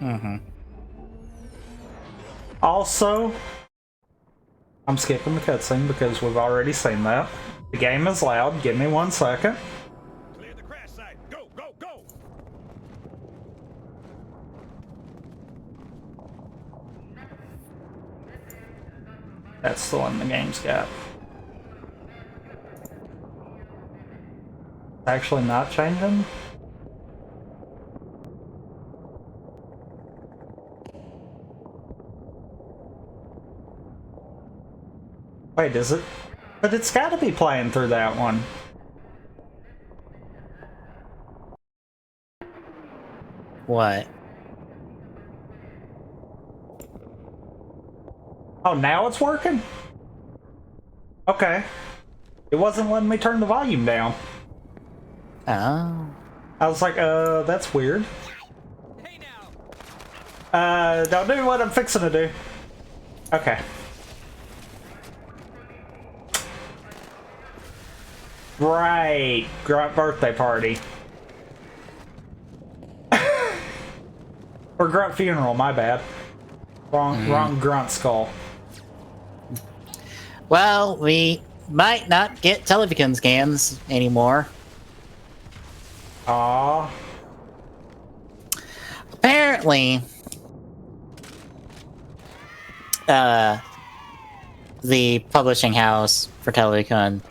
Mm-hmm. Also, I'm skipping the cutscene because we've already seen that. The game is loud. Give me 1 second. Clear the crash site. Go, go, go! That's the one the game's got. Actually not changing? Wait, is it? But it's gotta be playing through that one. What? Oh, now it's working? Okay. It wasn't letting me turn the volume down. Oh. I was like, that's weird. Hey now! Don't do what I'm fixing to do. Okay. Right. Grunt birthday party. Or grunt funeral, my bad. Wrong grunt skull. Well, we might not get television scans anymore. Aww. Apparently, the publishing house for Telecon,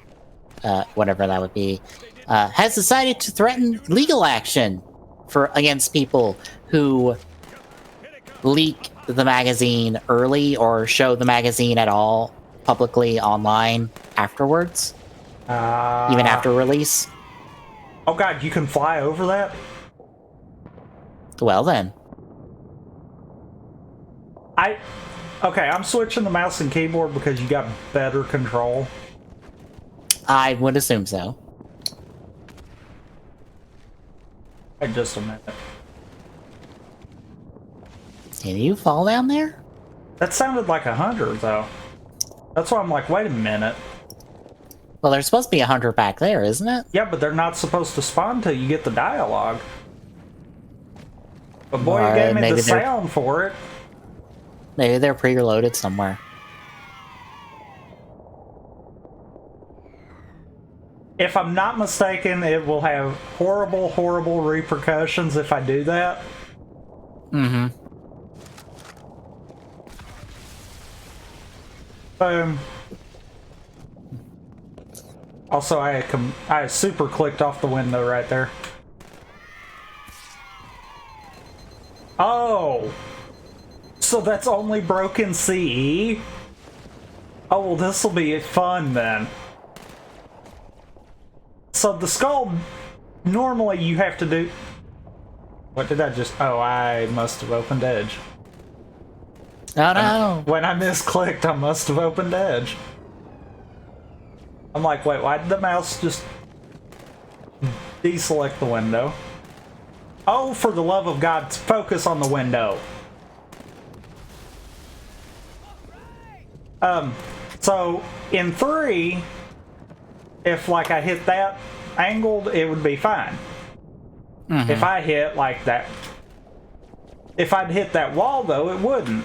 whatever that would be, has decided to threaten legal action against people who leak the magazine early or show the magazine at all publicly online afterwards, even after release. Oh god, you can fly over that? Well then. Okay, I'm switching the mouse and keyboard because you got better control. I would assume so. Wait just a minute. Can you fall down there? That sounded like a hunter, though. That's why I'm like, wait a minute. Well, there's supposed to be a hunter back there, isn't it? Yeah, but they're not supposed to spawn till you get the dialogue. But boy, you gave me the sound for it. Maybe they're pre-loaded somewhere. If I'm not mistaken, it will have horrible, horrible repercussions if I do that. Mm-hmm. Boom. Also, I super clicked off the window right there. Oh! So that's only broken CE? Oh, well, this'll be fun then. So the skull, normally you have to do... What did I just... Oh, I must have opened Edge. Oh no! When I misclicked, I must have opened Edge. I'm like, wait, why did the mouse just deselect the window? Oh, for the love of God, focus on the window. So in 3, if like I hit that angled, it would be fine. Mm-hmm. If I hit like that, if I'd hit that wall though, it wouldn't.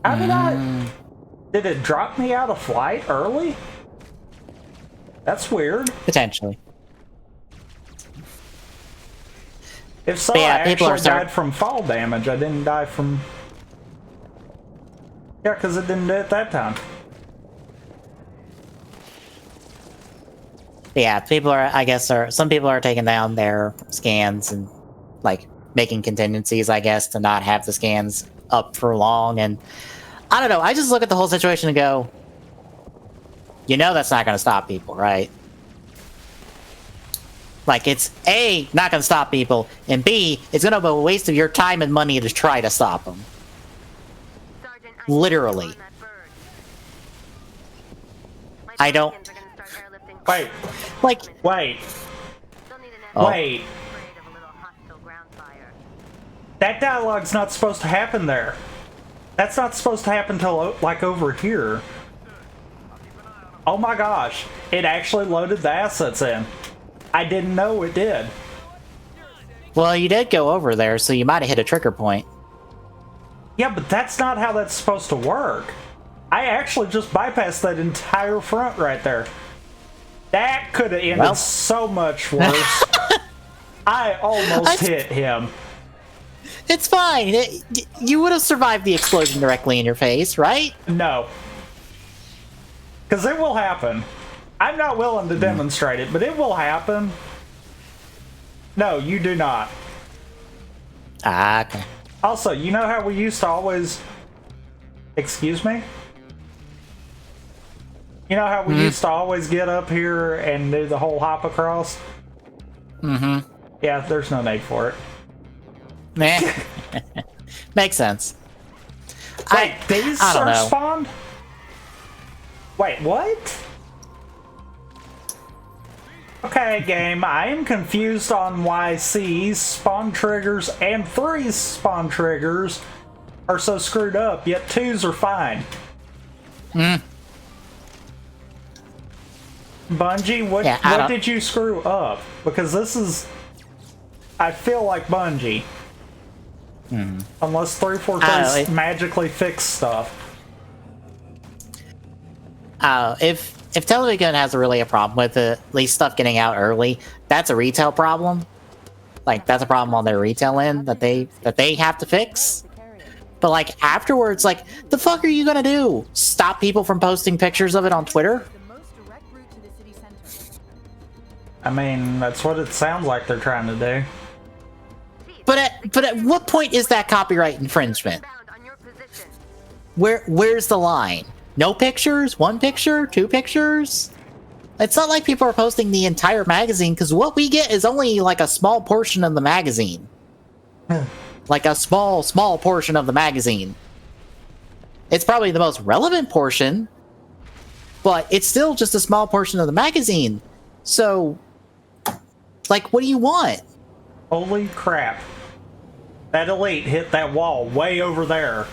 How did did it drop me out of flight early? That's weird. Potentially. If so, But yeah, I people actually are died from fall damage. I didn't die from... Yeah, because it didn't do it that time. Yeah, people are, I guess, some people are taking down their scans and, like, making contingencies, I guess, to not have the scans up for long. And I don't know, I just look at the whole situation and go, you know that's not going to stop people, right? Like, it's A, not going to stop people, and B, it's going to be a waste of your time and money to try to stop them. Literally. I don't... Wait. Like... Wait. Oh. Wait. That dialogue's not supposed to happen there. That's not supposed to happen till, like, over here. Oh my gosh. It actually loaded the assets in. I didn't know it did. Well, you did go over there, so you might have hit a trigger point. Yeah, but that's not how that's supposed to work. I actually just bypassed that entire front right there. That could have ended so much worse. I almost hit him. It's fine. You would have survived the explosion directly in your face, right? No. Because it will happen. I'm not willing to demonstrate it, but it will happen. No, you do not. Ah, okay. Also, you know how we used to always... Excuse me? You know how we used to always get up here and do the whole hop across? Mm-hmm. Yeah, there's no need for it. Meh. Makes sense. Wait, these I don't are know. spawned? Wait, what? Okay, game, I am confused on why C's spawn triggers and 3's spawn triggers are so screwed up, yet 2's are fine. Bungie, what did you screw up? Because this is... I feel like Bungie. Unless 343 magically fix stuff. If Television has really a problem with it, at least stuff getting out early, that's a retail problem. Like, that's a problem on their retail end that they have to fix. But like afterwards, like, the fuck are you gonna do? Stop people from posting pictures of it on Twitter? I mean, that's what it sounds like they're trying to do. But at what point is that copyright infringement? Where's the line? No pictures? 1 picture? 2 pictures? It's not like people are posting the entire magazine, because what we get is only like a small portion of the magazine. Like a small portion of the magazine. It's probably the most relevant portion, but it's still just a small portion of the magazine. So, like, what do you want? Holy crap. That elite hit that wall way over there.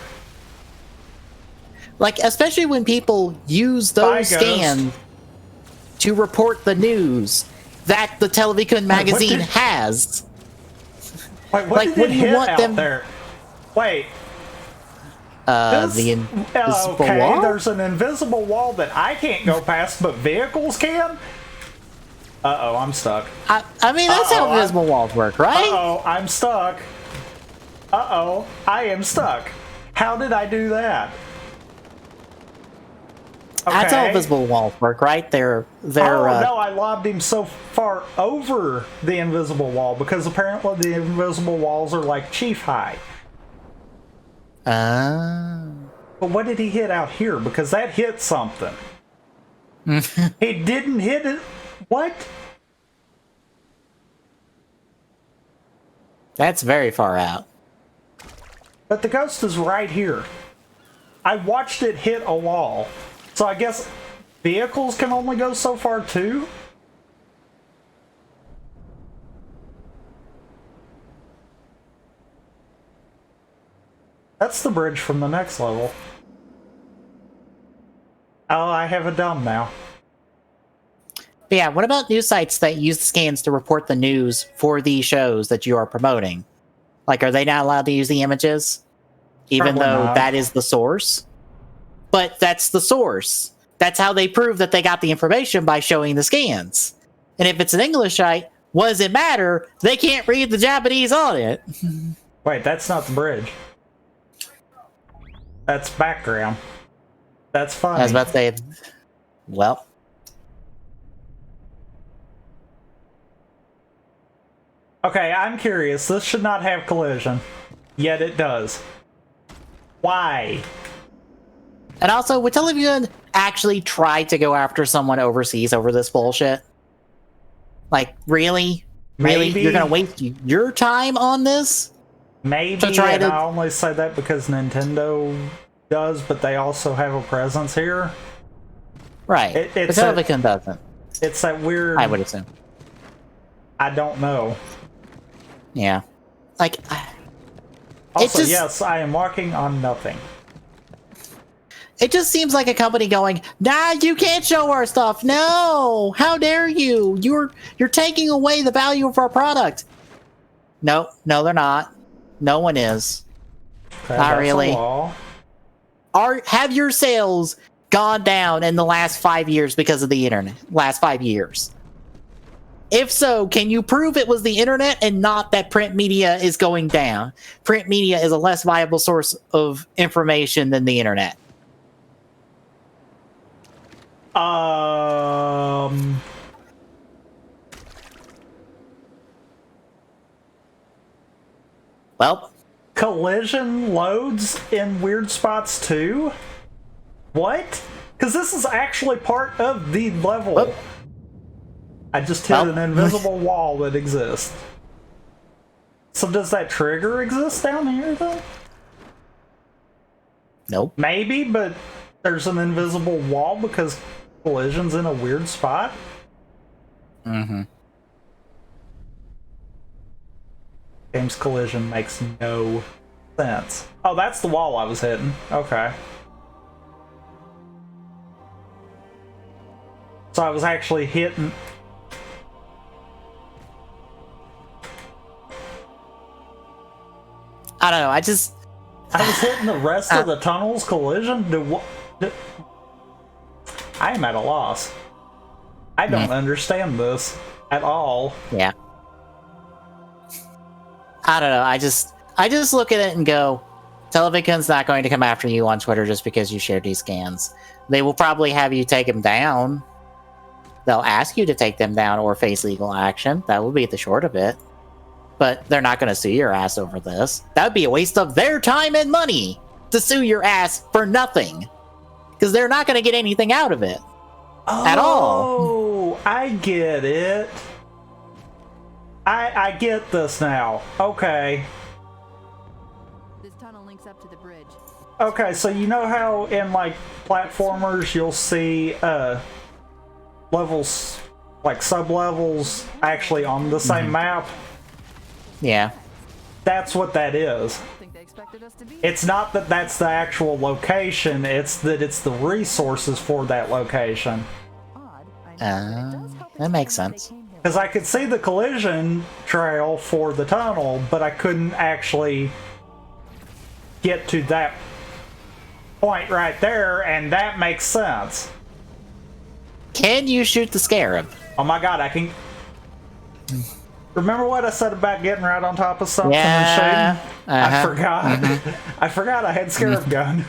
Like, especially when people use those scans to report the news that the Television magazine has. Wait, what did it hit out there? Wait. The invisible wall? There's an invisible wall that I can't go past, but vehicles can? Uh-oh, I'm stuck. I mean, that's how invisible walls work, right? Uh-oh, I'm stuck. Uh-oh, I am stuck. How did I do that? Okay. That's how invisible walls work, right? They're no, I lobbed him so far over the invisible wall because apparently the invisible walls are like chief high. But what did he hit out here? Because that hit something. He didn't hit it. What? That's very far out. But the ghost is right here. I watched it hit a wall. So I guess vehicles can only go so far too? That's the bridge from the next level. Oh, I have a dumb now. But yeah, what about news sites that use the scans to report the news for the shows that you are promoting? Like, are they not allowed to use the images? Even though that is the source? But that's the source. That's how they prove that they got the information, by showing the scans. And if it's an English site, what does it matter? They can't read the Japanese on it. Wait, that's not the bridge. That's background. That's funny. I was about to say, well... Okay, I'm curious. This should not have collision. Yet it does. Why? And also, would Television actually try to go after someone overseas over this bullshit? Like, really? Really? Maybe. You're gonna waste your time on this? Maybe, to try I only say that because Nintendo does, but they also have a presence here. Right. But Television doesn't. It's that weird... I would assume. I don't know. Yeah. Like... Also, yes, I am walking on nothing. It just seems like a company going, nah, you can't show our stuff. No, how dare you? You're taking away the value of our product. No, they're not. No one is. Okay, Not that's a really. wall. Have your sales gone down in the last 5 years because of the internet? Last 5 years. If so, can you prove it was the internet and not that print media is going down? Print media is a less viable source of information than the internet. Well, Collision loads in weird spots too? What? Because this is actually part of the level. Well, I just hit an invisible wall that exists. So does that trigger exist down here then? nope. Maybe, but there's an invisible wall because collision's in a weird spot? Mm-hmm. Game's collision makes no sense. Oh, that's the wall I was hitting. Okay. So I was actually hitting... I don't know. I was hitting the rest of the tunnel's collision? I am at a loss. I don't understand this at all. Yeah. I don't know. I just look at it and go, Television's not going to come after you on Twitter just because you share these scans. They will probably have you take them down. They'll ask you to take them down or face legal action. That will be the short of it. But they're not going to sue your ass over this. That would be a waste of their time and money to sue your ass for nothing. Because they're not going to get anything out of it. At all. Oh, I get it. I get this now. Okay. This tunnel links up to the bridge. Okay, so you know how in like platformers you'll see levels, like sub-levels actually on the same map? Yeah. That's what that is. I don't think they expected us to be. It's not that that's the actual location, it's that it's the resources for that location. Odd. I know, but it does help that makes explain why sense. they came here. Because I could see the collision trail for the tunnel, but I couldn't actually get to that point right there, and that makes sense. Can you shoot the scarab? Oh my god, I can... Remember what I said about getting right on top of something Yeah. and shooting? I forgot. I forgot I had scarab gun.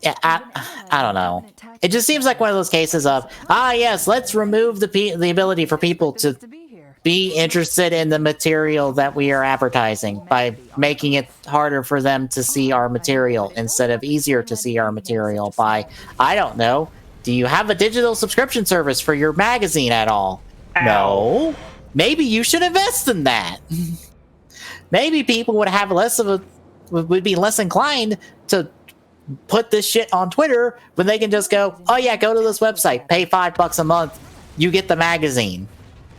Yeah, I don't know. It just seems like one of those cases of, yes, let's remove the ability for people to To be here. be interested in the material that we are advertising by making it harder for them to see our material instead of easier to see our material by, I don't know, do you have a digital subscription service for your magazine at all? Ow. No. Maybe you should invest in that. Maybe people would have would be less inclined to put this shit on Twitter when they can just go, oh yeah, go to this website, pay $5 a month, you get the magazine.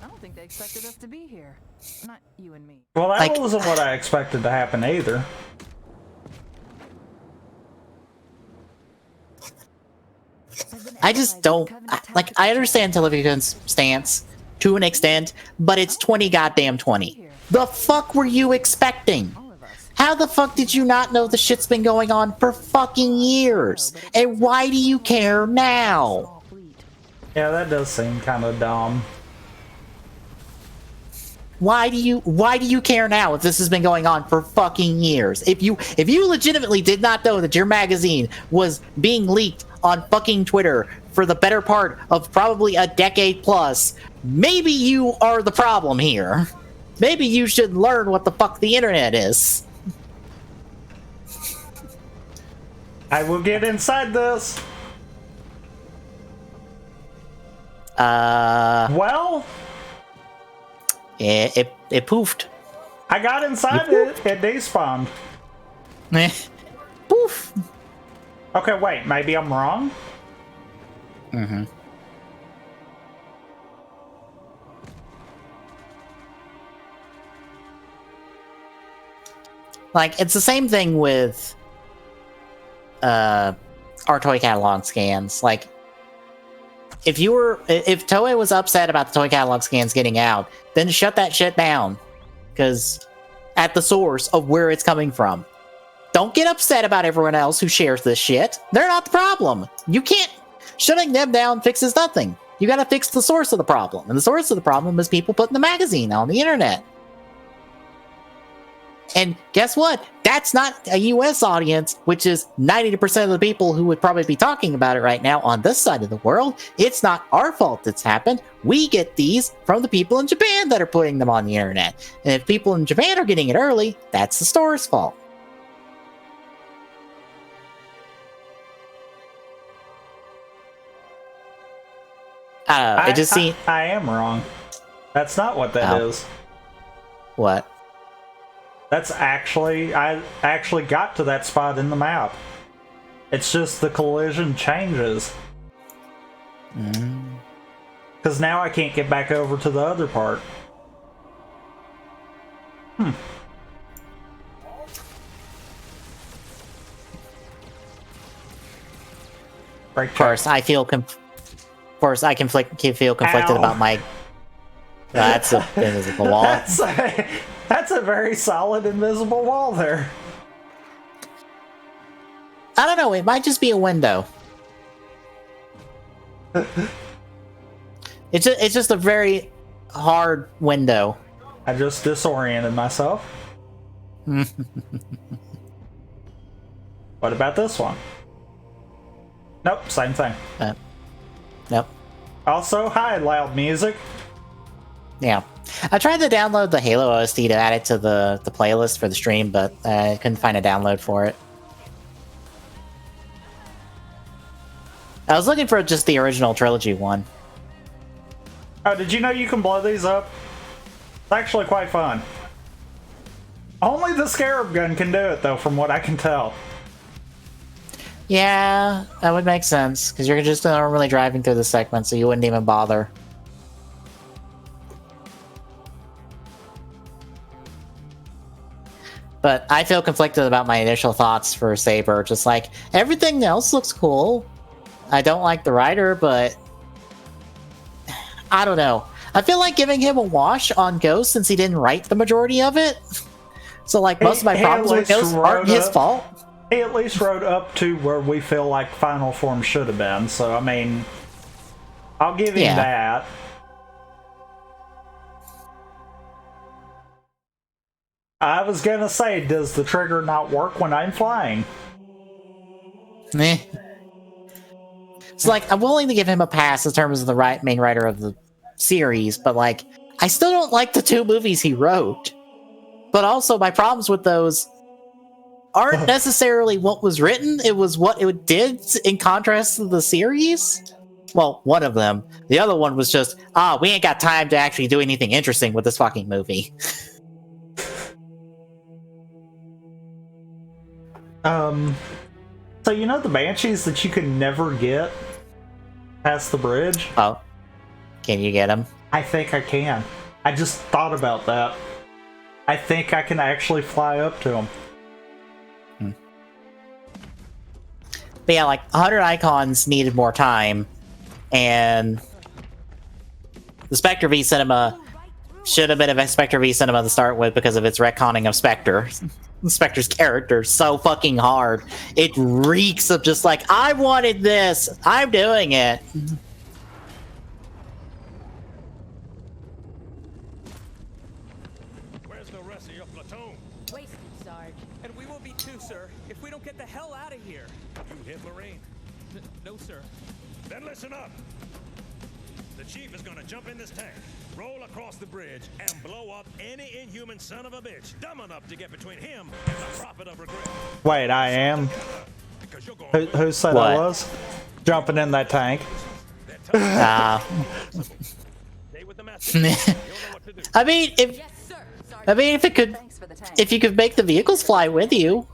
I don't think they expected us to be here. Not you and me. Well, that Like- wasn't what I expected to happen either. I just don't I understand Television's stance to an extent, but it's 20 goddamn 20. The fuck were you expecting? All of us. How the fuck did you not know the shit's been going on for fucking years? And why do you care now? Small fleet. Yeah, that does seem kind of dumb. Why do you care now if this has been going on for fucking years? If you legitimately did not know that your magazine was being leaked on fucking Twitter for the better part of probably a decade plus, maybe you are the problem here. Maybe you should learn what the fuck the internet is. I will get inside this. Well, It poofed. I got inside it. It despawned. Poof. Okay, wait. Maybe I'm wrong? Mm-hmm. Like, it's the same thing with our toy catalog scans. Like, if Toei was upset about the toy catalog scans getting out, then shut that shit down. Because at the source of where it's coming from. Don't get upset about everyone else who shares this shit. They're not the problem. You can't... Shutting them down fixes nothing. You gotta fix the source of the problem. And the source of the problem is people putting the magazine on the internet. And guess what? That's not a US audience, which is 90% of the people who would probably be talking about it right now on this side of the world. It's not our fault it's happened. We get these from the people in Japan that are putting them on the internet. And if people in Japan are getting it early, that's the store's fault. It just seems... I am wrong. That's not what that is. What? That's actually... I actually got to that spot in the map. It's just the collision changes. Because now I can't get back over to the other part. Of course, I feel feel conflicted about my... That's an invisible wall. That's a very solid invisible wall there. I don't know, it might just be a window. It's just a very hard window. I just disoriented myself. What about this one? Nope, same thing. Nope. Also, hi, loud music. Yeah. I tried to download the Halo OST to add it to the playlist for the stream, but I couldn't find a download for it. I was looking for just the original trilogy one. Oh, did you know you can blow these up? It's actually quite fun. Only the Scarab gun can do it, though, from what I can tell. Yeah, that would make sense, because you're just normally driving through the segment, so you wouldn't even bother. But I feel conflicted about my initial thoughts for Saber. Just like, everything else looks cool. I don't like the writer, but... I don't know. I feel like giving him a wash on Ghost since he didn't write the majority of it. So, like, most of my problems with Ghost aren't his fault. He at least wrote up to where we feel like Final Form should have been, so, I mean... I'll give him that. I was gonna say, does the trigger not work when I'm flying? Meh. So, like, I'm willing to give him a pass in terms of the main writer of the series, but, like, I still don't like the 2 movies he wrote. But also, my problems with those aren't necessarily what was written, it was what it did in contrast to the series. Well, one of them. The other one was just, we ain't got time to actually do anything interesting with this fucking movie. So you know the Banshees that you can never get past the bridge? Oh. Can you get them? I think I can. I just thought about that. I think I can actually fly up to them. But yeah, like, 100 Icons needed more time, and the Spectre v Cinema should have been a Spectre v Cinema to start with because of its retconning of Spectre. Spectre's character is so fucking hard. It reeks of just like, I wanted this! I'm doing it! Where's the rest of your platoon? Wasted, Sarge. And we will be too, sir, if we don't get the hell out of here. You hit Marine? No, sir. Then listen up. The chief is gonna jump in this tank, roll across the bridge, and blow up any inhuman son of a bitch dumb enough to get between him and the prophet of regret. Wait, I am? Who said What? I was? Jumping in that tank. I mean, if Yes, sir. Sarge. if it could, Thanks for the tank. if you could make the vehicles fly with you.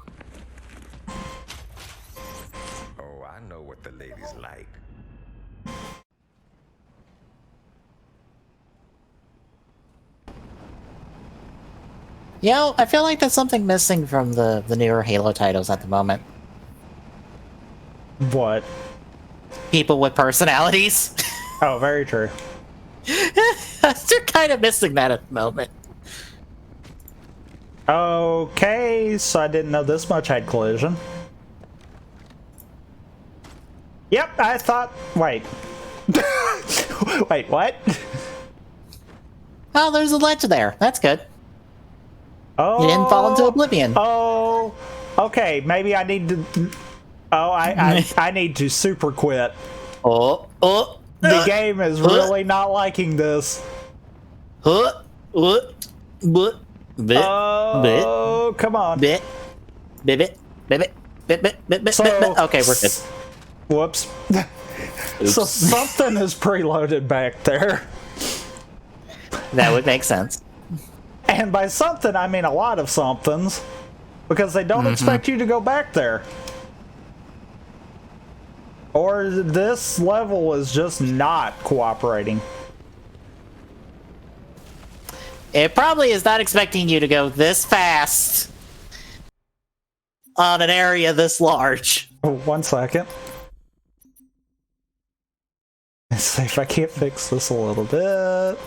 Oh, I know what the ladies like. You know, I feel like there's something missing from the newer Halo titles at the moment. What? People with personalities. Oh, very true. They're kind of missing that at the moment. Okay, so I didn't know this much had collision. Yep, I thought... Wait. Wait, what? Oh, there's a ledge there. That's good. Oh, You didn't fall into oblivion. Oh, okay, maybe I need to... Oh, I need to super quit. Oh. The game is really not liking this. Oh, come on. Bit. Okay, we're good. Whoops. So something is preloaded back there. That would make sense. And by something, I mean a lot of somethings. Because they don't expect you to go back there. Or this level is just not cooperating. It probably is not expecting you to go this fast on an area this large. Oh, 1 second. Let's see if I can't fix this a little bit.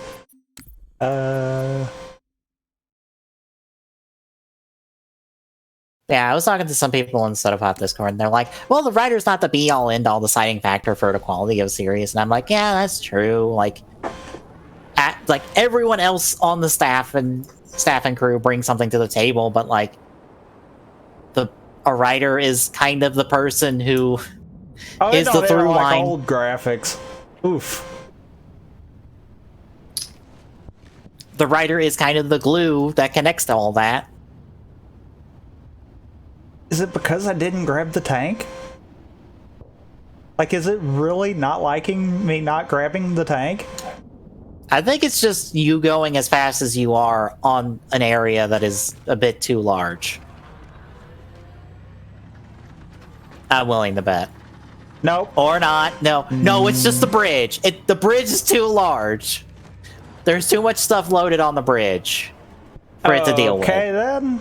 Yeah, I was talking to some people in the Sotapot Discord, and they're like, well, the writer's not the be-all, end-all deciding factor for the quality of a series. And I'm like, yeah, that's true. Like everyone else on the staff and crew brings something to the table, but like a writer is kind of the person who is the through line. Like old graphics. Oof. The writer is kind of the glue that connects to all that. Is it because I didn't grab the tank? Like, is it really not liking me not grabbing the tank? I think it's just you going as fast as you are on an area that is a bit too large. I'm willing to bet. Nope. Or not. No, it's just the bridge. The bridge is too large. There's too much stuff loaded on the bridge for it to deal with. Okay, then.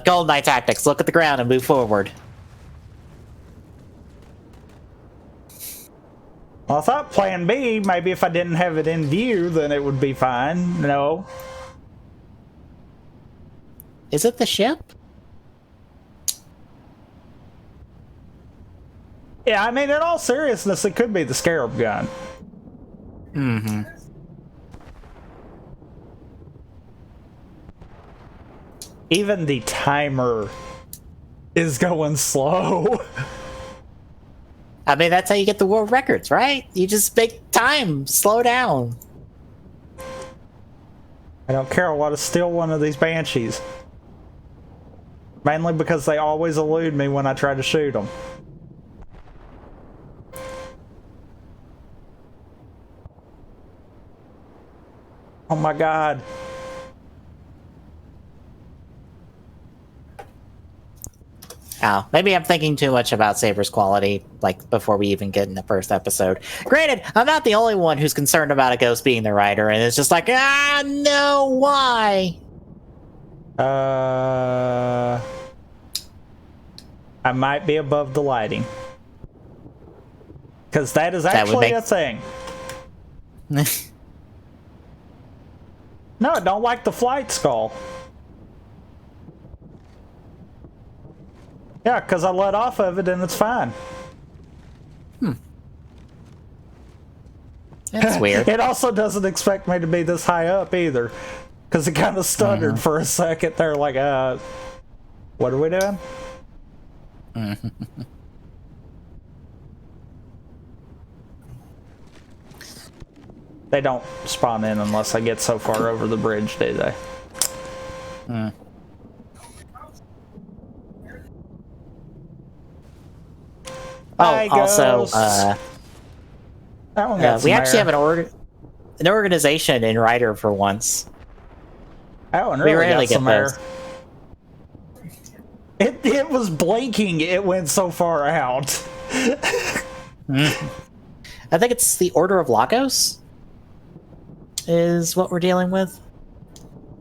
Golden Knight tactics. Look at the ground and move forward. Well, I thought plan B, maybe if I didn't have it in view, then it would be fine. No. Is it the ship? Yeah, I mean, in all seriousness, it could be the Scarab gun. Mm-hmm. Even the timer is going slow. I mean, that's how you get the world records, right? You just make time slow down. I don't care. I want to steal one of these Banshees. Mainly because they always elude me when I try to shoot them. Oh my god. Oh, maybe I'm thinking too much about Saber's quality, like, before we even get in the first episode. Granted, I'm not the only one who's concerned about a ghost being the writer, and it's just like, no, why? I might be above the lighting. Because that is actually a thing. No, I don't like the flight skull. Yeah, because I let off of it and it's fine. That's weird. It also doesn't expect me to be this high up either. Because it kind of stuttered for a second there, like, what are we doing? They don't spawn in unless I get so far over the bridge, do they? Oh, also, that one got we some actually air. have an organization in Ryder for once. That one We really rarely got get some air. those. It was blinking. It went so far out. I think it's the Order of Lagos is what we're dealing with.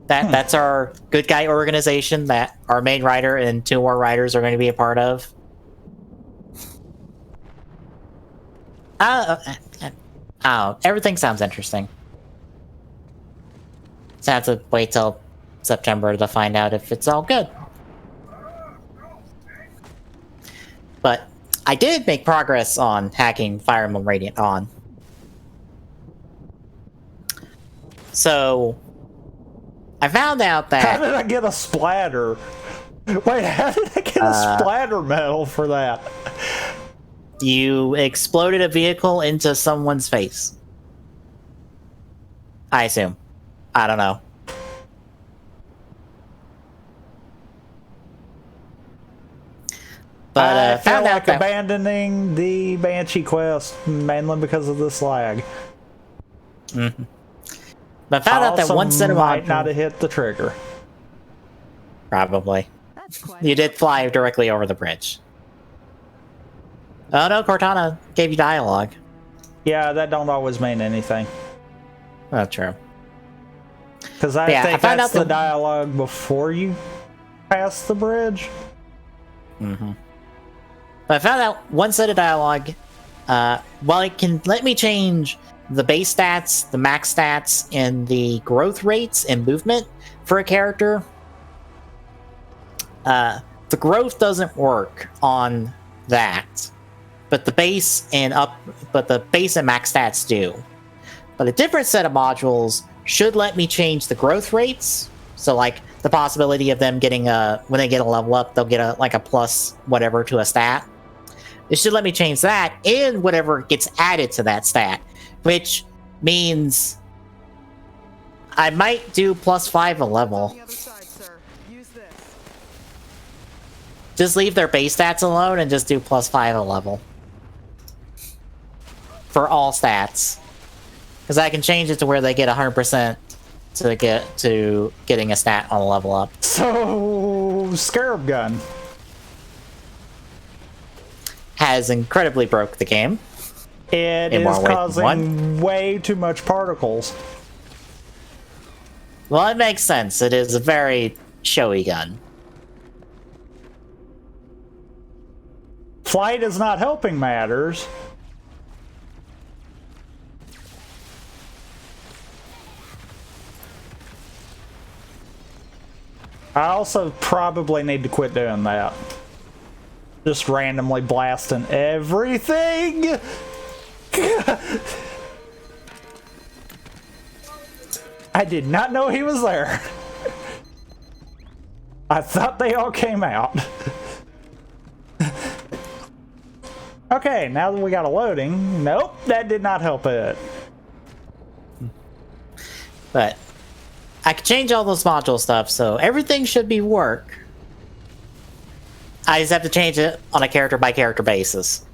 That's our good guy organization that our main writer and 2 more writers are going to be a part of. Oh, everything sounds interesting. So I have to wait till September to find out if it's all good. But I did make progress on hacking Fire Emblem Radiant Dawn. So I found out How that did I get a splatter? Wait, how did I get a splatter medal for that? you exploded a vehicle into someone's face. I assume. I don't know. But I feel found out like that abandoning the Banshee quest mainly because of this lag. but found out that Also one set of might not modules have hit the trigger. probably. That's quite. You did fly directly over the bridge. Oh no, Cortana gave you dialogue. Yeah, that don't always mean anything. Oh, true. Because I Yeah, I think found that's out the that- dialogue before you pass the bridge. But I found out one set of dialogue, while it can let me change the base stats, the max stats, and the growth rates and movement for a character, the growth doesn't work on that. But the base and max stats do. But a different set of modules should let me change the growth rates. So like the possibility of them getting when they get a level up, they'll get a plus whatever to a stat. It should let me change that and whatever gets added to that stat, which means I might do +5 a level. On the other side, sir. Use this. Just leave their base stats alone and just do +5 a level. For all stats. Because I can change it to where they get 100% to getting a stat on a level up. So, Scarab Gun. Has incredibly broke the game. It In is more ways than causing one. way too much particles. Well, it makes sense. It is a very showy gun. Flight is not helping matters. I also probably need to quit doing that. Just randomly blasting everything! I did not know he was there. I thought they all came out. Okay, now that we got a loading, nope, that did not help it. But I can change all those module stuff, so everything should be work. I just have to change it on a character-by-character basis.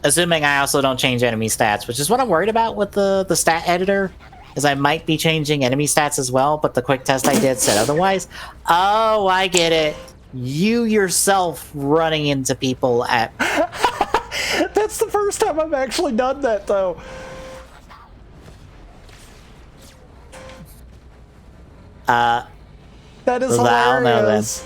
Assuming I also don't change enemy stats, which is what I'm worried about with the stat editor, is I might be changing enemy stats as well, but the quick test I did said otherwise. Oh, I get it. You yourself running into people at... That's the first time I've actually done that, though. That is Well, I don't know, then. hilarious.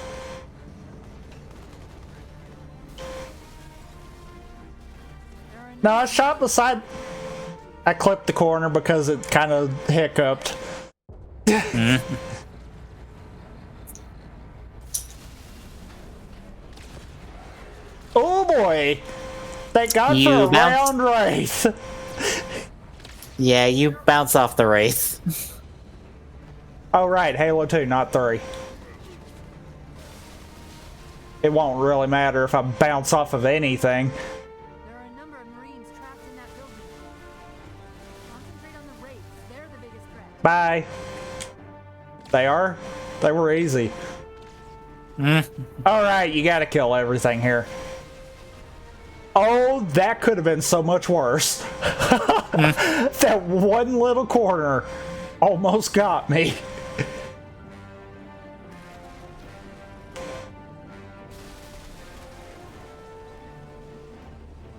No, I shot beside. I clipped the corner because it kind of hiccuped. Oh boy! Thank God You for a bounced- round race. Yeah, you bounce off the wraith. Oh right, Halo 2, not 3. It won't really matter if I bounce off of anything. There are a number of Marines trapped in that building. Concentrate on the wraiths. They're the biggest threat. Bye. They are? They were easy. Alright, you gotta kill everything here. Oh, that could have been so much worse. That one little corner almost got me.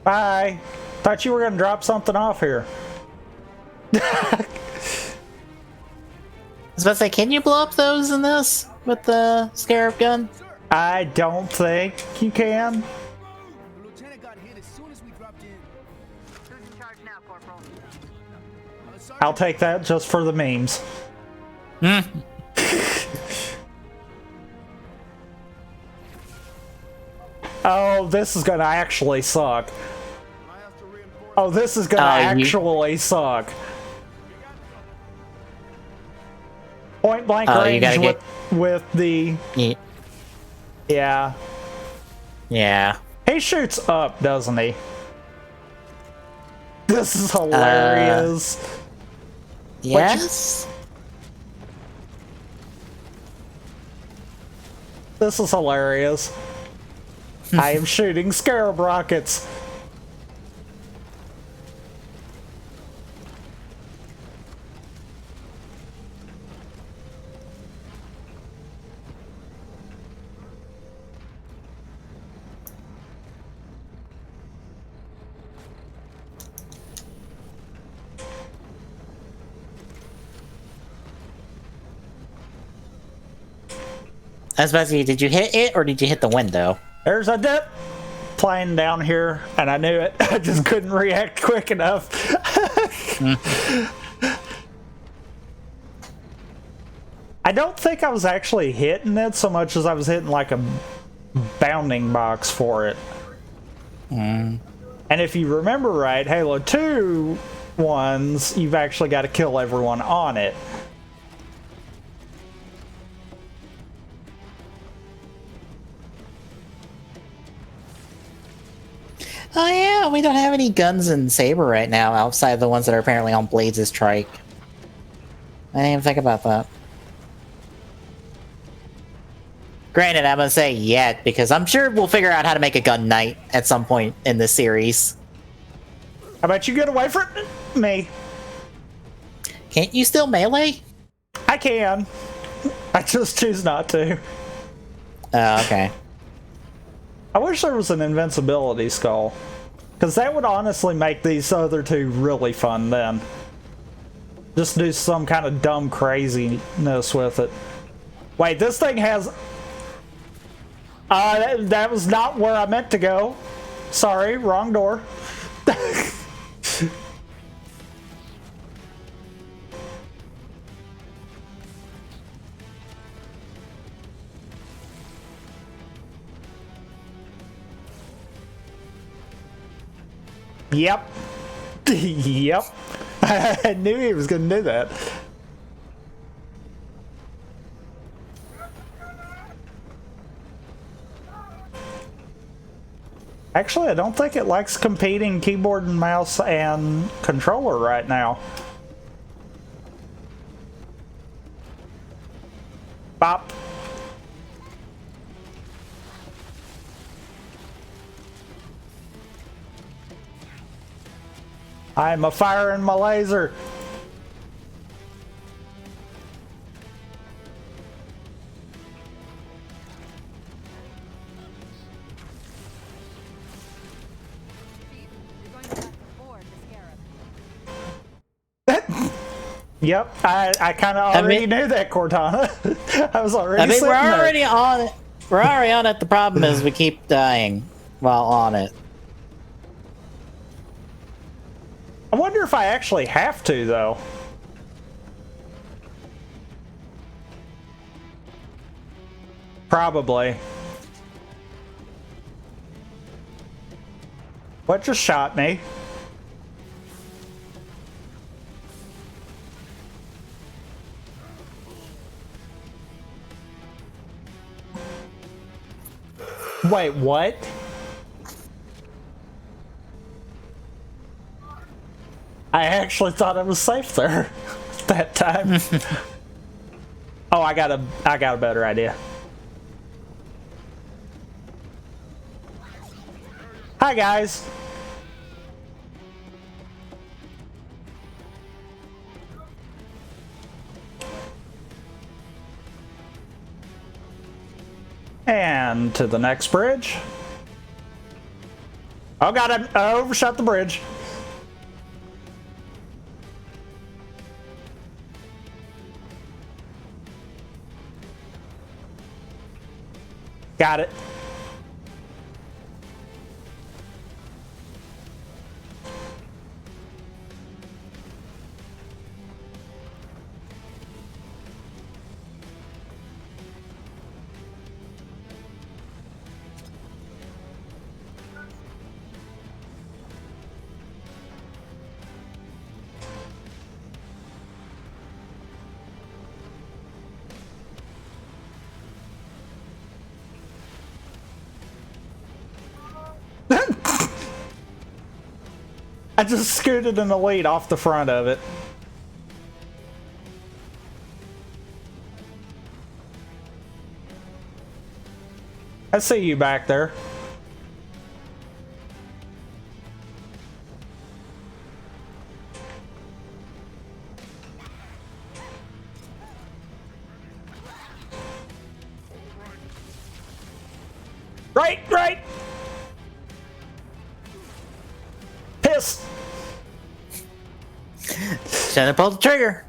Bye. Thought you were gonna drop something off here. I was about to say, can you blow up those in this with the Scarab gun? I don't think you can. The lieutenant got hit as soon as we dropped in. Who's in charge I'll take that just for the memes. Oh, this is gonna actually suck. Oh, this is gonna actually suck. Point blank range with the... Yeah. Yeah. He shoots up, doesn't he? This is hilarious. Yes? This is hilarious. I am shooting scarab rockets. I was about to say, did you hit it or did you hit the window? There's a dip plane down here, and I knew it. I just couldn't react quick enough. I don't think I was actually hitting it so much as I was hitting like a bounding box for it. And if you remember right, Halo 2 ones, you've actually got to kill everyone on it. Oh yeah, we don't have any guns in Saber right now outside the ones that are apparently on Blades' trike. I didn't even think about that. Granted, I'm gonna say yet, because I'm sure we'll figure out how to make a gun knight at some point in this series. How about you get away from me? Can't you still melee? I can. I just choose not to. Oh, okay. I wish there was an invincibility skull, because that would honestly make these other two really fun then. Just do some kind of dumb craziness with it. Wait, this thing has... that was not where I meant to go. Sorry, wrong door. Yep. Yep. I knew he was going to do that. Actually, I don't think it likes competing keyboard and mouse and controller right now. Bop. I'm a firing my laser. Yep, I kind of already knew that, Cortana. I was already. I mean, we're there. already on it. We're already on it. The problem is we keep dying while on it. I wonder if I actually have to, though. Probably. What just shot me? Wait, what? I actually thought I was safe there that time. Oh, I got a better idea. Hi guys. And to the next bridge. Oh god, I overshot the bridge. Got it. I just scooted an elite off the front of it. I see you back there. Right! Piss! Shouldn't have pulled the trigger.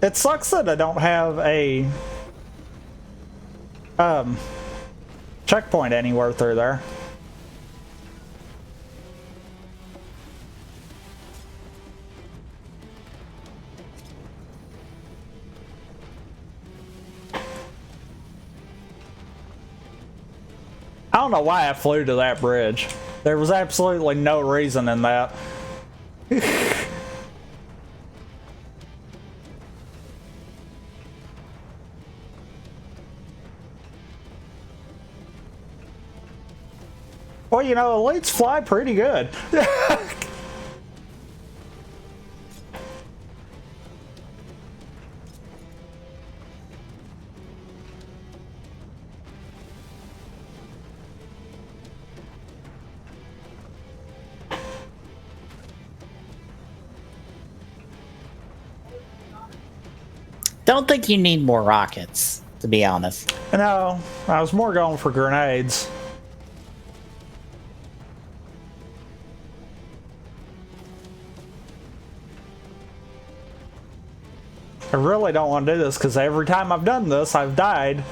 It sucks that I don't have a checkpoint anywhere through there. I don't know why I flew to that bridge. There was absolutely no reason in that. Well, you know, elites fly pretty good. Don't think you need more rockets, to be honest. No, I was more going for grenades. I really don't want to do this because every time I've done this, I've died.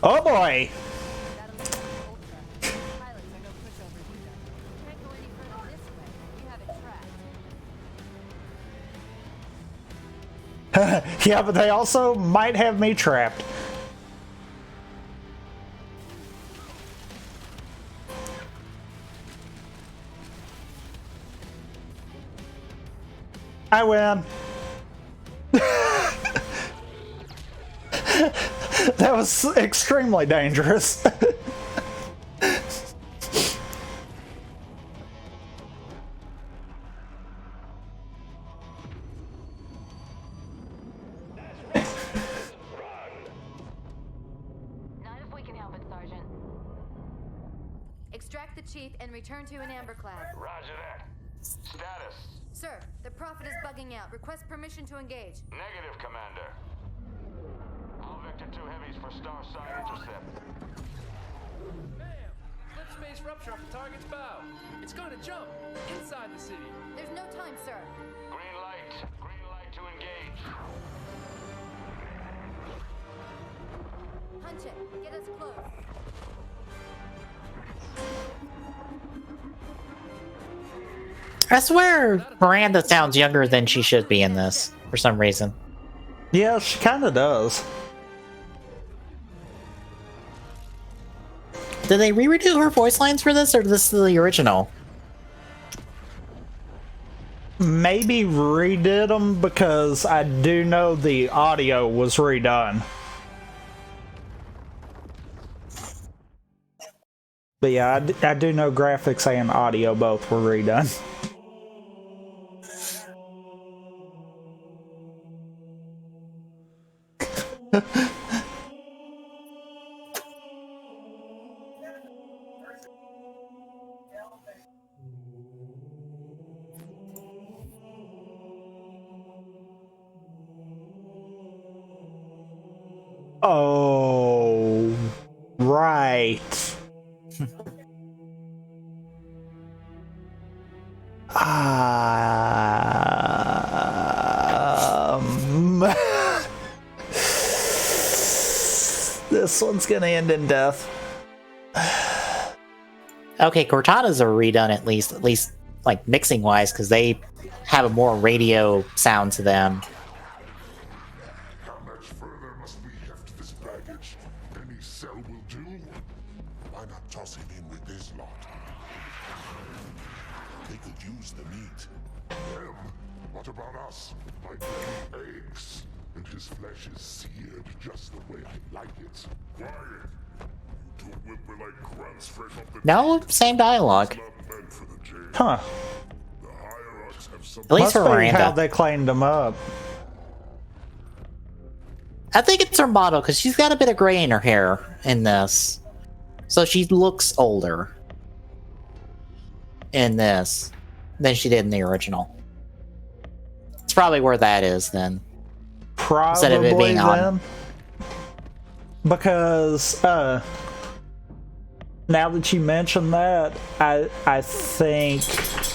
Oh boy! Yeah, but they also might have me trapped. I win. That was extremely dangerous. Extract the chief and return to an amberclad. Roger that. Status. Sir, the Prophet is bugging out. Request permission to engage. Negative, Commander. All Vector 2 heavies for star side intercept. Bam! Slip space rupture off the target's bow. It's going to jump inside the city. There's no time, sir. Green light. Green light to engage. Punch it. Get us close. I swear Miranda sounds younger than she should be in this, for some reason. Yeah, she kinda does. Did they re-redo her voice lines for this, or this is the original? Maybe redid them because I do know the audio was redone. But yeah, I do know graphics and audio both were redone. Oh, right. This one's gonna end in death. Okay, Cortana's are redone at least like mixing wise, because they have a more radio sound to them. How much further must we heft this baggage? Any cell will do? Why not toss him in with this lot? They could use the meat. Them? What about us? My belly aches, and his flesh is seared just the way I like it. Quiet! You two whimper like grunts fresh off the No, same dialogue. not meant for the jail. Huh. The hierarchs have some At least Must for be how Miranda. they cleaned them up. I think it's her model, because she's got a bit of gray in her hair in this. So she looks older in this than she did in the original. It's probably where that is then. Instead of it Probably being on. then. Because, now that you mention that, I think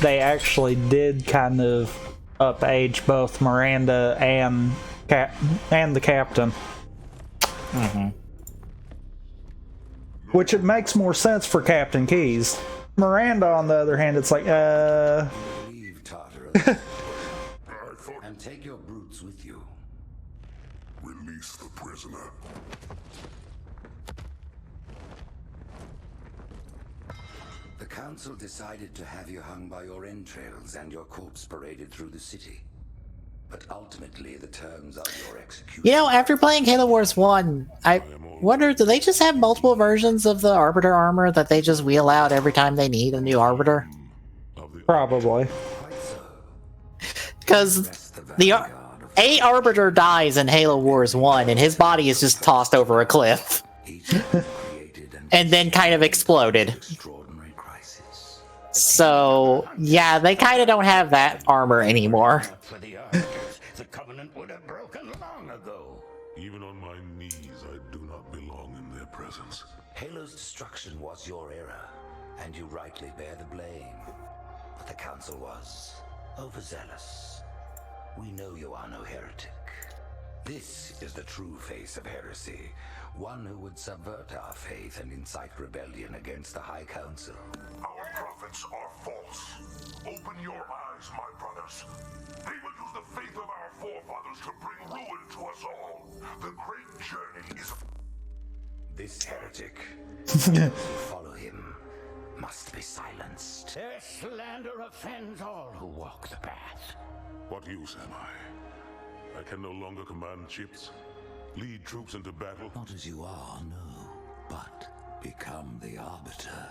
they actually did kind of up age both Miranda and the captain. Mm-hmm. Which it makes more sense for Captain Keyes. Miranda, on the other hand, it's like, Leave Tartarus and take your brutes with you. Release the prisoner. The council decided to have you hung by your entrails and your corpse paraded through the city. But ultimately, the terms of your execution... You know, after playing Halo Wars 1, I wonder, do they just have multiple versions of the Arbiter armor that they just wheel out every time they need a new Arbiter? probably. Quite so. Because the Arbiter dies in Halo Wars 1, and his body is just tossed over a cliff, Each one created an and then kind of exploded. extraordinary crisis. So, yeah, they kind of don't have that armor anymore. For the Arbiters, the Covenant would have broken long ago. Even on my knees, I do not belong in their presence. Halo's destruction was your error, and you rightly bear the blame. But the Council was overzealous. We know you are no heretic. This is the true face of heresy, one who would subvert our faith and incite rebellion against the High Council. Our prophets are false. Open your eyes, my brothers. They will use the faith of our forefathers to bring ruin to us all. The great journey is... This heretic, those who follow him, must be silenced. Their slander offends all who walk the path. What use am I? I can no longer command ships, lead troops into battle. Not as you are, no, but become the Arbiter.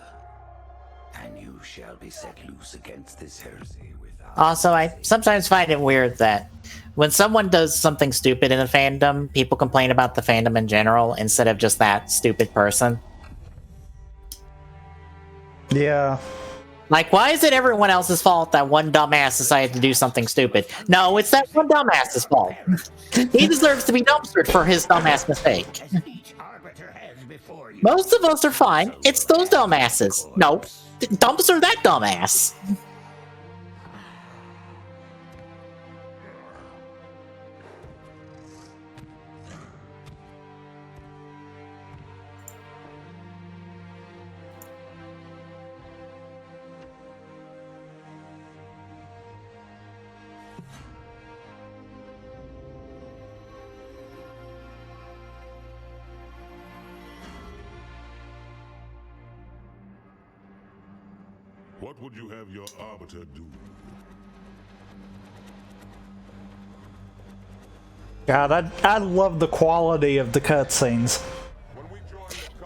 And you shall be set loose against this heresy without... Also, I sometimes find it weird that when someone does something stupid in a fandom, people complain about the fandom in general instead of just that stupid person. Yeah. Like, why is it everyone else's fault that one dumbass decided to do something stupid? No, it's that one dumbass's fault. He deserves to be dumpstered for his dumbass mistake. Each Arbiter has before you. Most of us are fine. It's those dumbasses. No, dumpster that dumbass. What would you have your arbiter do? God, I love the quality of the cutscenes.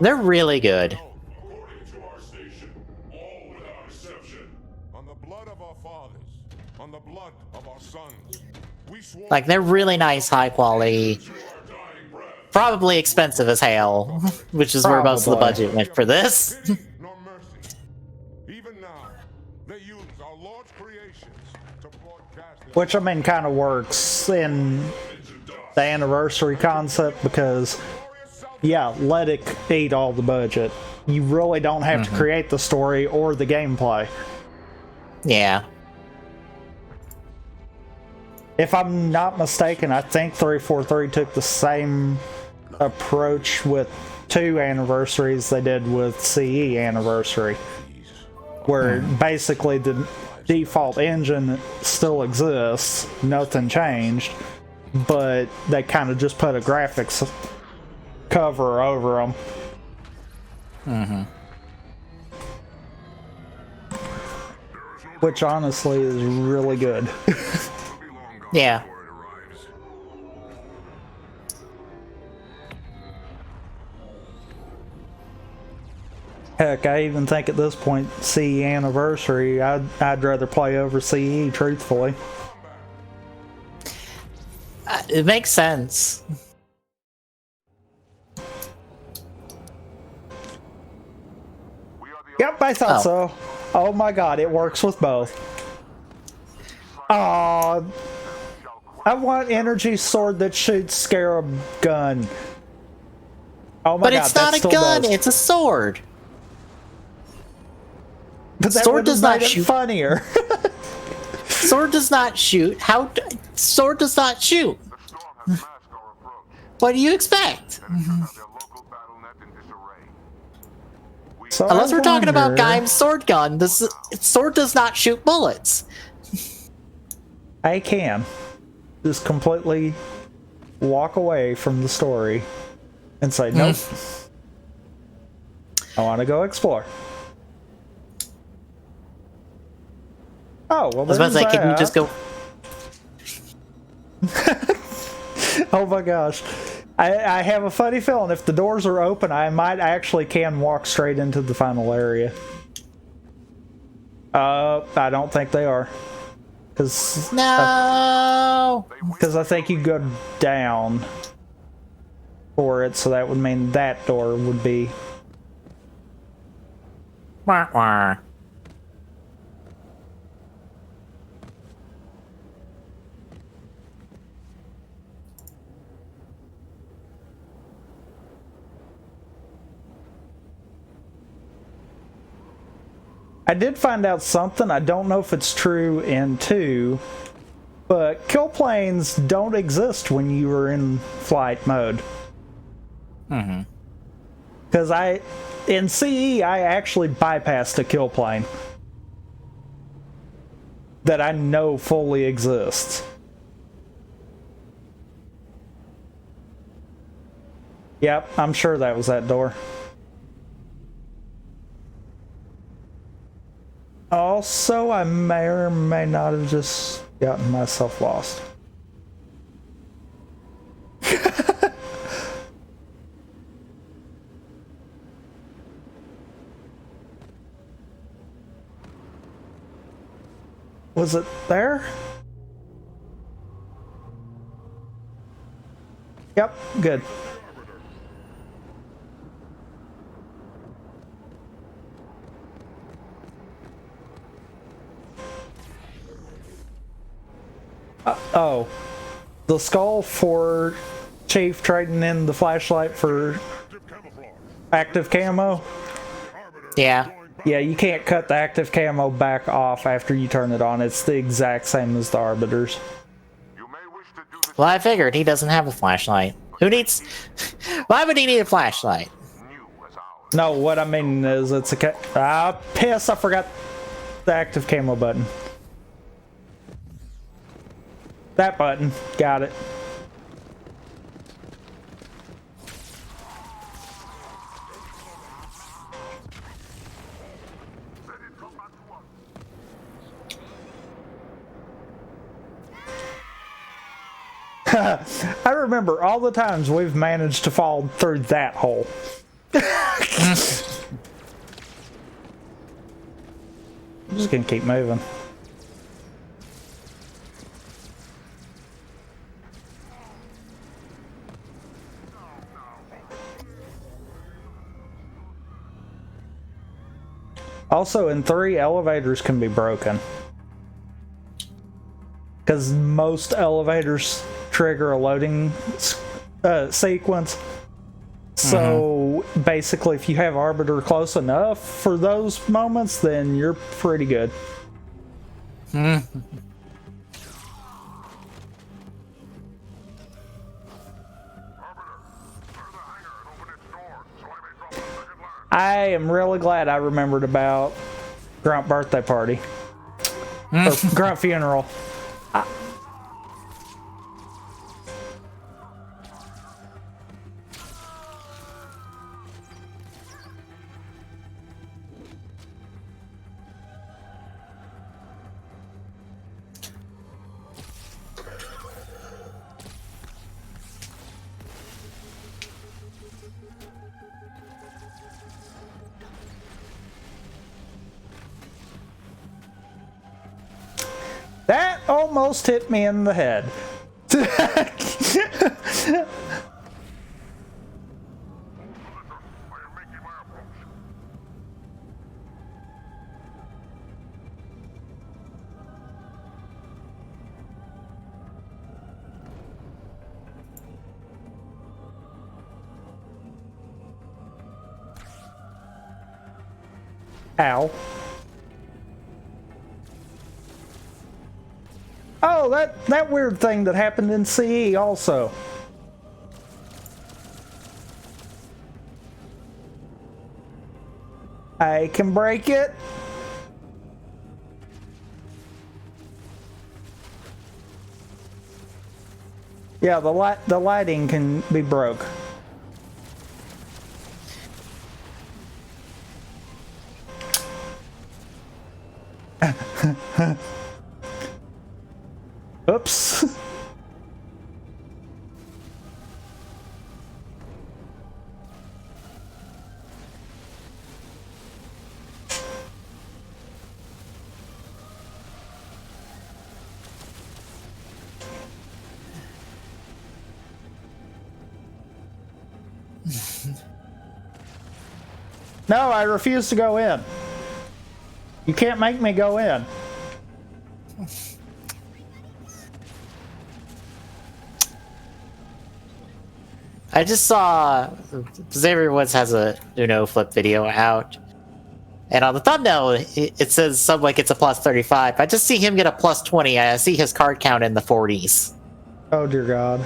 They're really good. According to our station, all without exception. On the blood of our fathers, on the blood of our sons, we swore Like, they're really nice, high quality. our dying breath. Probably expensive as hell, which is where most of the Probably. budget went for this. Pity nor mercy. Even now, they use our Lord's creations to broadcast their Which, I mean, kind of works in the anniversary concept because yeah, let it eat all the budget. You really don't have to create the story or the gameplay. Yeah. If I'm not mistaken, I think 343 took the same approach with 2 anniversaries they did with CE Anniversary, where basically the default engine still exists, nothing changed, but they kind of just put a graphics cover over them. Which honestly is really good. Yeah. Heck, I even think at this point, CE Anniversary, I'd rather play over CE, truthfully. It makes sense. Yep, I thought so. Oh my god, it works with both. Aw, I want energy sword that shoots Scarab gun. Oh my But god, it's not that a gun, does. it's a sword. But that sword would does have not made it shoot. funnier. Sword does not shoot. Sword does not shoot. What do you expect? So Unless I we're talking about wonder- Gaim's sword gun, this sword does not shoot bullets. I can just completely walk away from the story and say, nope. I want to go explore. Oh, well, I was about to say, there's can you just that. go? Oh my gosh. I have a funny feeling if the doors are open, I might actually can walk straight into the final area. I don't think they are. Because No. I think you go down for it, so that would mean that door would be... Wah, wah. I did find out something. I don't know if it's true in 2, but kill planes don't exist when you are in flight mode. Because in CE, I actually bypassed a kill plane that I know fully exists. Yep, I'm sure that was that door. Also, I may or may not have just gotten myself lost. Was it there? Yep, good. Oh, the skull for Chief trading in the flashlight for active camo? Yeah. Yeah, you can't cut the active camo back off after you turn it on. It's the exact same as the Arbiters. Well, I figured he doesn't have a flashlight. Who needs... Why would he need a flashlight? No, what I mean is it's a piss, I forgot the active camo button. That button. Got it. I remember all the times we've managed to fall through that hole. I'm just gonna keep moving. Also, in 3, elevators can be broken. Because most elevators trigger a loading sequence. So basically, if you have Arbiter close enough for those moments, then you're pretty good. I am really glad I remembered about Grunt birthday party. Or Grunt funeral. That almost hit me in the head. Ow. Oh, that weird thing that happened in CE also. I can break it. Yeah, the lighting can be broke. Oops. No, I refuse to go in. You can't make me go in. I just saw Xavier Woods has a Uno flip video out, and on the thumbnail it says something like it's a plus 35. I just see him get a plus 20. I see his card count in the 40s. Oh dear God.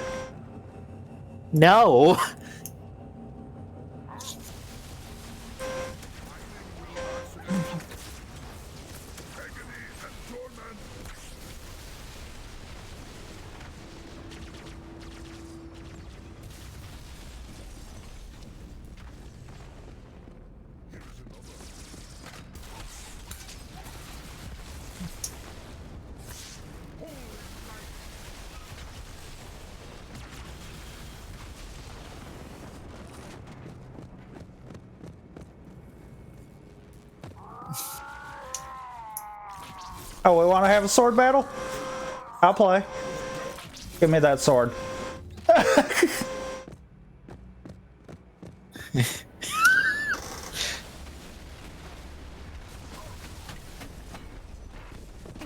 No. Oh, we want to have a sword battle? I'll play. Give me that sword.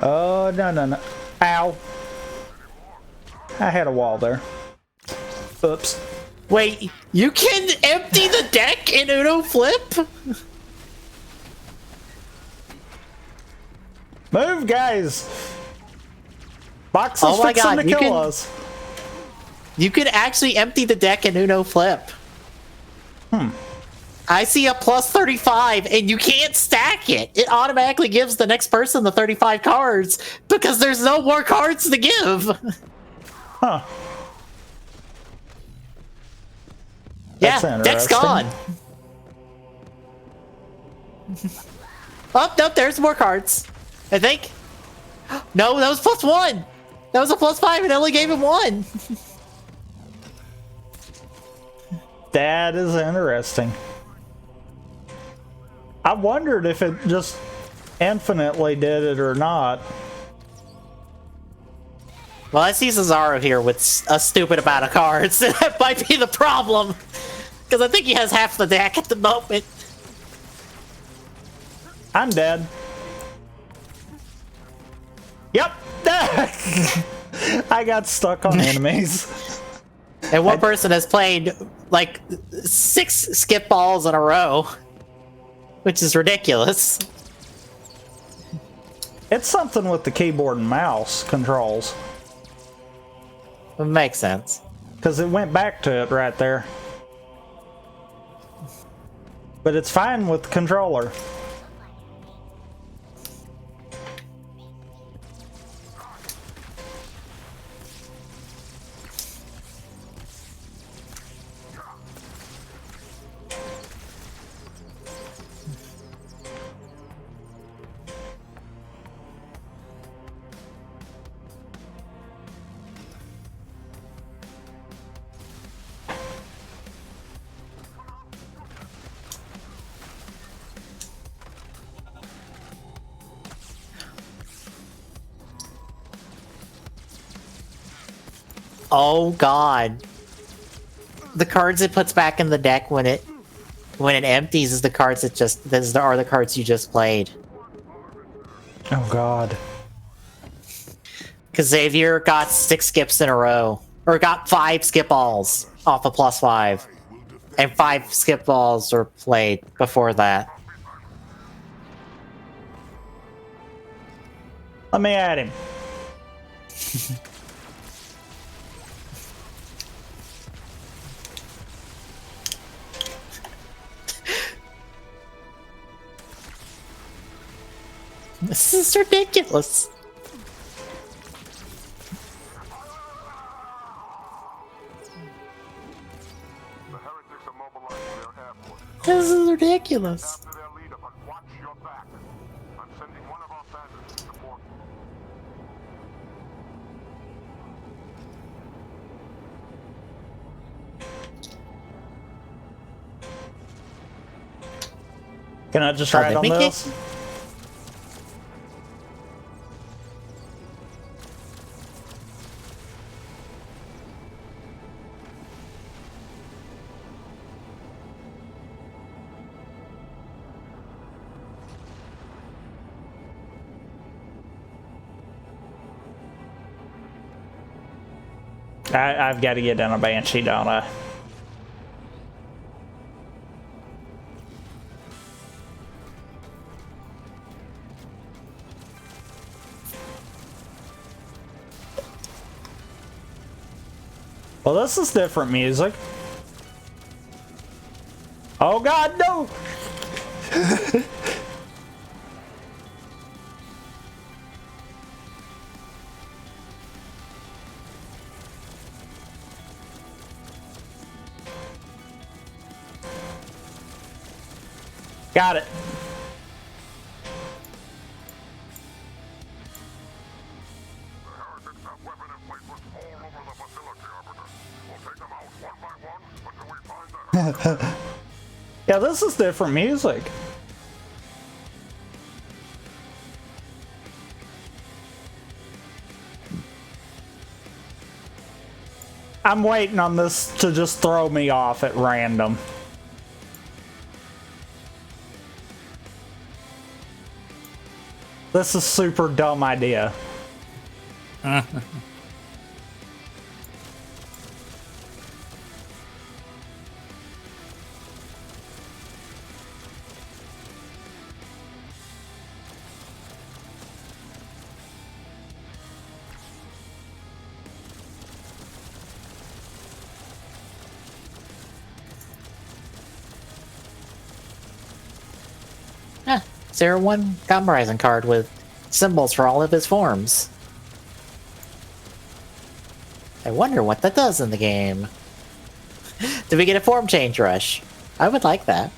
Oh, no. Ow. I had a wall there. Oops. Wait, you can empty the deck in Uno flip? Move, guys! Boxes Oh my fixing God, to kill us. You can actually empty the deck in Uno flip. I see a plus 35, and you can't stack it. It automatically gives the next person the 35 cards because there's no more cards to give. Huh. Yeah, That's deck's gone. Oh, no, there's more cards. I think. No, that was plus 1. That was a plus 5, and it only gave him 1. That is interesting. I wondered if it just infinitely did it or not. Well, I see Cesaro here with a stupid amount of cards. That might be the problem. Because I think he has half the deck at the moment. I'm dead. Yep. I got stuck on enemies. And one person has played like 6 skip balls in a row, which is ridiculous. It's something with the keyboard and mouse controls. It makes sense. Because it went back to it right there. But it's fine with the controller. Oh god. The cards it puts back in the deck when it empties is the cards that are the cards you just played. Oh god. Because Xavier got 6 skips in a row. Or got 5 skip balls off a +5. And 5 skip balls were played before that. Let me at him. This is ridiculous. The heretics are mobilizing their air force. This is ridiculous. After their leader, but watch your back. I'm sending one of our bandits to support you. Can I just ride on this? I've got to get down a Banshee, don't I? Well, this is different music. Oh god, no! Got it. The heretics have weapon emplacements all over the facility, Arbiter. We'll take them out one by one until we find the heretics. Yeah, this is different music. I'm waiting on this to just throw me off at random. This is super dumb idea. Ah, 0-1 Gamma Rising card with symbols for all of his forms. I wonder what that does in the game. Do we get a form change rush? I would like that.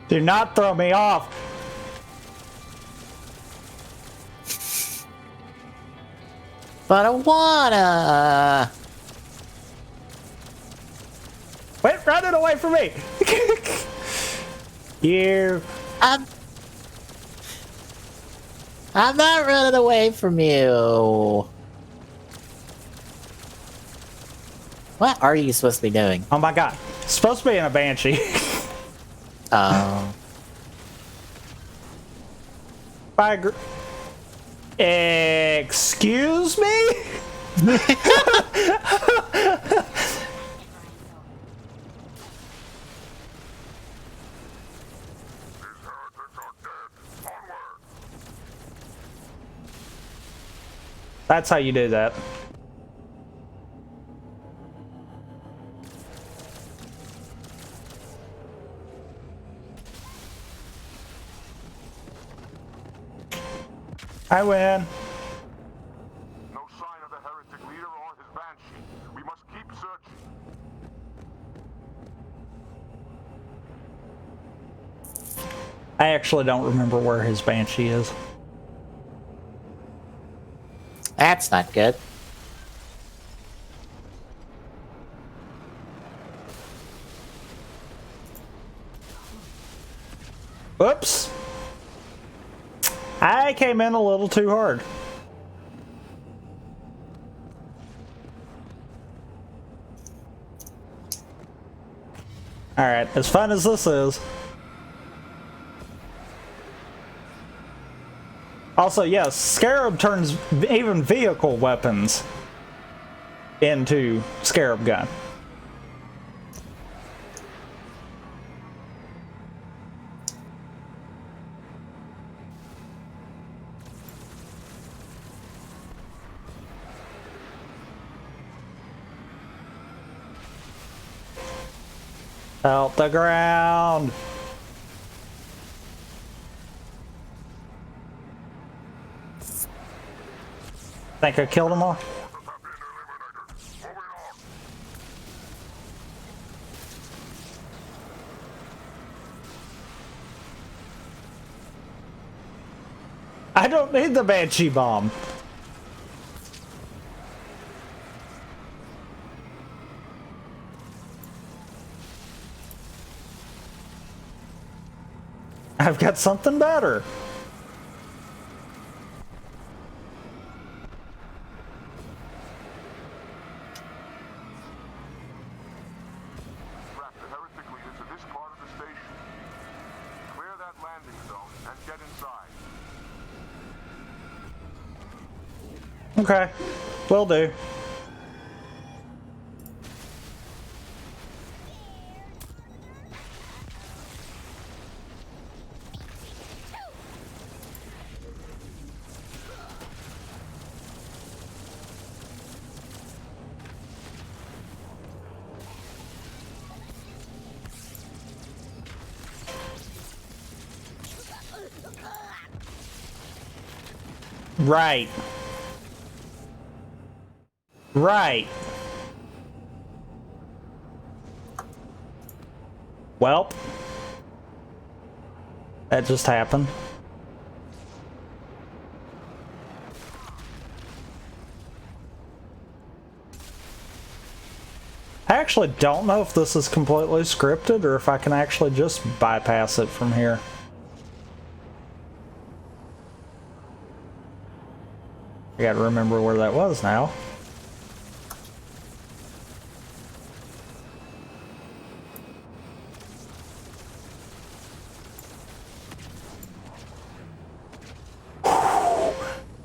Do not throw me off. But I wanna. Quit running away from me! You. I'm not running away from you. What are you supposed to be doing? Oh my god. It's supposed to be in a banshee. Oh. Excuse me? That's how you do that. I win. No sign of the heretic leader or his banshee. We must keep searching. I actually don't remember where his banshee is. That's not good. Oops. I came in a little too hard. Alright, as fun as this is. Also, yes, Scarab turns even vehicle weapons into Scarab gun. Out the ground! Think I killed them all? I don't need the Banshee bomb. I've got something better. Track the heretic leader to this part of the station. Clear that landing zone and get inside. Okay, will do. Right. Right. Welp. That just happened. I actually don't know if this is completely scripted or if I can actually just bypass it from here. I gotta remember where that was now.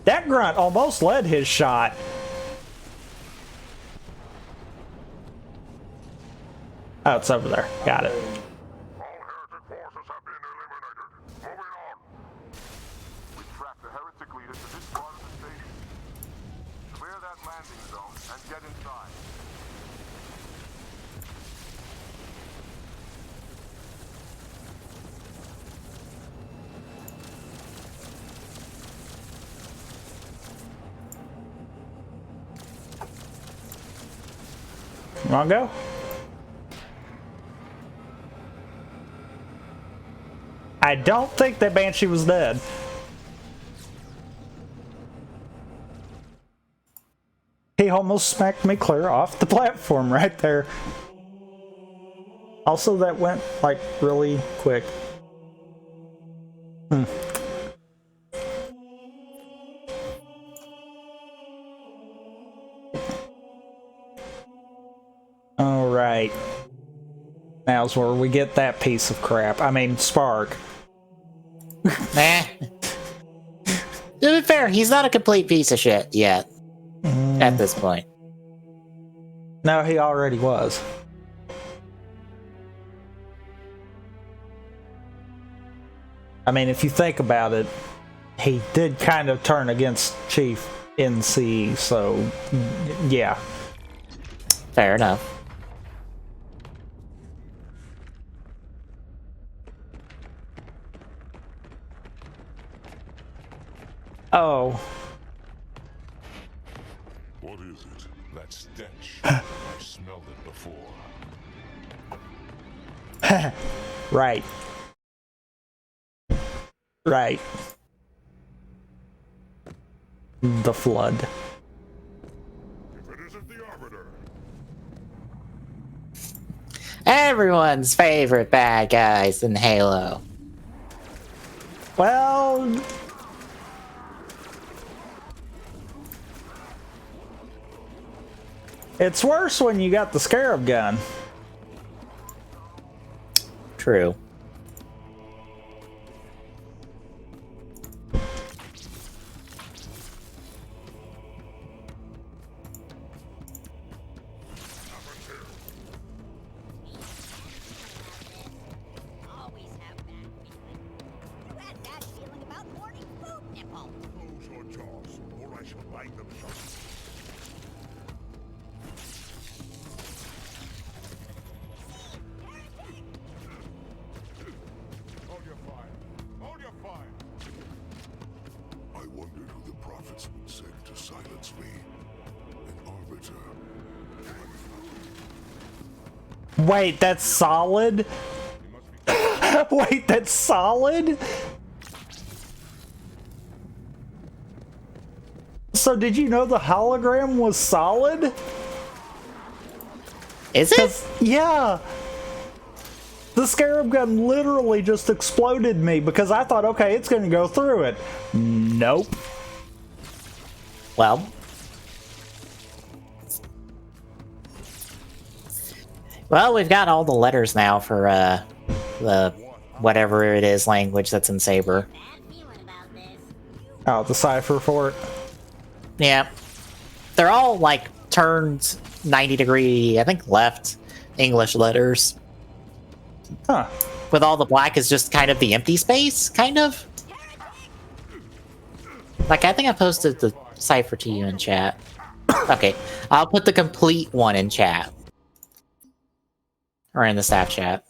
That grunt almost led his shot. Oh, it's over there. Got it. All heretic forces have been eliminated. Moving on. We track the heretic leader to this part of the station. Clear that landing zone and get inside. Wanna go? I don't think that Banshee was dead. He almost smacked me clear off the platform right there. Also, that went, like, really quick. Alright. Now's where we get that piece of crap. I mean, Spark. Nah. To be fair, he's not a complete piece of shit yet. At this point. No, he already was. I mean, if you think about it, he did kind of turn against Chief in CE, so yeah. Fair enough. Oh. What is it? That stench. I've smelled it before. Right. Right. The flood. If it isn't the Arbiter. Everyone's favorite bad guys in Halo. Well, it's worse when you got the Scarab gun. True. Always have that feeling. You had that feeling about morning food nipple. Close your jaws, or I shall bite them shut. Hold your fire. Hold your fire. I wondered who the prophets would send to silence me. An arbiter. Wait, that's solid? Wait, that's solid? So did you know the hologram was solid? Is it? Yeah. The Scarab gun literally just exploded me because I thought, okay, it's going to go through it. Nope. Well. Well, we've got all the letters now for the whatever it is language that's in Saber. Bad feeling about this. Oh, the cipher for it. Yeah. They're all like turned 90 degree, I think left English letters. Huh. With all the black is just kind of the empty space, kind of. Like, I think I posted the cipher to you in chat. Okay, I'll put the complete one in chat. Or in the staff chat.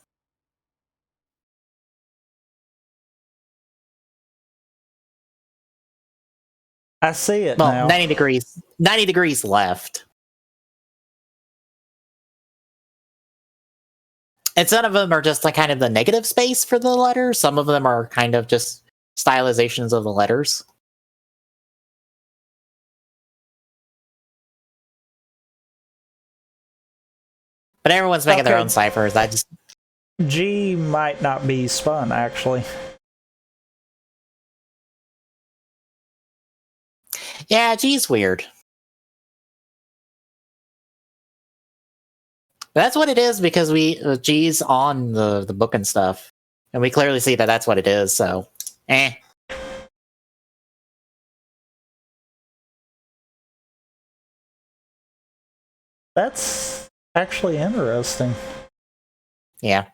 I see it Well, now. 90 degrees left. And some of them are just like kind of the negative space for the letters. Some of them are kind of just stylizations of the letters. But everyone's making their Okay. own ciphers. I just G might not be spun, actually. yeah, G's weird. That's what it is because G's on the book and stuff, and we clearly see that that's what it is. So, eh. That's actually interesting. Yeah.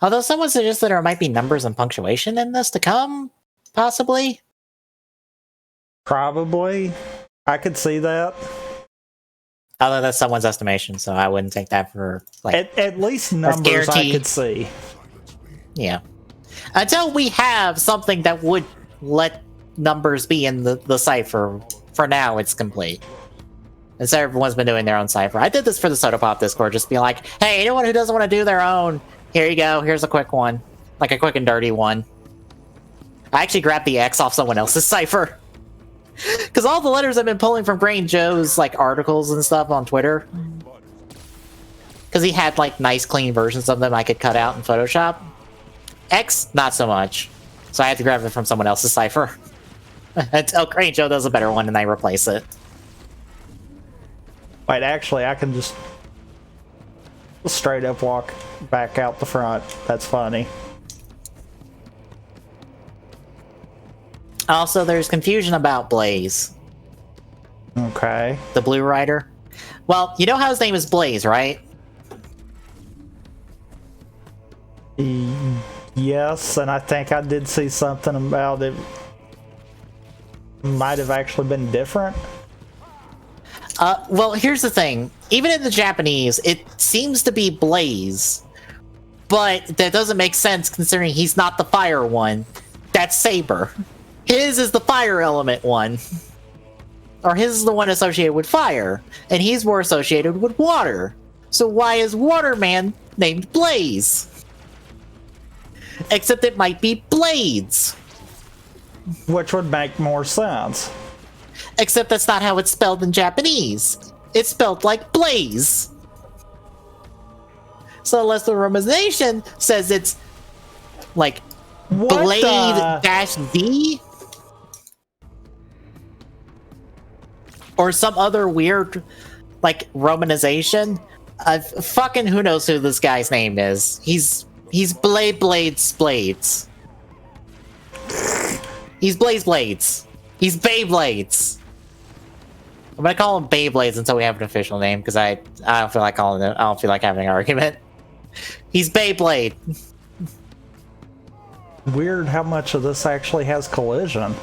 Although someone suggested there might be numbers and punctuation in this to come, possibly. Probably. I could see that. Although that's someone's estimation, so I wouldn't take that for like At least numbers I guaranteed. could see. yeah. Until we have something that would let numbers be in the cipher. For now, it's complete. And so everyone's been doing their own cipher. I did this for the Soda Pop Discord, just be like, hey, anyone who doesn't want to do their own, here you go, here's a quick one. Like a quick and dirty one. I actually grabbed the X off someone else's cipher. Because all the letters I've been pulling from Grain Joe's like articles and stuff on Twitter, because he had like nice clean versions of them I could cut out in Photoshop. X, not so much. So I had to grab it from someone else's cipher. Until Grain Joe does a better one and I replace it. Wait, actually, I can just straight up walk back out the front. That's funny. Also, there's confusion about Blaze, Okay. the Blue Rider. Well, you know how his name is Blaze, right? Yes, and I think I did see something about it. Might have actually been different. Well, here's the thing. Even in the Japanese, it seems to be Blaze. But that doesn't make sense considering he's not the fire one. That's Saber. His is the fire element one. Or his is the one associated with fire. And he's more associated with water. So why is Waterman named Blaze? Except it might be Blades. Which would make more sense. Except that's not how it's spelled in Japanese. It's spelled like Blaze. So unless the romanization says it's like Blade -D or some other weird like romanization, fucking who knows who this guy's name is. He's Blades. He's Blaze Blades. He's Beyblades. I'm gonna call him Beyblades until we have an official name because I don't feel like calling it. I don't feel like having an argument. He's Beyblade. Weird how much of this actually has collision.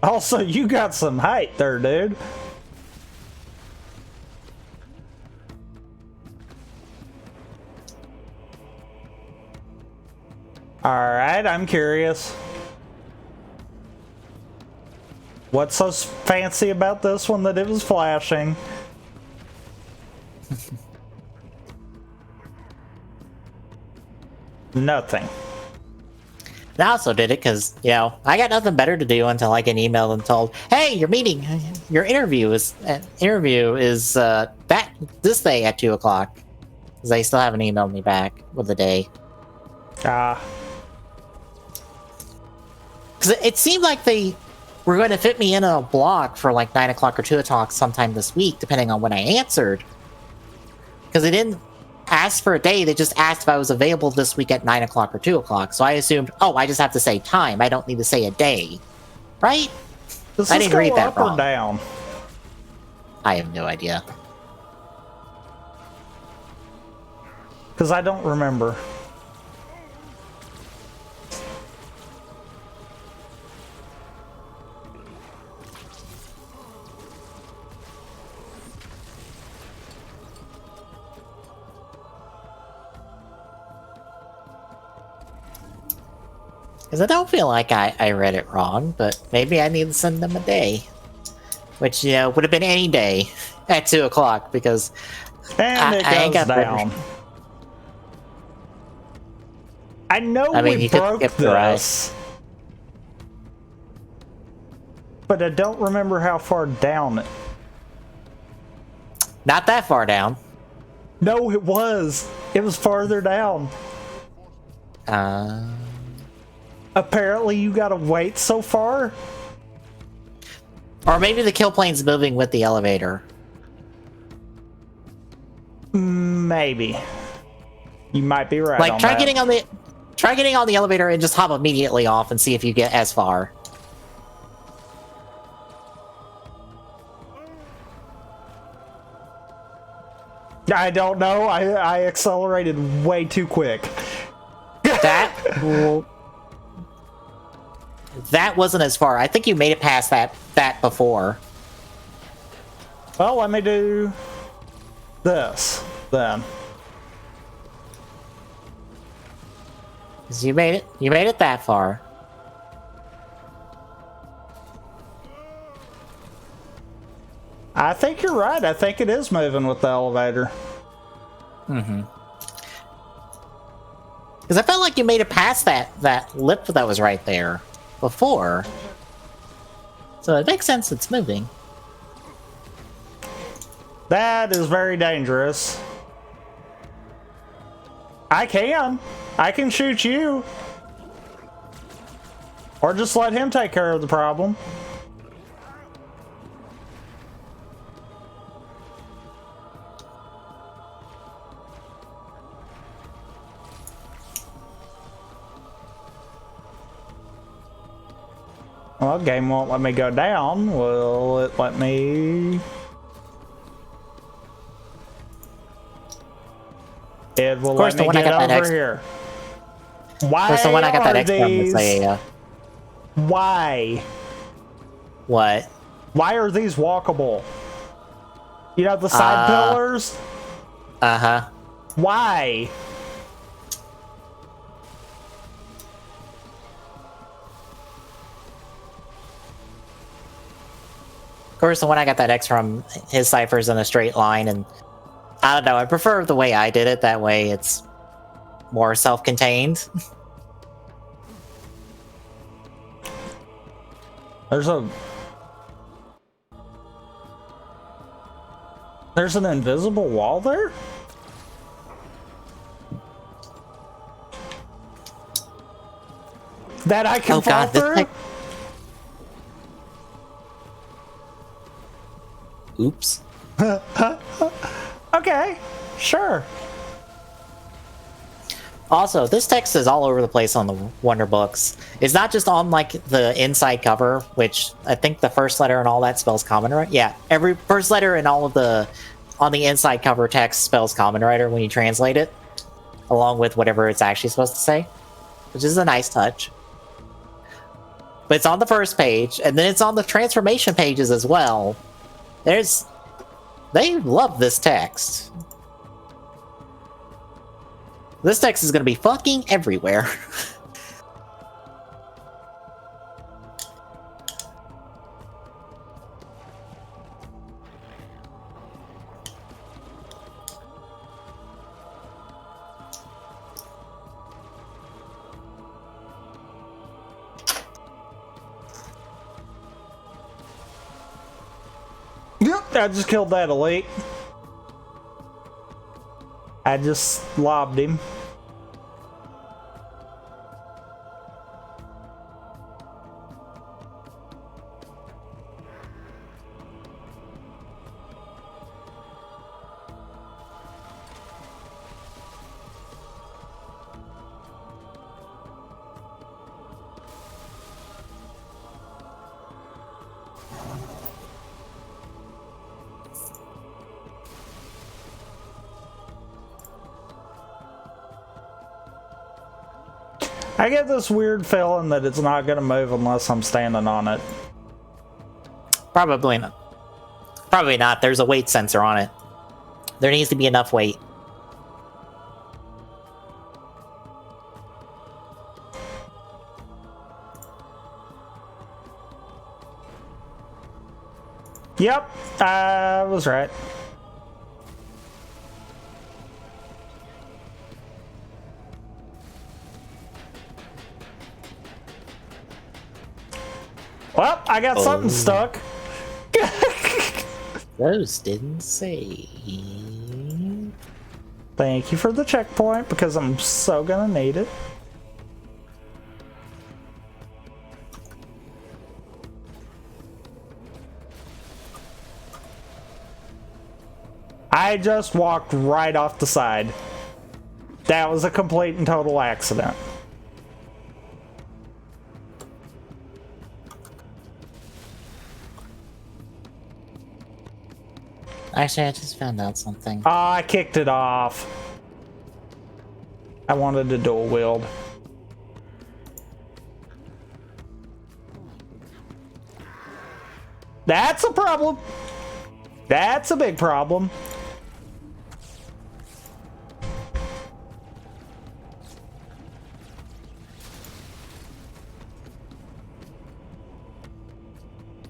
Also, you got some height there, dude. Alright, I'm curious. What's so fancy about this one that it was flashing? Nothing. I also did it because, you know, I got nothing better to do until I get emailed and told, hey, your interview is back this day at 2 o'clock. Because they still haven't emailed me back with the day. Because it seemed like they were going to fit me in a block for like 9 o'clock or 2 o'clock sometime this week, depending on when I answered. Because they didn't ask for a day, they just asked if I was available this week at 9 o'clock or 2 o'clock. So I assumed, oh, I just have to say time. I don't need to say a day. Right? I didn't read that wrong. Up or down? I have no idea. Because I don't remember. Because I don't feel like I read it wrong, but maybe I need to send them a day. Which, you know, would have been any day at 2 o'clock, because and it goes down. I know we broke this, but I don't remember how far down it. Not that far down. No, it was. It was farther down. Apparently you gotta wait so far? Or maybe the kill plane's moving with the elevator. Maybe. You might be right. Like, on try that. getting on the elevator and just hop immediately off and see if you get as far. I don't know. I accelerated way too quick. That wasn't as far. I think you made it past that before. Well, let me do this then. Because you made it that far. I think you're right. I think it is moving with the elevator. Mm-hmm. Because I felt like you made it past that lip that was right there before. So it makes sense it's moving. That is very dangerous. I can shoot you. Or just let him take care of the problem. Well, game won't let me go down. Will it let me? It will let me get over here. Why Of course, the one I got that X from is a, Why? What? Why are these walkable? You know, the side pillars? Uh-huh. Why? Of course, the one I got that X from, his cipher's in a straight line, and I don't know, I prefer the way I did it. That way it's more self-contained. There's an invisible wall there? That I can fall through? Oops. Okay, sure. Also, this text is all over the place on the Wonder Books. It's not just on, like, the inside cover, which I think the first letter and all that spells Common Writer. Yeah, every first letter and all of the on the inside cover text spells Common Writer when you translate it, along with whatever it's actually supposed to say, which is a nice touch. But it's on the first page, and then it's on the transformation pages as well. They love this text. This text is going to be fucking everywhere. Yep, I just killed that elite. I just lobbed him. I get this weird feeling that it's not going to move unless I'm standing on it. Probably not. Probably not. There's a weight sensor on it. There needs to be enough weight. Yep, I was right. Well, I got something stuck. Those didn't say. Thank you for the checkpoint, because I'm so gonna need it. I just walked right off the side. That was a complete and total accident. Actually, I just found out something. Oh, I kicked it off. I wanted to dual wield. That's a problem. That's a big problem.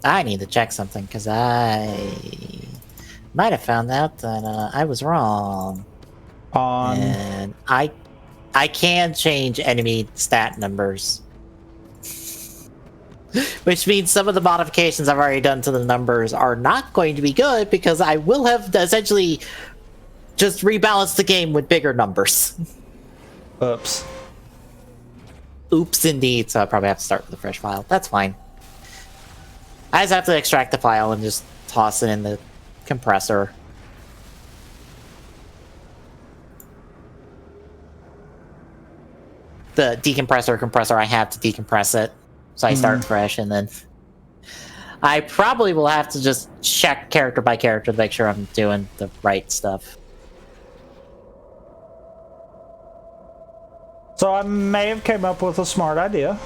I need to check something, because I might have found out that I was wrong. And I can change enemy stat numbers. Which means some of the modifications I've already done to the numbers are not going to be good because I will have essentially just rebalanced the game with bigger numbers. Oops. Oops, indeed. So I probably have to start with a fresh file. That's fine. I just have to extract the file and just toss it in the compressor. The compressor, I have to decompress it. So I start fresh, and then I probably will have to just check character by character to make sure I'm doing the right stuff. So I may have came up with a smart idea.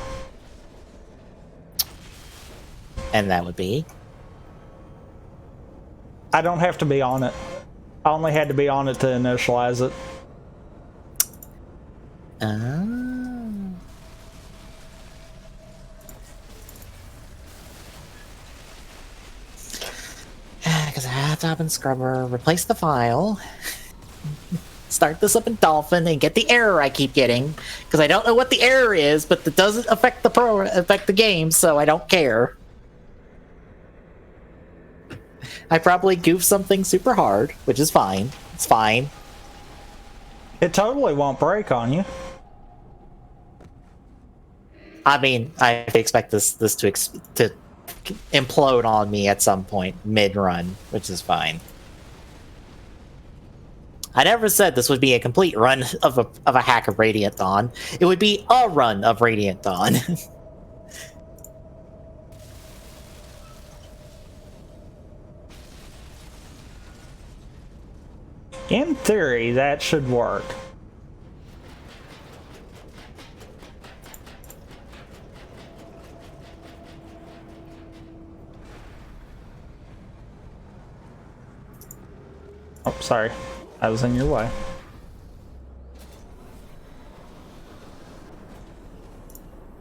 And that would be? I don't have to be on it. I only had to be on it to initialize it. Because I have to open Scrubber, replace the file, start this up in Dolphin, and get the error I keep getting. Because I don't know what the error is, but it doesn't affect the game, so I don't care. I probably goof something super hard, which is fine. It's fine. It totally won't break on you. I mean, I expect this to implode on me at some point mid-run, which is fine. I never said this would be a complete run of a hack of Radiant Dawn. It would be a run of Radiant Dawn. In theory, that should work. Oh, sorry. I was in your way.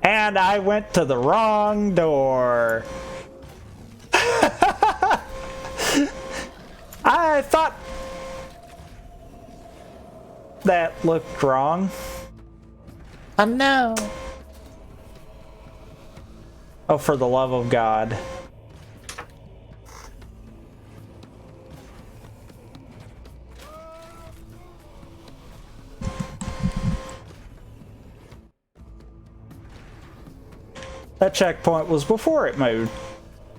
And I went to the wrong door. I thought that looked wrong. Oh no. Oh, for the love of God. That checkpoint was before it moved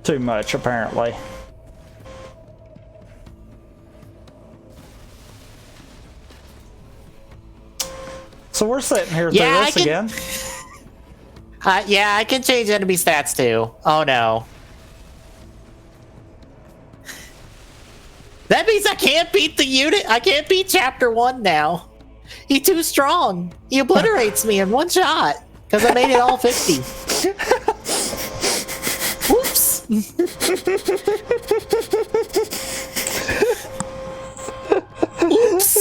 too much, apparently. So we're sitting here through this again. Yeah, I can change enemy stats too. Oh no. That means I can't beat the unit. I can't beat Chapter 1 now. He's too strong. He obliterates me in one shot. Because I made it all 50. Whoops. Oops.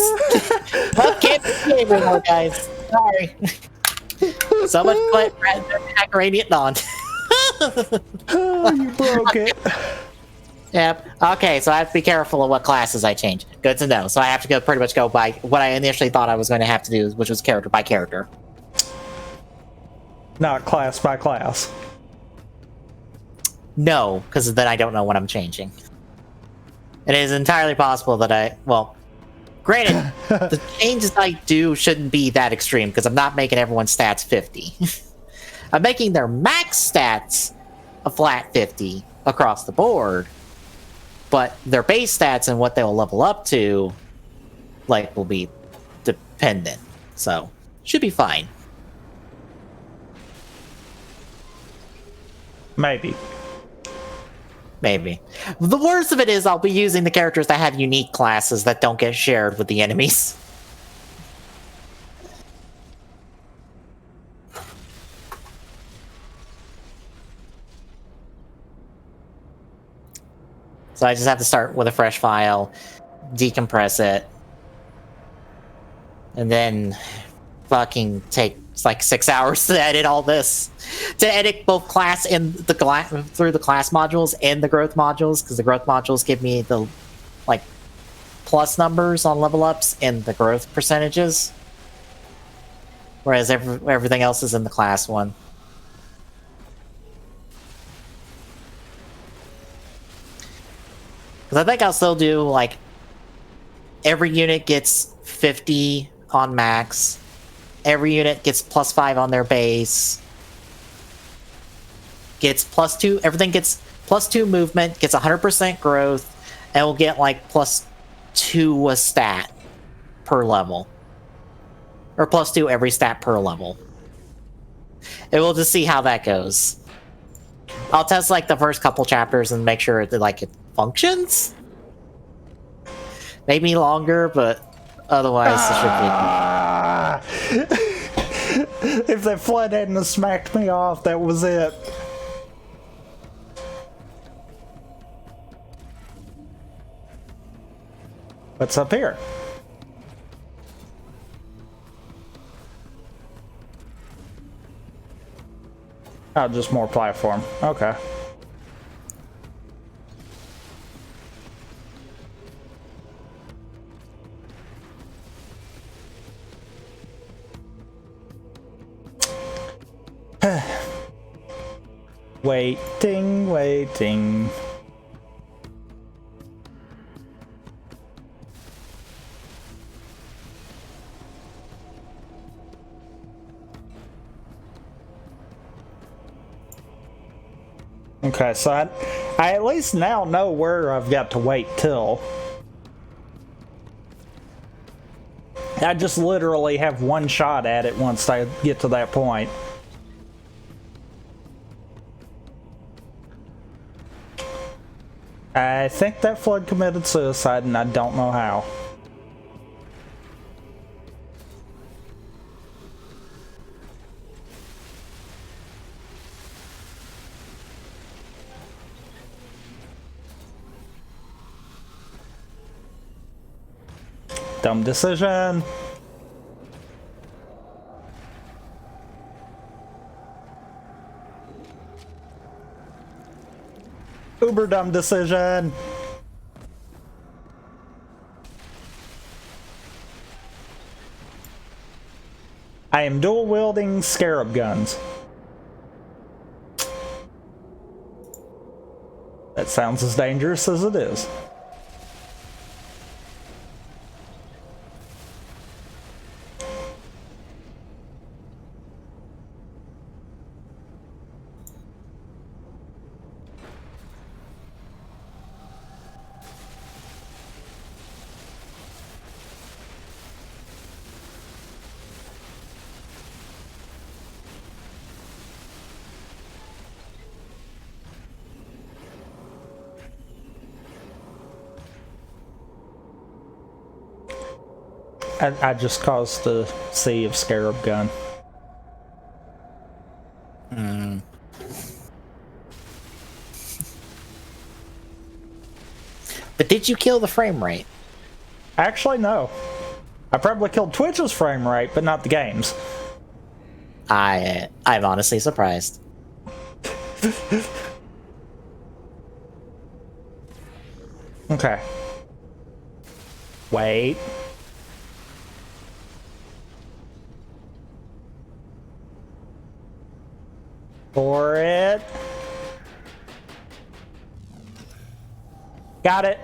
Well, can't be anymore, guys. Sorry. So much play Hack Radiant Dawn. Oh, you broke it. Yep. Okay, so I have to be careful of what classes I change. Good to know. So I have to pretty much go by what I initially thought I was going to have to do, which was character by character. Not class by class. No, because then I don't know what I'm changing. It is entirely possible that granted, the changes I do shouldn't be that extreme, because I'm not making everyone's stats 50. I'm making their max stats a flat 50 across the board, but their base stats and what they will level up to, will be dependent. So, should be fine. Maybe. The worst of it is I'll be using the characters that have unique classes that don't get shared with the enemies. So I just have to start with a fresh file, decompress it, and then fucking take 6 hours to edit all this. To edit both class and through the class modules and the growth modules, because the growth modules give me the plus numbers on level ups and the growth percentages, whereas everything else is in the class one. Because I think I'll still do, like, every unit gets 50 on max. Every unit gets +5 on their base. Gets +2, everything gets +2 movement, gets 100% growth, and will get, like, +2 a stat per level. Or +2 every stat per level. And we'll just see how that goes. I'll test, like, the first couple chapters and make sure that, like, it functions? Maybe longer, but otherwise it should be. If that flood hadn't have smacked me off, that was it. What's up here? Oh, just more platform. Okay. Waiting, waiting. Okay, so I at least now know where I've got to wait till. I just literally have one shot at it once I get to that point. I think that flood committed suicide and I don't know how. Dumb decision. Uber dumb decision. I am dual wielding scarab guns. That sounds as dangerous as it is. I just caused the sea of scarab gun. But did you kill the frame rate? Actually, no. I probably killed Twitch's frame rate, but not the game's. I'm honestly surprised. Okay. Wait. For it. Got it.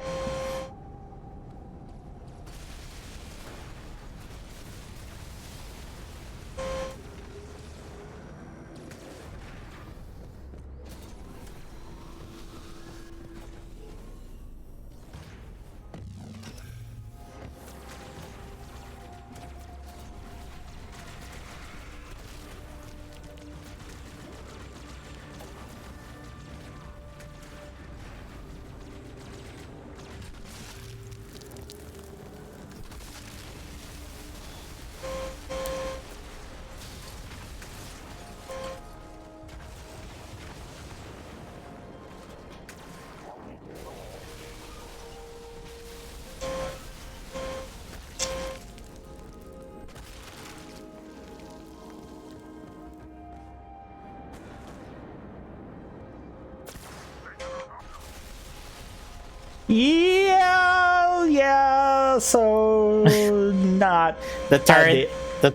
Yeah, so not The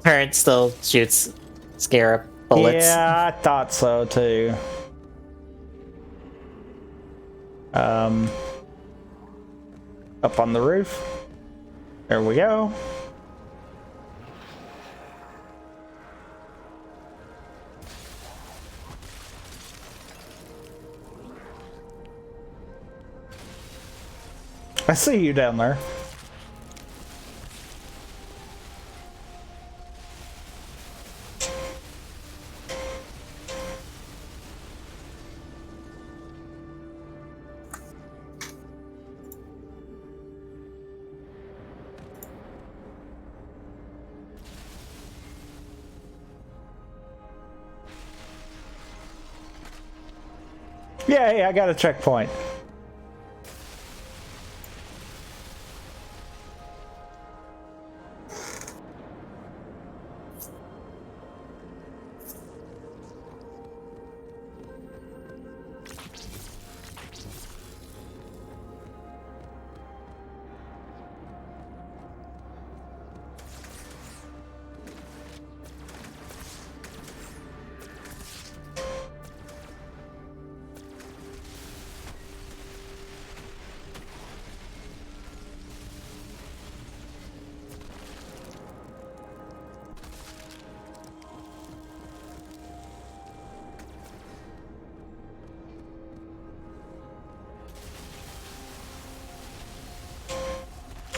turret still shoots scarab bullets. Yeah, I thought so too. Up on the roof. There we go. I see you down there. Yay, I got a checkpoint.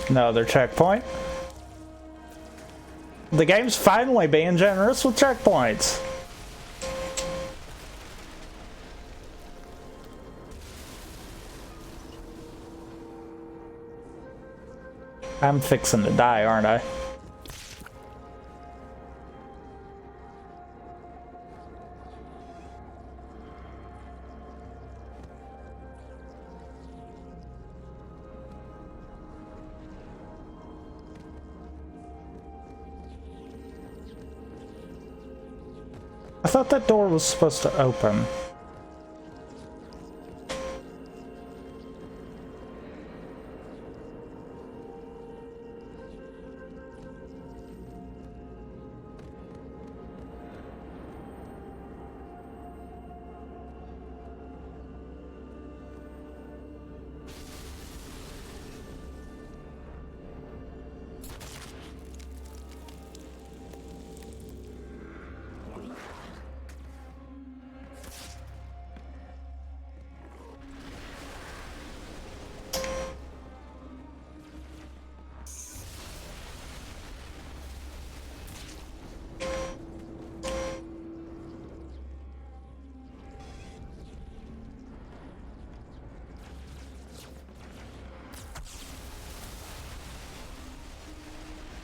Another checkpoint. The game's finally being generous with checkpoints. I'm fixing to die, aren't I? I thought that door was supposed to open.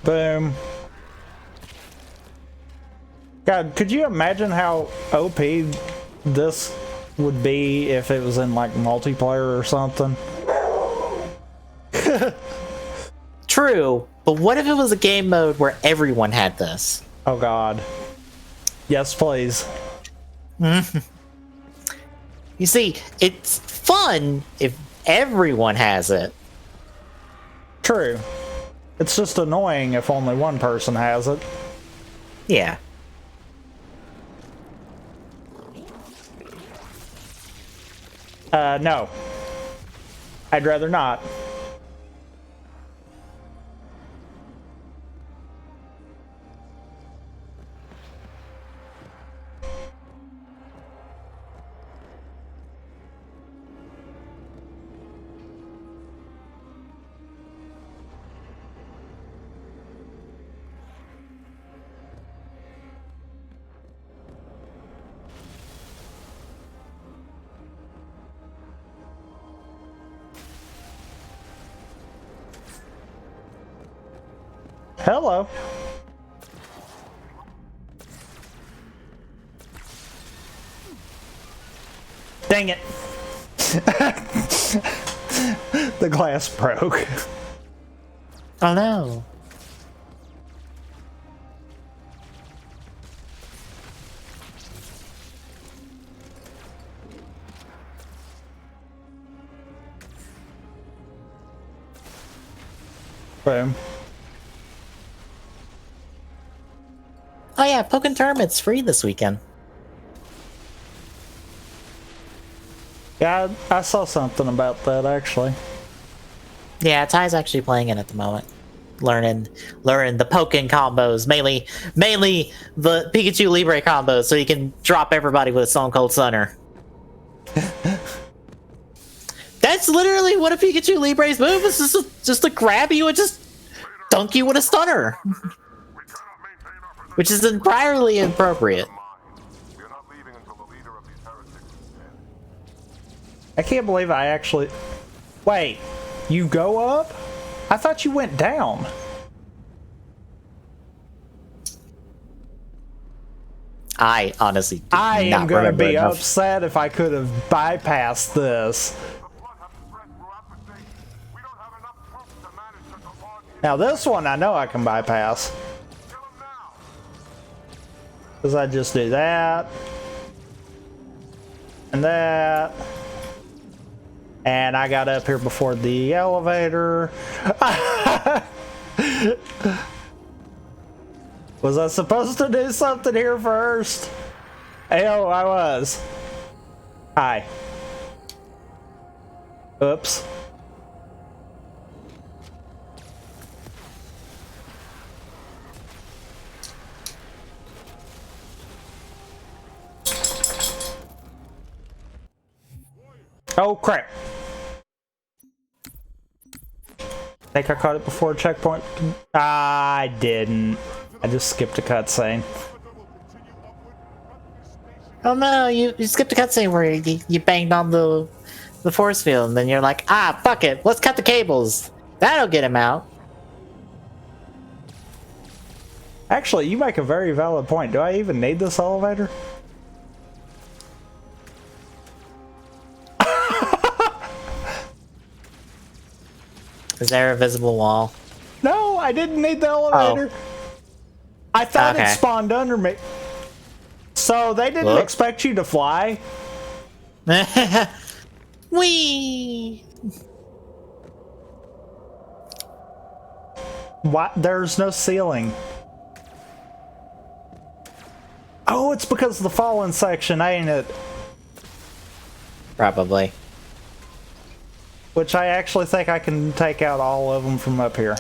Boom. God, could you imagine how OP this would be if it was in like multiplayer or something? True, but what if it was a game mode where everyone had this? Oh god. Yes, please. You see, it's fun if everyone has it. True. It's just annoying if only one person has it. Yeah. No. I'd rather not. Hello. Dang it. The glass broke. Oh no. Boom. Oh yeah, Pokken Tournament's free this weekend. Yeah, I saw something about that actually. Yeah, Ty's actually playing it at the moment. Learning the Pokken combos, mainly the Pikachu Libre combos, so you can drop everybody with a Stone Cold Stunner. That's literally what a Pikachu Libre's move is, just to grab you and just dunk you with a stunner. Which is entirely inappropriate. I can't believe I actually... Wait, you go up? I thought you went down. I honestly do I am not gonna remember be enough. upset if I could have bypassed this. Now this one I know I can bypass. Because I just do that. And that. And I got up here before the elevator. Was I supposed to do something here first? Oh, I was. Hi. Oops. Oh, crap. I think I caught it before checkpoint. I didn't. I just skipped a cutscene. Oh no, you skipped a cutscene where you banged on the force field, and then you're like, ah, fuck it, let's cut the cables. That'll get him out. Actually, you make a very valid point. Do I even need this elevator? Is there a visible wall? No, I didn't need the elevator. Oh. I thought Okay. it spawned under me. So they didn't Whoop. expect you to fly? Whee! What? There's no ceiling. Oh, it's because of the fallen section, ain't it? Probably. Which I actually think I can take out all of them from up here.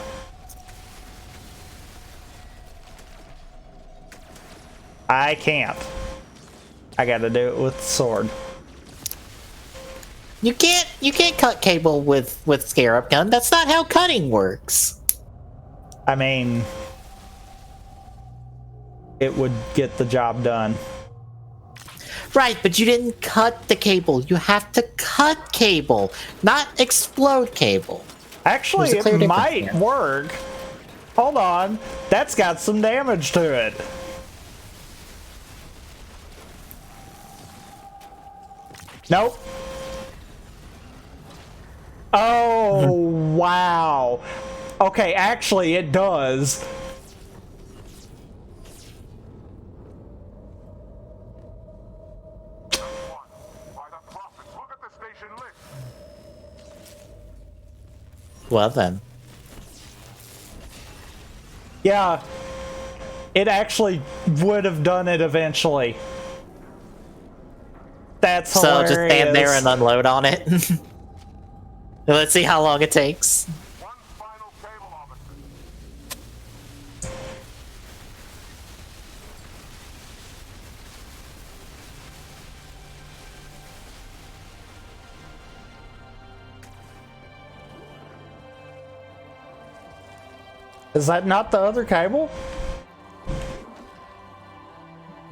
I can't. I gotta do it with the sword. You can't cut cable with Scarab Gun. That's not how cutting works. I mean, it would get the job done. Right, but you didn't cut the cable. You have to cut cable, not explode cable. Actually, There's a clear it difference might here. work. Hold on. That's got some damage to it. Nope. Oh, wow. Okay, actually, it does. Well then. Yeah. It actually would have done it eventually. That's So hilarious. just stand there and unload on it. Let's see how long it takes. Is that not the other cable?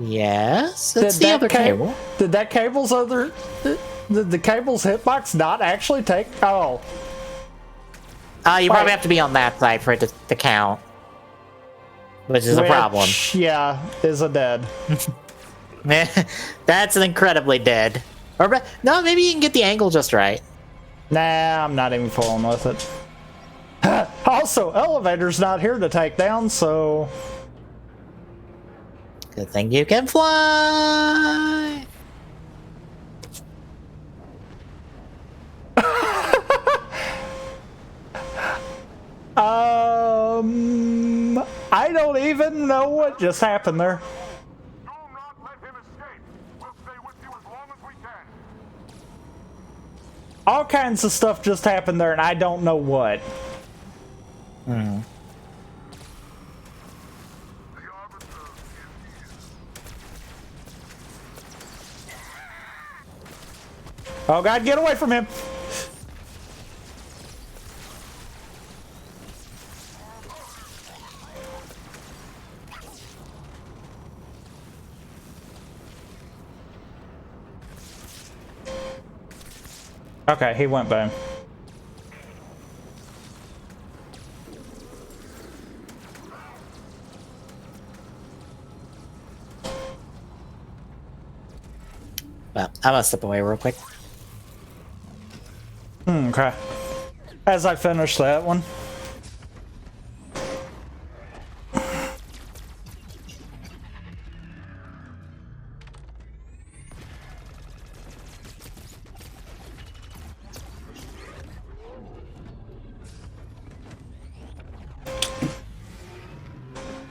Yes, it's the other cable. Did that cable's other... Did the cable's hitbox not actually take... Oh. You probably have to be on that side for it to count. Which is a problem. Yeah, is a dead. That's an incredibly dead. Or no, maybe you can get the angle just right. Nah, I'm not even fooling with it. Also, elevator's not here to take down, so... Good thing you can fly. I don't even know what just happened there. Do not let him escape. We'll stay with you as long as we can. All kinds of stuff just happened there, and I don't know what. Oh god, get away from him! Okay, he went boom. Well, I'm gonna step away real quick. Okay. As I finish that one.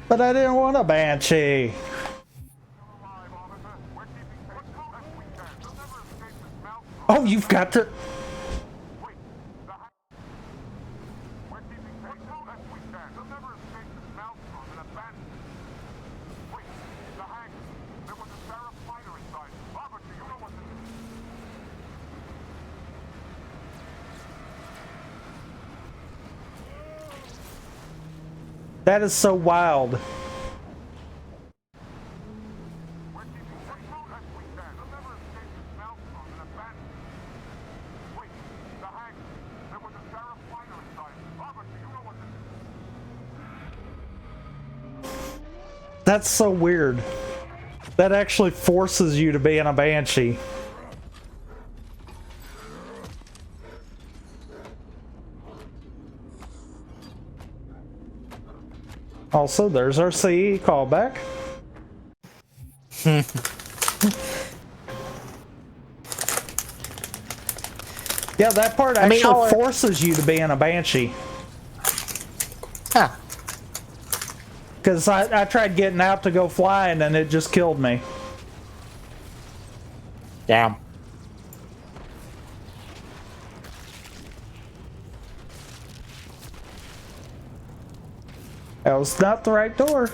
But I didn't want a banshee. Oh, you've got to... That is so wild. That's so weird. That actually forces you to be in a banshee. Also, there's our CE callback. Yeah, that part actually forces you to be in a banshee. Huh. Because I tried getting out to go flying and it just killed me. Damn. That was not the right door.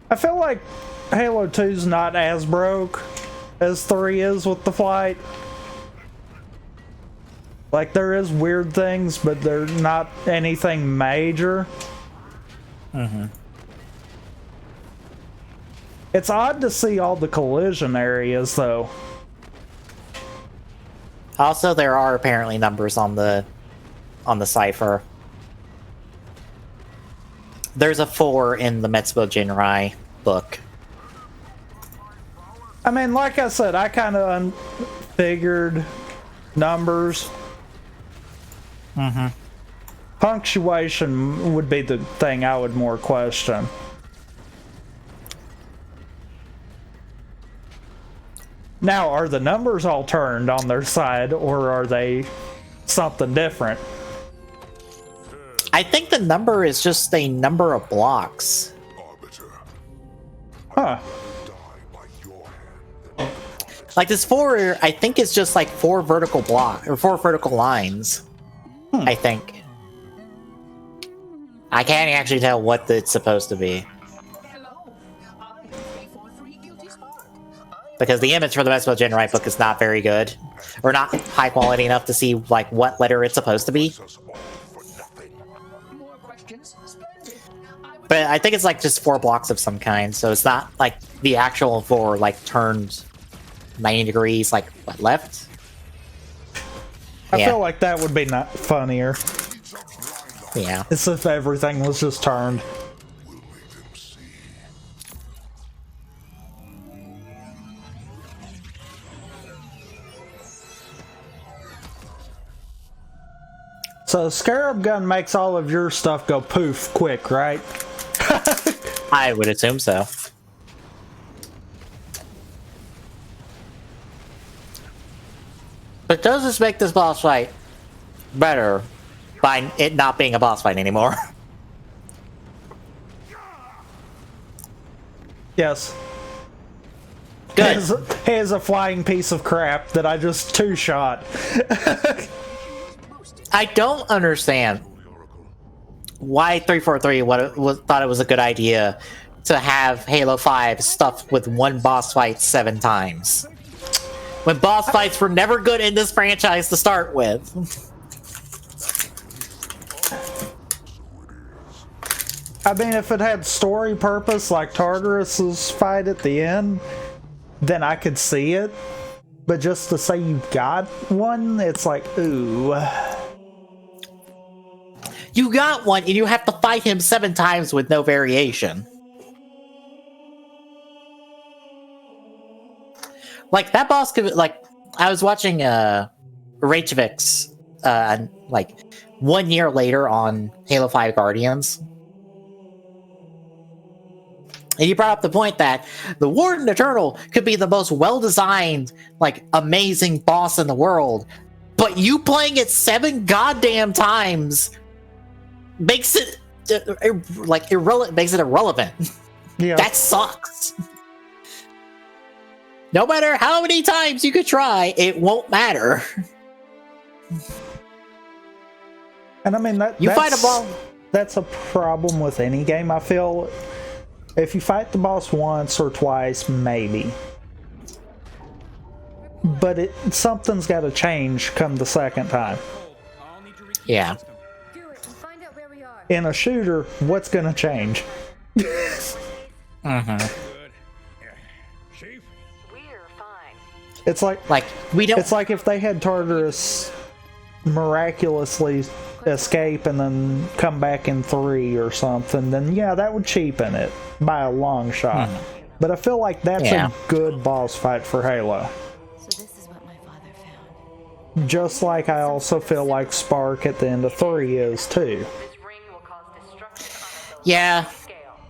I feel like Halo 2's not as broke as 3 is with the flight. Like, there is weird things, but they're not anything major. It's odd to see all the collision areas, though. Also, there are apparently numbers on the cipher. There's a 4 in the Metsubo Jinrai book. I mean, like I said, I kind of figured numbers. Punctuation would be the thing I would more question. Now, are the numbers all turned on their side, or are they something different? I think the number is just a number of blocks. Huh. Like this 4, I think it's just like 4 vertical block or 4 vertical lines. I think. I can't actually tell what it's supposed to be. Because the image for the Metsubo Jinrai book is not very good. Or not high quality enough to see like what letter it's supposed to be. But I think it's like just 4 blocks of some kind, so it's not like the actual 4 like turned 90 degrees like what, left? I feel like that would be not funnier. Yeah. It's if everything was just turned. So the Scarab gun makes all of your stuff go poof quick, right? I would assume so. But does this make this boss fight better by it not being a boss fight anymore? Yes. Good. Here's a flying piece of crap that I just two-shot. I don't understand why 343 thought it was a good idea to have Halo 5 stuffed with one boss fight 7 times. When boss fights were never good in this franchise to start with. I mean, if it had story purpose like Tartarus's fight at the end, then I could see it. But just to say you got one, it's like, ooh. You got one, and you have to fight him 7 times with no variation. Like, that boss could, like, I was watching Reykjavik's, like, 1 year later on Halo 5 Guardians. And you brought up the point that the Warden Eternal could be the most well-designed, like, amazing boss in the world, but you playing it 7 goddamn times makes it, like, makes it irrelevant. Yeah. That sucks. No matter how many times you could try, it won't matter. And I mean, that's a problem with any game, I feel. If you fight the boss once or twice, maybe. But something's got to change come the second time. Yeah. Do it and find out where we are. In a shooter, what's going to change? Mm-hmm. Chief? We're fine. It's like we don't. It's like if they had Tartarus miraculously escape and then come back in 3 or something, then yeah, that would cheapen it by a long shot. But I feel like that's a good boss fight for Halo. So this is what my father found. Just like I also feel like Spark at the end of 3 is too. This ring will cause destruction on a Yeah. scale.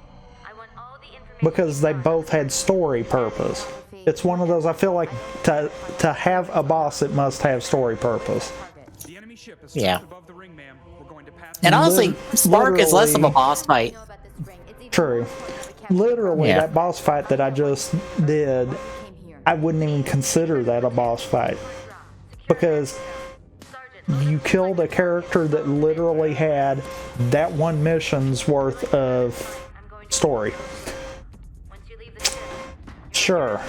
I want all the information Because they both had story purpose. It's one of those, I feel like to have a boss, it must have story purpose. The enemy ship is Yeah. above the ring, ma'am. We're going to pass. And honestly, Spark is less of a boss fight. know about this ring. It's even True. more important that we capture Literally, Yeah. that boss fight that I just did, what came here. I wouldn't even consider that a boss fight. Because you killed a character that literally had that one mission's worth of story. Once you leave the ship, Sure.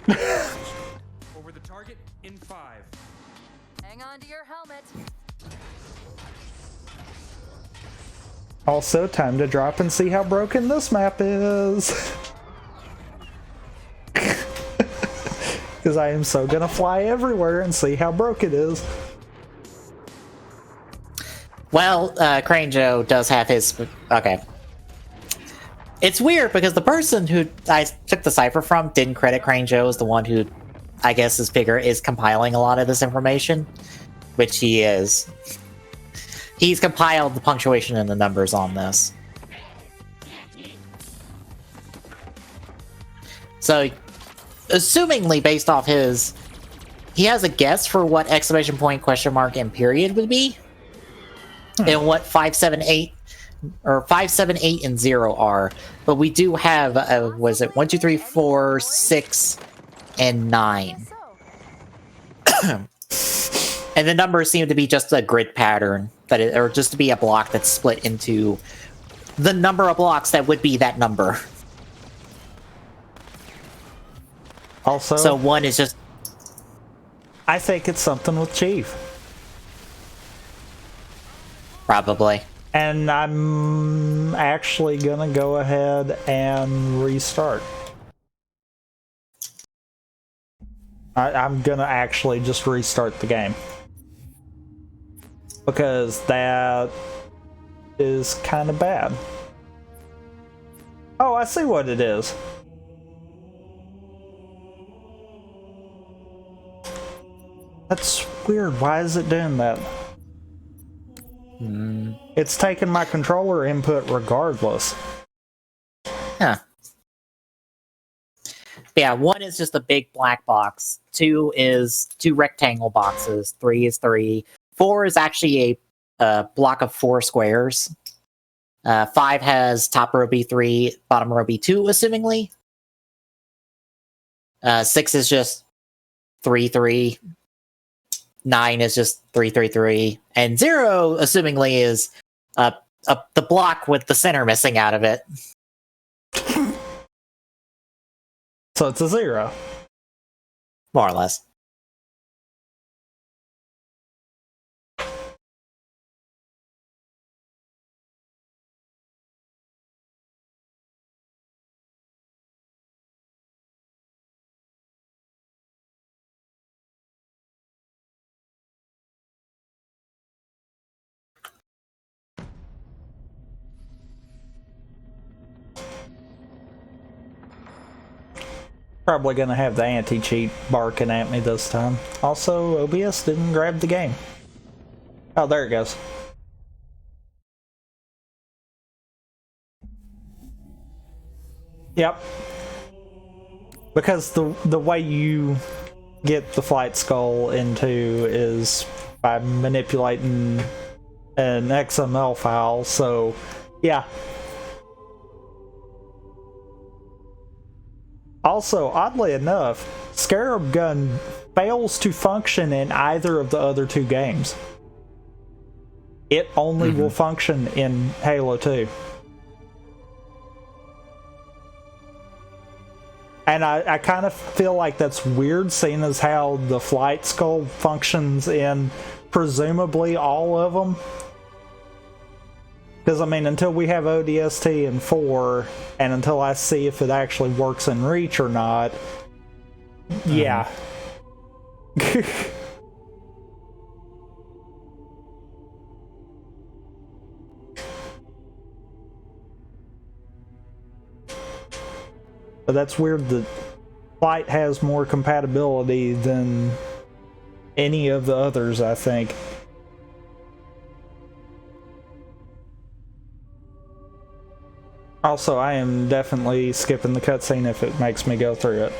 Over the target in 5. Hang on to your helmet. Also, time to drop and see how broken this map is. Because I am so gonna fly everywhere and see how broke it is. Well, Crane Joe does have his. Okay. It's weird because the person who I took the cipher from didn't credit Crane Joe as the one who, I guess, his figure is compiling a lot of this information, which he is. He's compiled the punctuation and the numbers on this. So, assumingly based off his, he has a guess for what exclamation point, question mark, and period would be, and what 578 or 578 and 0 are. But we do have, was it 1, 2, 3, 4, 6, and 9. And the numbers seem to be just a grid pattern, or just to be a block that's split into the number of blocks that would be that number. Also, So 1 is just. I think it's something with Chief. Probably. And I'm actually gonna go ahead and restart. I'm gonna actually just restart the game. Because that is kind of bad. Oh, I see what it is. That's weird. Why is it doing that? It's taking my controller input regardless. Huh. Yeah, 1 is just a big black box. 2 is 2 rectangle boxes. 3 is 3. 4 is actually a block of 4 squares. 5 has top row B3, bottom row B2, assumingly. 6 is just 3, 3. 9 is just 3, 3, 3. And 0, assumingly, is the block with the center missing out of it. So it's a 0. More or less. Probably gonna have the anti-cheat barking at me this time. Also, OBS didn't grab the game. Oh, there it goes. Yep. Because the way you get the flight skull into is by manipulating an XML file, so yeah. Also, oddly enough, Scarab Gun fails to function in either of the other 2 games. It only will function in Halo 2. And I kind of feel like that's weird, seeing as how the flight skull functions in presumably all of them. Because, I mean, until we have ODST in 4, and until I see if it actually works in Reach or not, yeah. But that's weird that Flight has more compatibility than any of the others, I think. Also, I am definitely skipping the cutscene if it makes me go through it.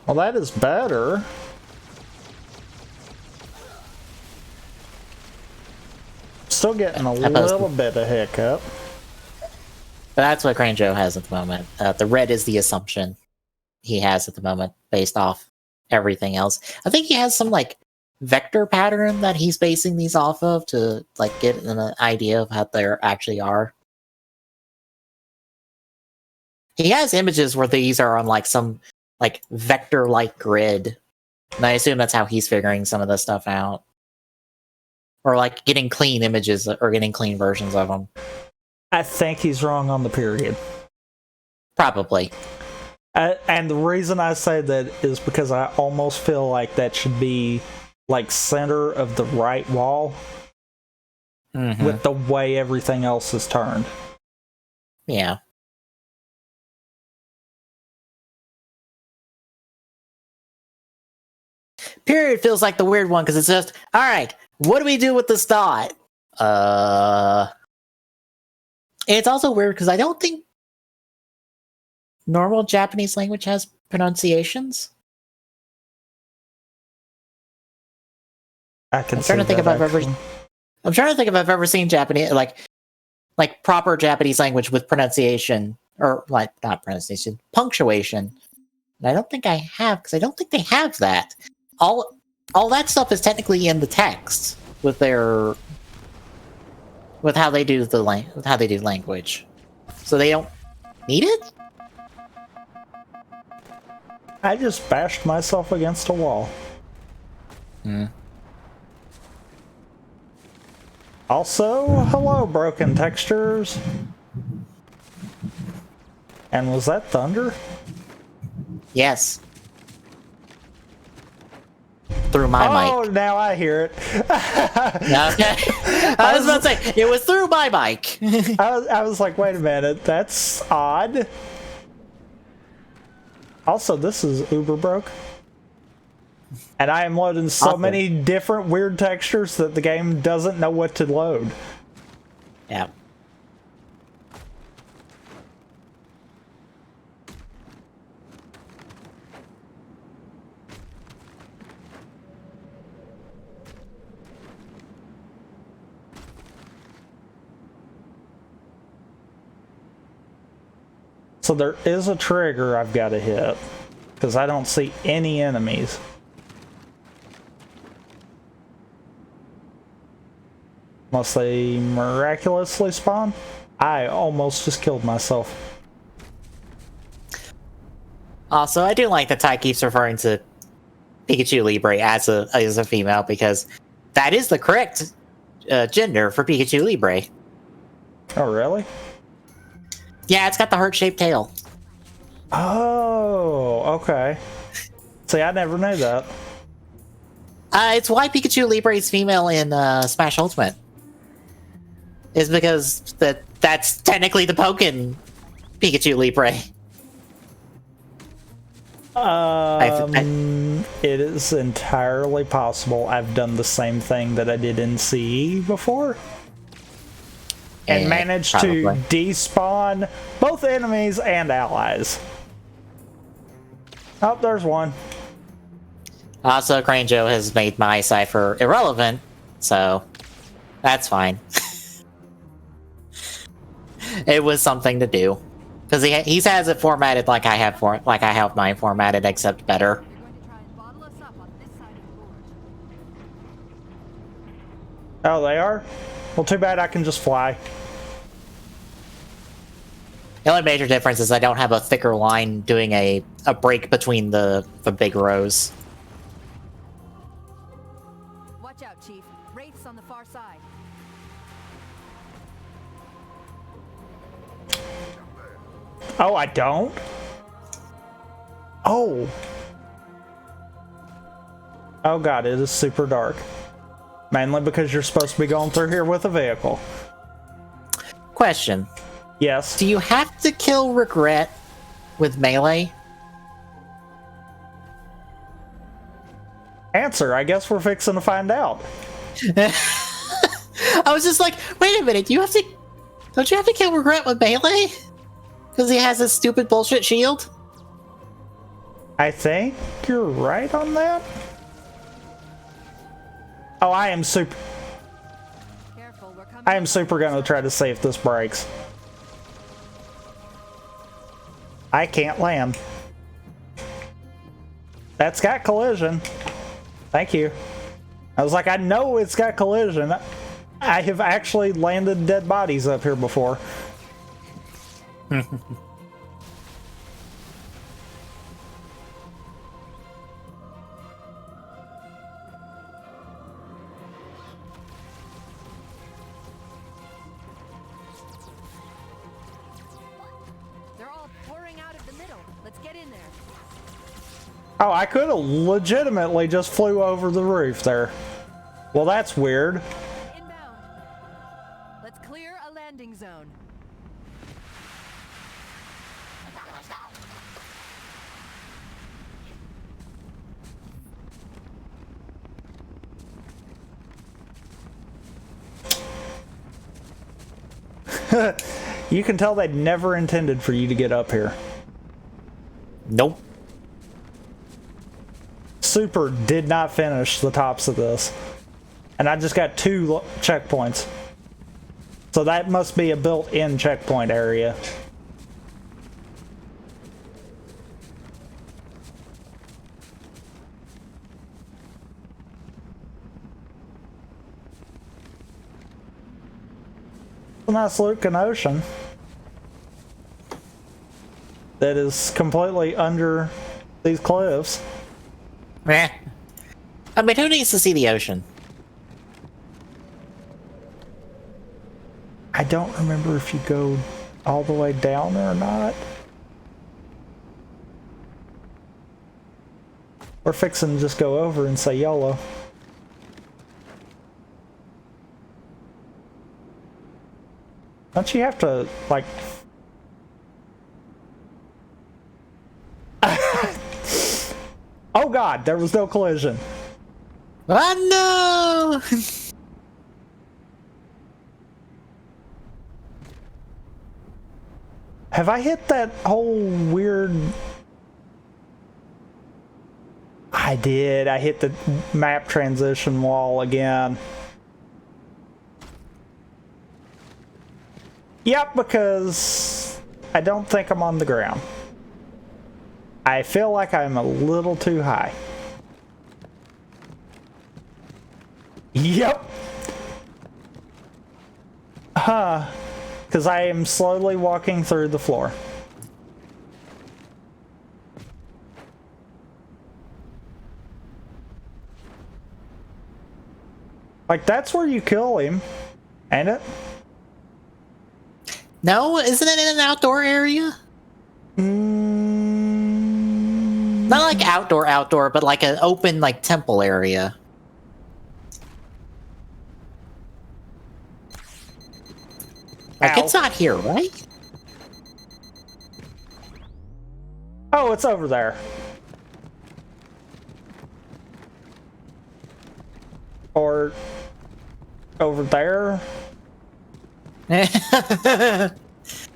Well, that is better. Still getting a little bit of hiccup. But that's what Crane Joe has at the moment. The red is the assumption he has at the moment, based off everything else. I think he has some like vector pattern that he's basing these off of to like get an idea of how they actually are. He has images where these are on like some like vector-like grid, and I assume that's how he's figuring some of this stuff out, or like getting clean images or getting clean versions of them. I think he's wrong on the period. Probably. And the reason I say that is because I almost feel like that should be like center of the right wall with the way everything else is turned. Yeah. Period feels like the weird one because it's just, all right, what do we do with this dot? It's also weird because I don't think normal Japanese language has pronunciations. I'm trying to think if I've ever seen Japanese like proper Japanese language with pronunciation, or like not pronunciation, punctuation. And I don't think I have, because I don't think they have that. All that stuff is technically in the text with how they do language. So they don't need it? I just bashed myself against a wall. Also, hello, broken textures. And was that thunder? Yes. Through my Oh, mic. now I hear it. Okay. I was about to say, it was through my mic. I was like, wait a minute, that's odd. Also, this is uber broke. And I am loading so Awesome. many different weird textures that the game doesn't know what to load. Yeah. So there is a trigger I've got to hit, because I don't see any enemies. Unless they miraculously spawn. I almost just killed myself. Also, I do like that Ty keeps referring to Pikachu Libre as a female, because that is the correct gender for Pikachu Libre. Oh, really? Yeah, it's got the heart-shaped tail. Oh, okay. See, I never knew that. It's why Pikachu Libre is female in Smash Ultimate. Is because that's technically the Pokken Pikachu Libre. It is entirely possible I've done the same thing that I did in CE before. And managed probably. to despawn both enemies and allies. Oh, there's one. Also, Crane Joe has made my cipher irrelevant, so that's fine. It was something to do, because he has it formatted like I have mine formatted, except better. They're going to try and bottle us up on this side of the gorge. Oh, they are? Well, too bad I can just fly. The only major difference is I don't have a thicker line doing a break between the big rows. Watch out, Chief. Wraiths on the far side. Oh, I don't? Oh. Oh god, it is super dark. Mainly because you're supposed to be going through here with a vehicle. Question. Yes. Do you have to kill Regret with melee? Answer, I guess we're fixing to find out. I was just like, wait a minute, don't you have to kill Regret with melee? Because he has this stupid bullshit shield? I think you're right on that. Oh, I am super gonna try to see if this breaks. I can't land. That's got collision. Thank you. I was like, I know it's got collision. I have actually landed dead bodies up here before. They're all pouring out of the middle. Let's get in there. Oh, I could have legitimately just flew over the roof there. Well, that's weird. Inbound. Let's clear a landing zone. You can tell they never intended for you to get up here. Nope. Super did not finish the tops of this. And I just got 2 checkpoints. So that must be a built-in checkpoint area. A nice looking ocean that is completely under these cliffs. Eh. I mean, who needs to see the ocean? I don't remember if you go all the way down or not. We're fixing to just go over and say YOLO. Don't you have to, like... Oh god, there was no collision. Oh no! Have I hit that whole weird... I did. I hit the map transition wall again. Yep, because I don't think I'm on the ground. I feel like I'm a little too high. Yep. Huh. Because I am slowly walking through the floor. Like, that's where you kill him, ain't it? No, isn't it in an outdoor area? Not like outdoor, but like an open, like, temple area. Like, Ow. it's not here, right? Oh, it's over there. Or over there.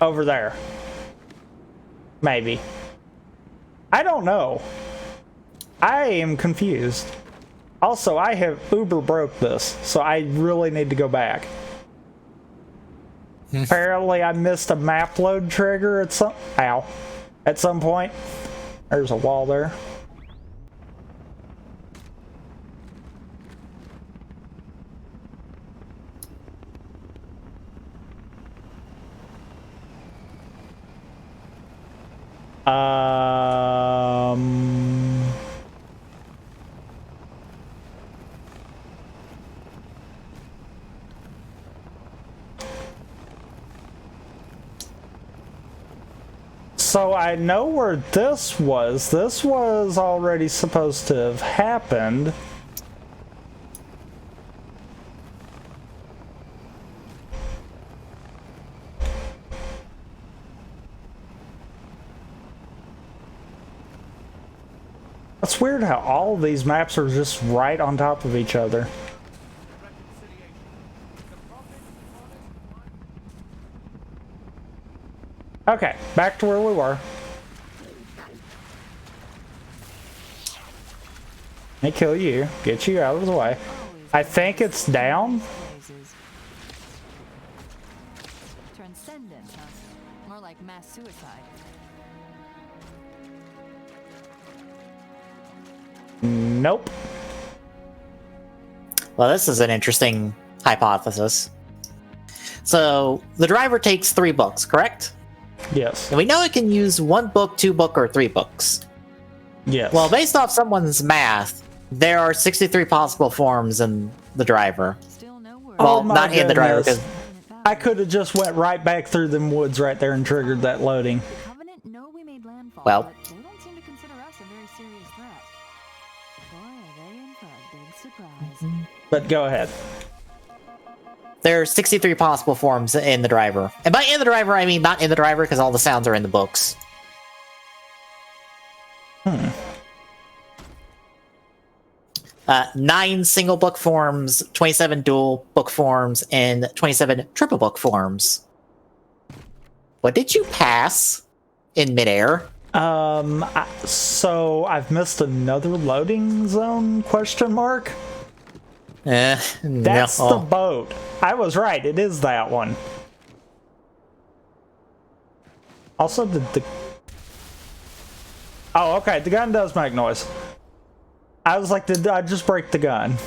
Over there. Maybe. I don't know. I am confused. Also, I have uber broke this, so I really need to go back. Apparently, I missed a map load trigger at some... Ow. At some point. There's a wall there. So I know where this was. This was already supposed to have happened. It's weird how all of these maps are just right on top of each other. Okay, back to where we were. Let me kill you, get you out of the way. I think it's down. Transcendent, huh? More like mass suicide. Nope. Well, this is an interesting hypothesis. So, the driver takes 3 books, correct? Yes. And we know it can use 1 book, 2 book, or 3 books. Yes. Well, based off someone's math, there are 63 possible forms in the driver. Still no word. Well, Oh my not in the driver, goodness. because I could have just went right back through them woods right there and triggered that loading. The Covenant know we made landfall, Well. but they don't seem to consider us a very serious threat. Boy, are they in for a big surprise. But go ahead. there are 63 possible forms in the driver. And by in the driver, I mean not in the driver, because all the sounds are in the books. 9 single book forms, 27 dual book forms, and 27 triple book forms. What did you pass in midair? So I've missed another loading zone, question mark? That's No. the boat. I was right, it is that one. Also, the... Oh, okay, the gun does make noise. I was like, did I just break the gun?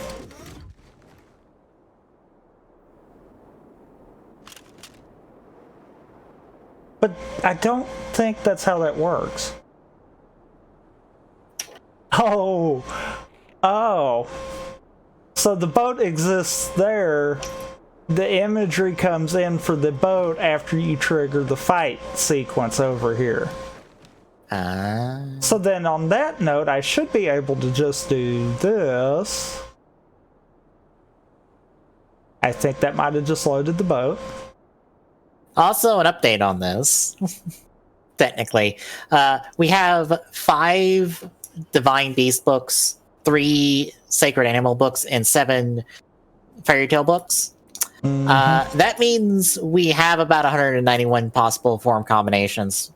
But I don't think that's how that works. Oh. Oh. So the boat exists there, the imagery comes in for the boat after you trigger the fight sequence over here. So then on that note, I should be able to just do this. I think that might have just loaded the boat. Also, an update on this. Technically, we have 5 Divine Beast books, 3 Sacred Animal books, and 7 Fairy Tale books. That means we have about 191 possible form combinations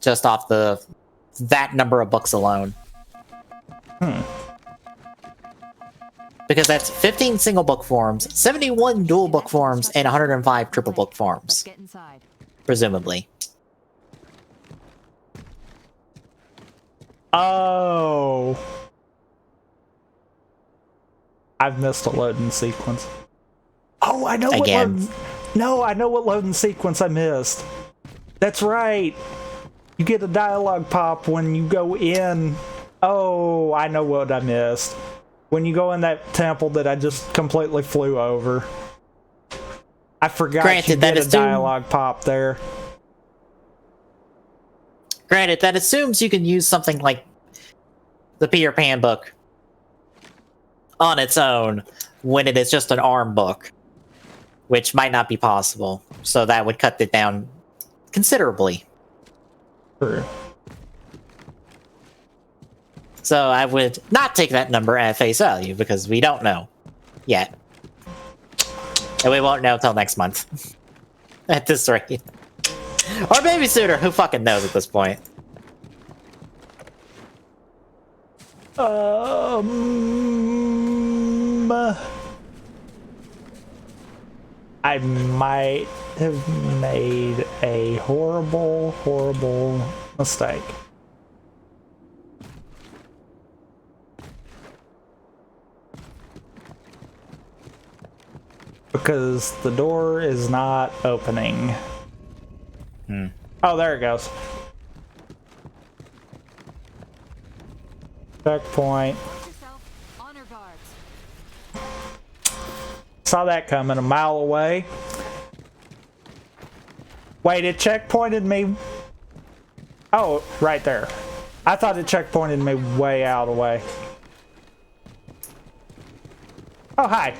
just off that number of books alone. Because that's 15 single book forms, 71 dual book forms, and 105 triple book Let's forms, get inside. presumably. Oh. I've missed a loading sequence. Oh, I know Again. what No, I know what loading sequence I missed. That's right. You get a dialogue pop when you go in. Oh, I know what I missed. When you go in that temple that I just completely flew over. I forgot Granted, you that get a assume- dialogue pop there. Granted, that assumes you can use something like the Peter Pan book on its own when it is just an ARM book, which might not be possible. So that would cut it down considerably. True. So I would not take that number at face value because we don't know yet. And we won't know till next month. At this rate. Or babysitter, who fucking knows at this point? I might have made a horrible, horrible mistake. Because the door is not opening. Oh, there it goes. Checkpoint. Watch yourself. Honor guards. Saw that coming a mile away. Wait, it checkpointed me. Oh, right there. I thought it checkpointed me way out of the way. Oh, hi.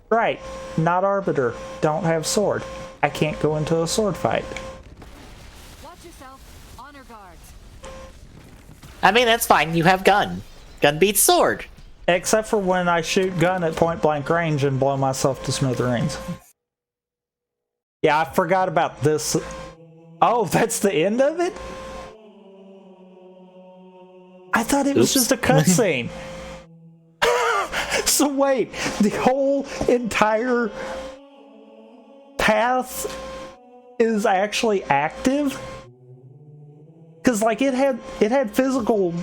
Right. Not Arbiter. Don't have sword. I can't go into a sword fight. Watch yourself. Honor guards. I mean, that's fine. You have gun. Gun beats sword. Except for when I shoot gun at point blank range and blow myself to smithereens. Yeah, I forgot about this. Oh, that's the end of it? I thought it was just a cutscene. So wait, the whole entire path is actually active? Cause like it had physical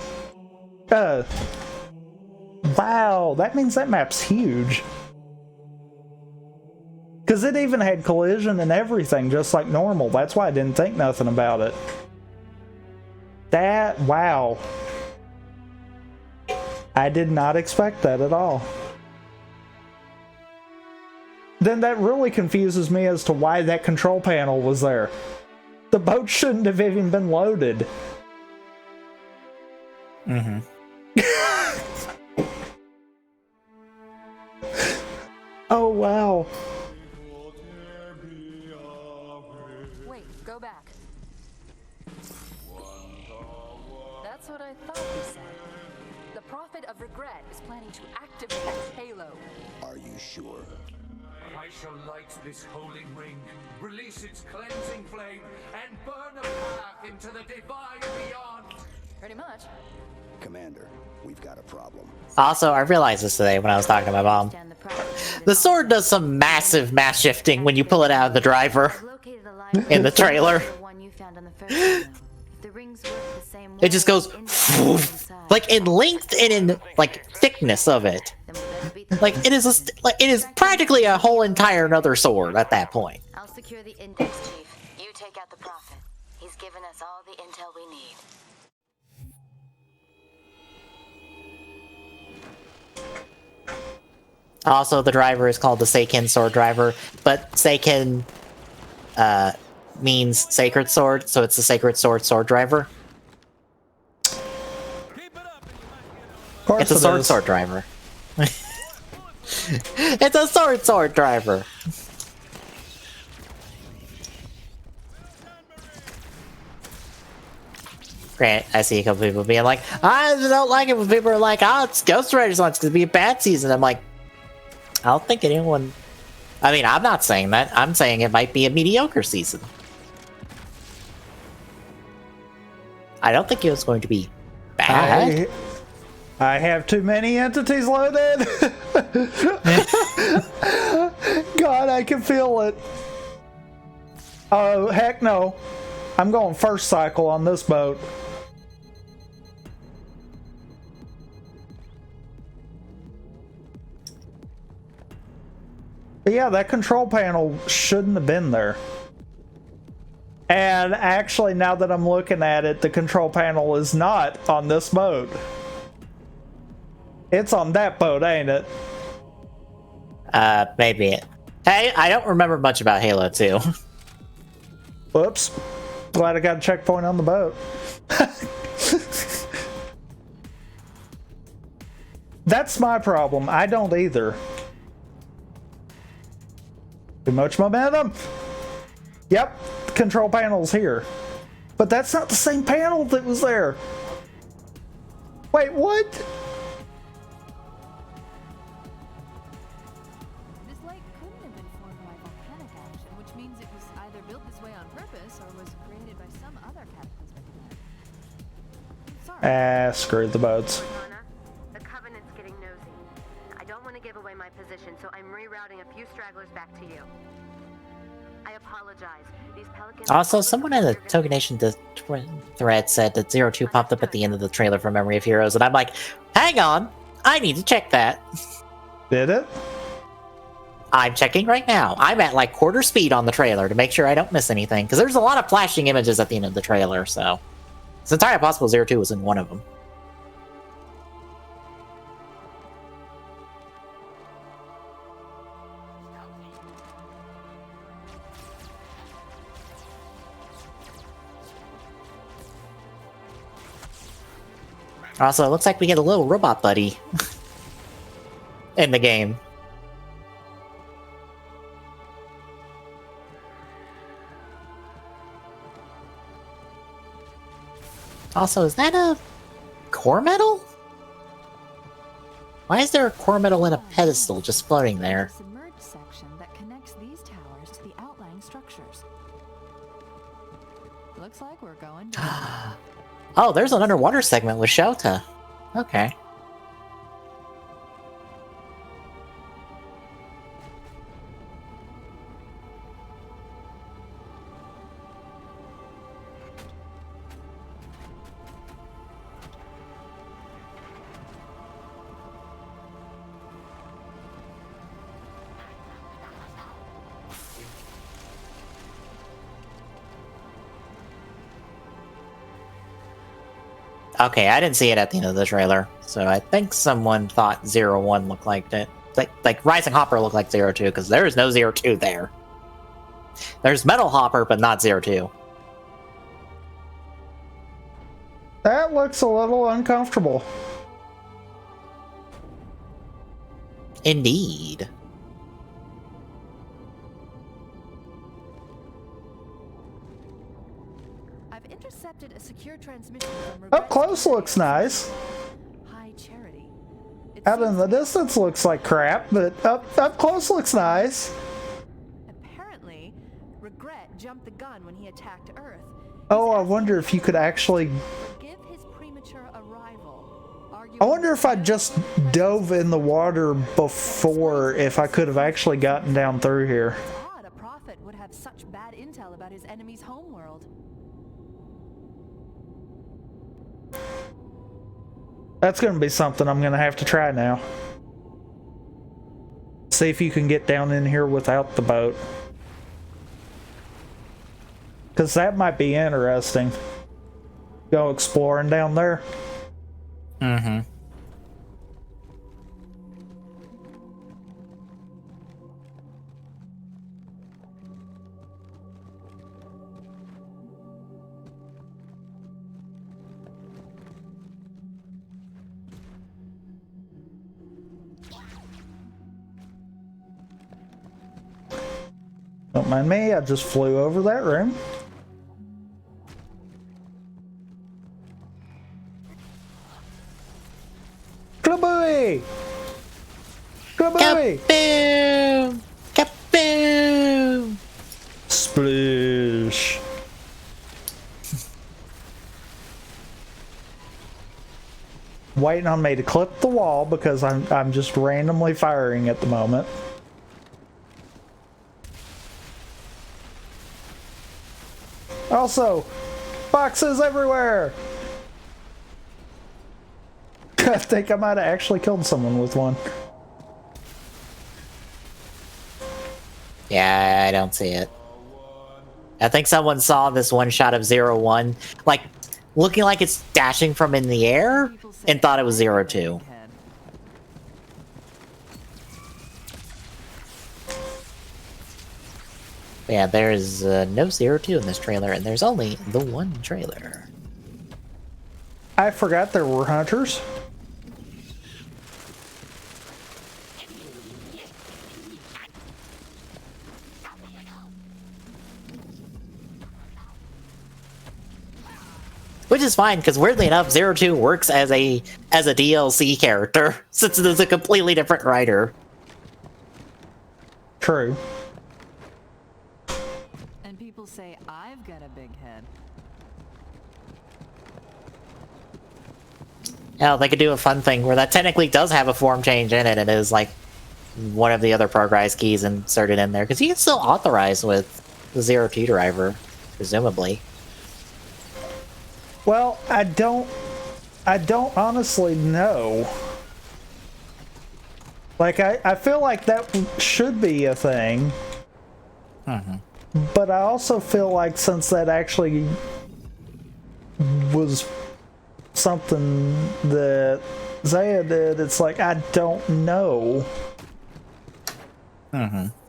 wow, that means that map's huge. Cause it even had collision and everything just like normal. That's why I didn't think nothing about it. Wow. I did not expect that at all. Then that really confuses me as to why that control panel was there. The boat shouldn't have even been loaded. Oh, wow. Wait, go back. That's what I thought you said. The Prophet of Regret is planning to activate his halo. Are you sure? I shall light this holy ring, release its cleansing flame, and burn a path into the divine beyond. Pretty much. Commander, we've got a problem. Also, I realized this today when I was talking to my mom. Stand the Prophet. The sword does some massive mass shifting when you pull it out of the driver in the trailer. It just goes like in length and in like thickness of it. Like it is it is practically a whole entire another sword at that point. I'll secure the index, Chief. You take out the Prophet. He's given us all the intel we need. Also, the driver is called the Seiken sword driver, but Seiken means sacred sword, so it's the sacred sword driver. Of course It's a it is. sword driver. It's a sword driver. Grant, I see a couple people being like, I don't like it when people are like, oh, it's Ghost Rider's on, it's gonna be a bad season. I'm like, I don't think anyone. I mean, I'm not saying that. I'm saying it might be a mediocre season. I don't think it was going to be bad. I have too many entities loaded. God, I can feel it. Oh, heck no. I'm going first cycle on this boat. But yeah, that control panel shouldn't have been there. And actually, now that I'm looking at it, the control panel is not on this boat. It's on that boat, ain't it? Maybe. Hey, I don't remember much about Halo 2. Whoops. Glad I got a checkpoint on the boat. That's my problem. I don't either. Too much momentum. Yep, control panel's here. But that's not the same panel that was there. Wait, what? This lake couldn't have been formed by volcanic action, which means it was either built this way on purpose or was created by some other cataclysmic event. Sorry. Screw the boats. Lana, the Covenant's getting nosy. I don't want to give away my position, so I'm rerouting a few stragglers back to you. I apologize. These pelicans. Also, someone in the Token Nation thread said that 02 popped up at the end of the trailer for Memory of Heroes, and I'm like, hang on, I need to check that. Did it? I'm checking right now. I'm at like quarter speed on the trailer to make sure I don't miss anything, because there's a lot of flashing images at the end of the trailer, so it's entirely possible 02 was in one of them. Also, it looks like we get a little robot buddy in the game. Also, is that a core metal? Why is there a core metal in a pedestal just floating there? Submerged section that connects these towers to the outlying structures. Looks like we're going down. Oh, there's an underwater segment with Shota. Okay. Okay, I didn't see it at the end of the trailer, so I think someone thought 01 looked like it. Like Rising Hopper looked like 02, because there is no 02 there. There's Metal Hopper, but not 02. That looks a little uncomfortable. Indeed. I've intercepted a secure transmission from Up close looks nice. High Charity. It Out in seems the distance looks like crap, but up close looks nice. apparently, Regret jumped the gun when he attacked Earth. Oh, I wonder if you could actually... Forgive his premature arrival. I wonder if I just dove in the water before, if I could have actually gotten down through here. It's odd a prophet would have such bad intel about his enemy's homeworld. That's going to be something I'm going to have to try now. See if you can get down in here without the boat. Because that might be interesting. Go exploring down there. Mm-hmm. Don't mind me, I just flew over that room. Klabooey! Klabooey! Kaboom! Kaboom! Splish! Waiting on me to clip the wall because I'm just randomly firing at the moment. Also, boxes everywhere! I think I might have actually killed someone with one. Yeah, I don't see it. I think someone saw this one shot of 0-1, like, looking like it's dashing from in the air, and thought it was 0-2. Yeah, there's no 0-2 in this trailer, and there's only the one trailer. I forgot there were hunters. Which is fine, because weirdly enough, 0-2 works as a DLC character, since it is a completely different writer. True. And people say I've got a big head. Yeah, they could do a fun thing where that technically does have a form change in it, and is like one of the other progress keys inserted in there, because you can still authorize with the 0-2 driver, presumably. Well, I don't honestly know. Like, I feel like that should be a thing. But I also feel like since that actually was something that Zaya did, it's like, I don't know. Most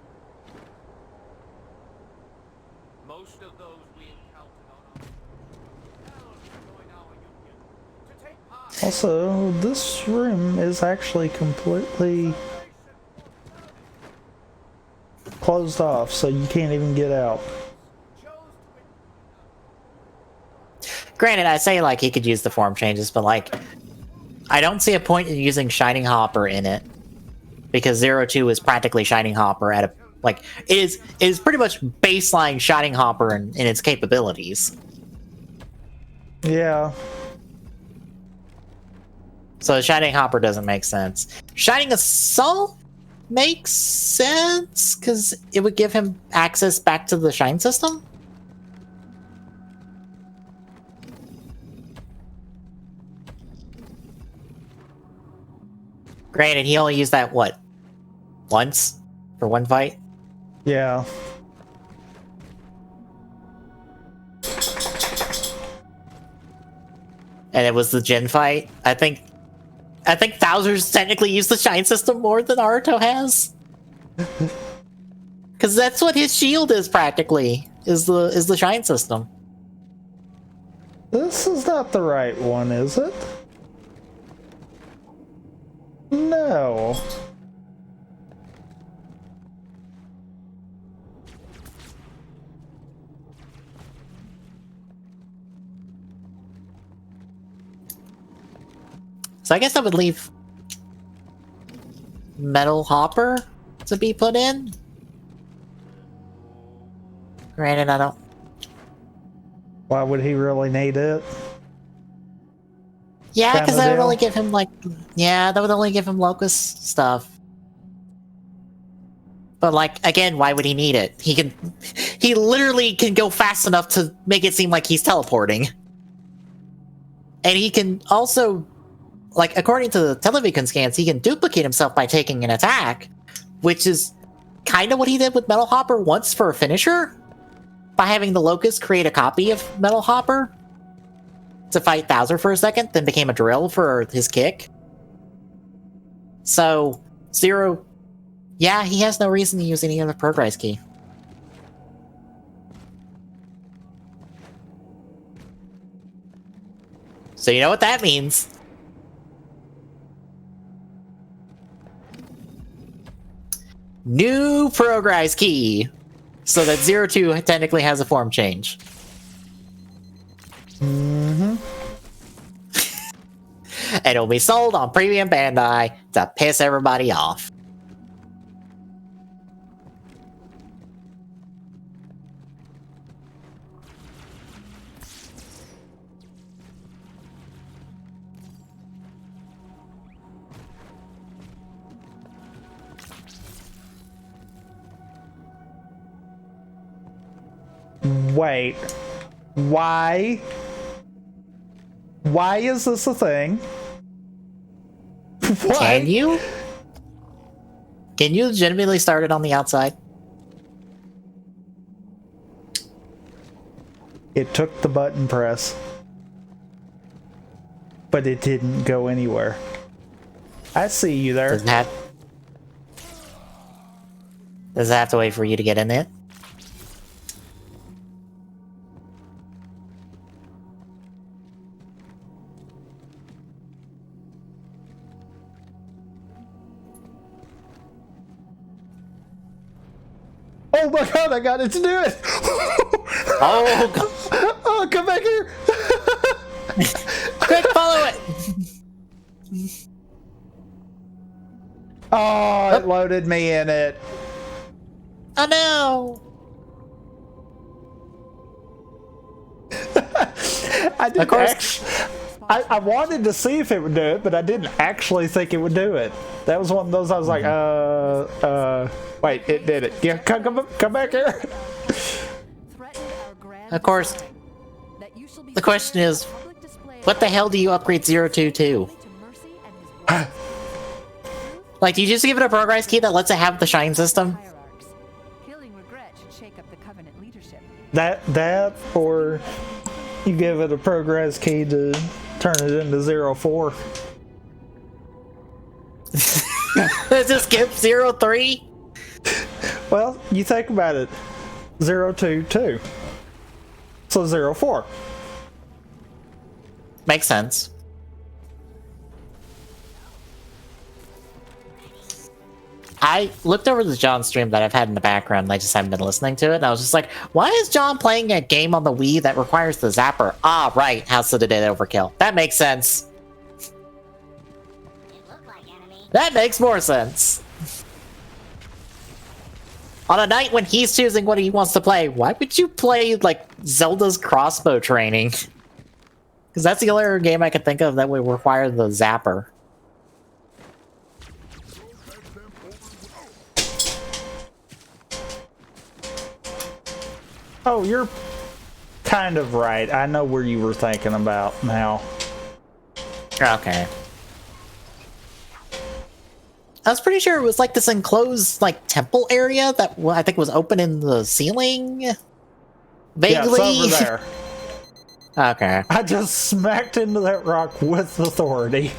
of those we encountered on our hell to join our union, to take part Also, this room is actually completely closed off, so you can't even get out. Granted, I say, like, he could use the form changes, but, like, I don't see a point in using Shining Hopper in it. Because 0-2 is practically Shining Hopper at a, like, it is pretty much baseline Shining Hopper in its capabilities. Yeah. So Shining Hopper doesn't make sense. Shining Assault makes sense, because it would give him access back to the Shine system. Granted, he only used that, what, once? For one fight? Yeah. And it was the Jin fight. I think Bowser's technically used the Shine system more than Naruto has. Because that's what his shield is practically, is the Shine system. This is not the right one, is it? No. So I guess I would leave Metal Hopper to be put in. Granted, I don't... Why would he really need it? Yeah, because that would Deal? only give him, like... Yeah, that would only give him Locust stuff. But, like, again, why would he need it? He literally can go fast enough to make it seem like he's teleporting. And he can also... Like, according to the television scans, he can duplicate himself by taking an attack, which is kind of what he did with Metal Hopper once for a finisher, by having the Locust create a copy of Metal Hopper to fight Bowser for a second, then became a drill for his kick. So, Zero, yeah, he has no reason to use any other progress key. So you know what that means. New progress key So that 02 technically has a form change. Mm-hmm. And it'll be sold on Premium Bandai to piss everybody off. Wait. Why? Why is this a thing? Why? Can you? Can you legitimately start it on the outside? It took the button press. But it didn't go anywhere. I see you there. Does it have to wait for you to get in it? Oh my god, I got it to do it! Oh, God. Oh, come back here! Quick, follow it! Oh, it loaded me in it. Oh no! I didn't Of course. I wanted to see if it would do it, but I didn't actually think it would do it. That was one of those I was like, wait, it did it. Yeah, come back here. Of course. The question is, what the hell do you upgrade 02 to? Like, do you just give it a progress key that lets it have the shine system? That, or you give it a progress key to turn it into 04. Just skip 03? Well, you think about it. 02 too. So 04. Makes sense. I looked over the John stream that I've had in the background and I just haven't been listening to it, and I was just like, why is John playing a game on the Wii that requires the zapper? Ah, right, House of the Dead Overkill. That makes sense. That makes more sense. On a night when he's choosing what he wants to play, why would you play, like, Zelda's crossbow training? Because that's the only game I could think of that would require the zapper. Oh, you're kind of right. I know where you were thinking about now. Okay. I was pretty sure it was like this enclosed, like, temple area that I think was open in the ceiling? Vaguely? Yeah, it's over there. Okay. I just smacked into that rock with authority.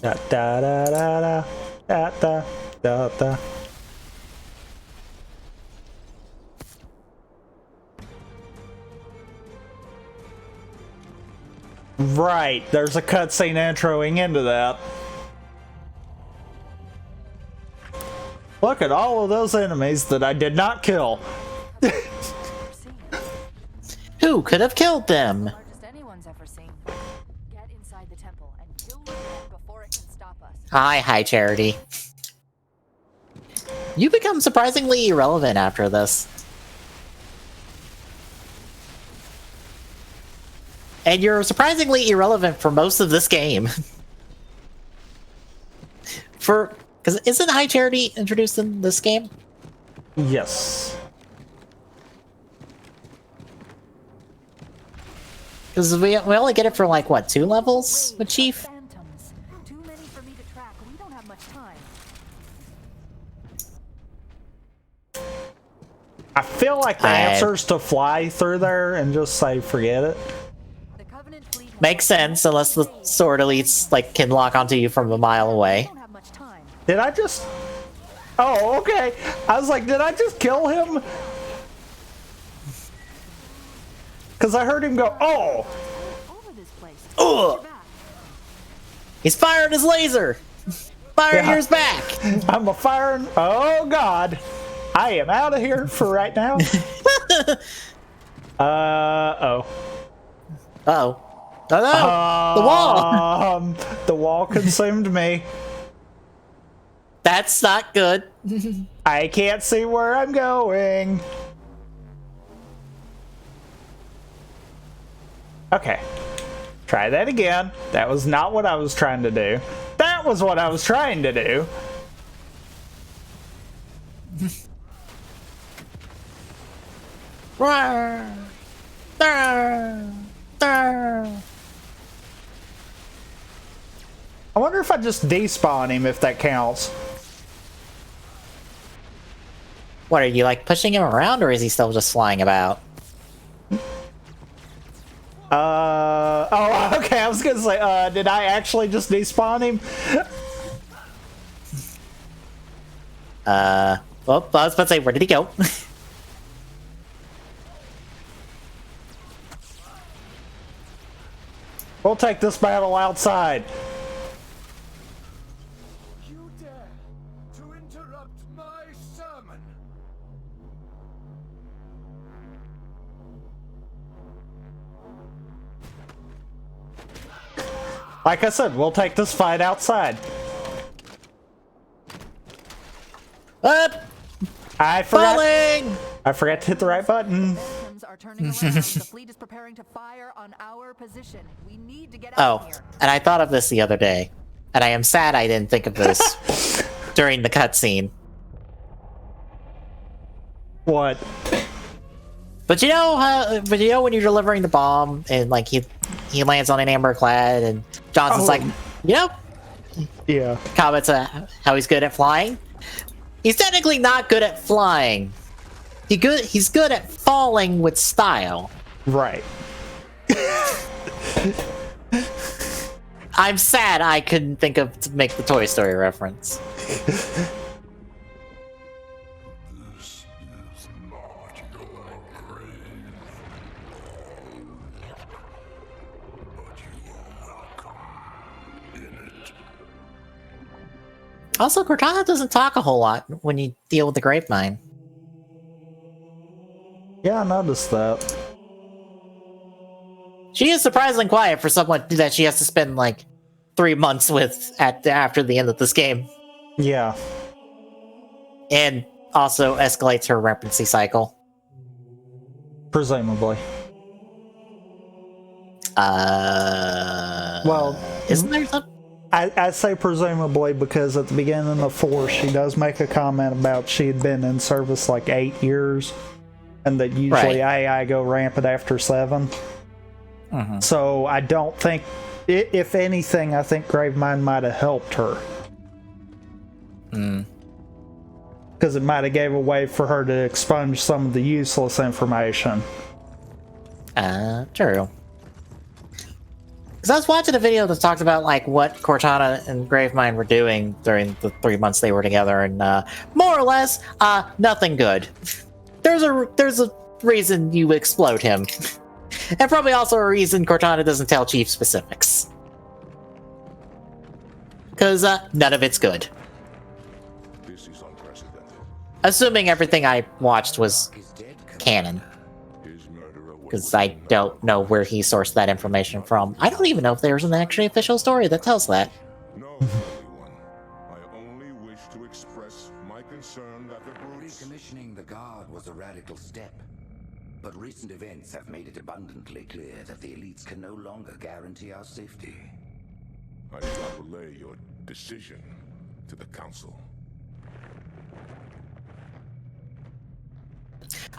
Da da da da da da da da. Right, there's a cutscene introing into that. Look at all of those enemies that I did not kill. Who could have killed them? Hi, Charity. You become surprisingly irrelevant after this. And you're surprisingly irrelevant for most of this game. Because isn't High Charity introduced in this game? Yes. Because we only get it for, like, what, 2 levels with Chief? I feel like the answer is to fly through there and just say, forget it. Makes sense, unless the sword elites, like, can lock onto you from a mile away. Did I just... Oh, okay. I was like, did I just kill him? Because I heard him go, oh! Ugh! He's firing his laser! fire yours back. I'm a firing. Oh God, I am out of here for right now. Oh. Oh no! The wall. The wall consumed me. That's not good. I can't see where I'm going. Okay. Try that again. That was not what I was trying to do. That was what I was trying to do. I wonder if I just despawn him, if that counts. What, are you like pushing him around, or is he still just flying about? Oh, okay, I was gonna say, did I actually just despawn him? Well, I was about to say, where did he go? We'll take this battle outside. You dare to interrupt my sermon? Like I said, we'll take this fight outside. Up! I forgot. Falling! I forgot to hit the right button. Systems are turning around. The fleet is preparing to fire on our position. We need to get out of Oh, here. and I thought of this the other day, and I am sad I didn't think of this during the cutscene. What? But you know, when you're delivering the bomb and like he lands on an amberclad, and Johnson's like, you know, Yeah. comments how he's good at flying. He's technically not good at flying. He's good at falling with style. Right. I'm sad I couldn't think of to make the Toy Story reference. This is not your grave. But you are welcome in it. Also, Cortana doesn't talk a whole lot when you deal with the grapevine. Yeah, I noticed that. She is surprisingly quiet for someone that she has to spend like 3 months with after the end of this game, Yeah. and also escalates her rampancy cycle. Presumably. Well, Isn't there something? I say presumably because at the beginning of 4, she does make a comment about she had been in service like 8 years, and that usually AI go rampant after 7. So I don't think, if anything, I think Gravemind might have helped her. Because it might have gave a way for her to expunge some of the useless information. True. Because I was watching a video that talked about like what Cortana and Gravemind were doing during the 3 months they were together, and more or less, nothing good. There's a reason you explode him, and probably also a reason Cortana doesn't tell Chief specifics. Because none of it's good. This is unprecedented. Assuming everything I watched was canon. His murderer was Because I don't know where he sourced that information from. I don't even know if there's an actually official story that tells that. no Holy One. I only wish to express my concern that the brutes. Recommissioning the guard was a radical step. But recent events have made it abundantly clear that the elites can no longer guarantee our safety. I shall relay your decision to the council.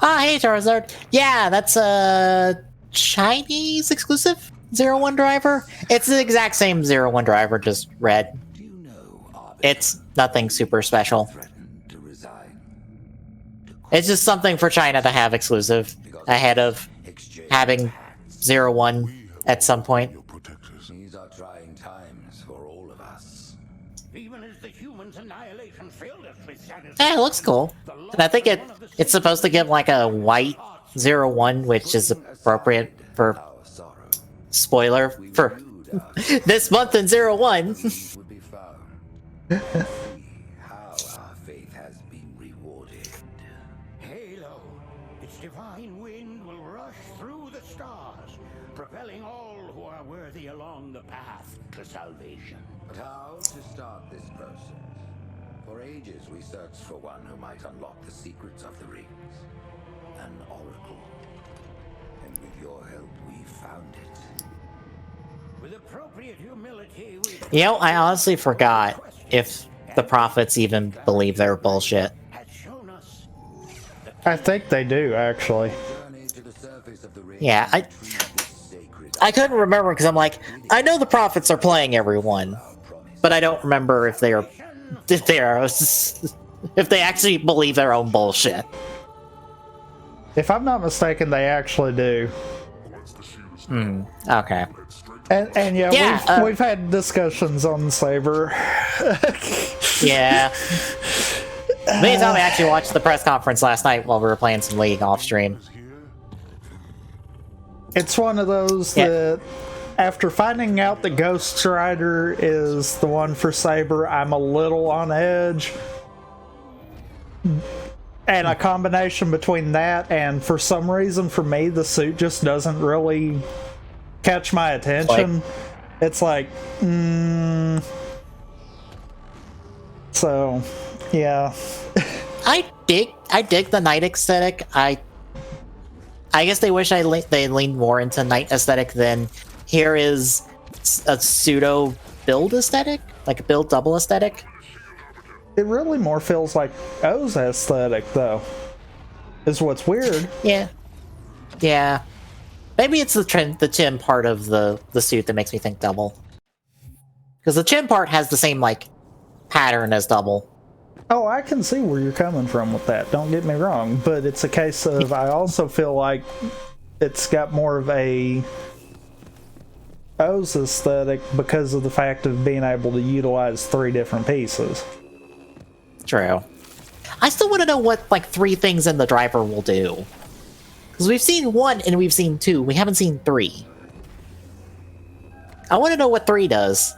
Hey Charizard. Yeah, that's a Chinese exclusive 01 driver. It's the exact same 01 driver, just red. Do you know It's nothing super special. threatened to resign? It's just something for China to have exclusive ahead of having 01 at some point. Your protectors. These are trying times for all of us. Even as the humans' annihilation failed us with satisfaction. Yeah, it looks cool. And I think it's supposed to give like a white 01, which is appropriate for Our sorrow spoiler for this month in 01. would be found. See how our faith has been rewarded. Halo, its divine wind will rush through the stars, propelling all who are worthy along the path to salvation. But how to start this process? For ages we searched for one who might unlock the secrets of the rings. An oracle. And with your help, we found it. With appropriate humility, we You know, I honestly forgot if the prophets even believe they're bullshit. has shown us I think they do, actually. Journey to the surface of the ring. Yeah, and retrieve this sacred I couldn't remember because I'm like, I know the prophets are playing everyone, but I don't remember if they actually believe their own bullshit. If I'm not mistaken, they actually do. Okay. And yeah, Yeah, we've had discussions on Saber. Yeah. Me and Tommy actually watched the press conference last night while we were playing some League off stream. It's one of those Yeah. that, after finding out that Ghost Rider is the one for Saber, I'm a little on edge. And a combination between that and, for some reason, for me, the suit just doesn't really catch my attention. It's like, So, yeah. I dig the night aesthetic. I guess they wish they leaned more into night aesthetic than here is a pseudo build aesthetic, like a build double aesthetic. It really more feels like O's aesthetic, though, is what's weird. Yeah. Maybe it's the chin part of the suit that makes me think double. Because the chin part has the same, like, pattern as double. Oh, I can see where you're coming from with that, don't get me wrong, but it's a case of, I also feel like it's got more of a O's aesthetic because of the fact of being able to utilize 3 different pieces. True. I still want to know what, like, 3 things in the driver will do. Because we've seen 1 and we've seen 2. We haven't seen 3. I want to know what 3 does.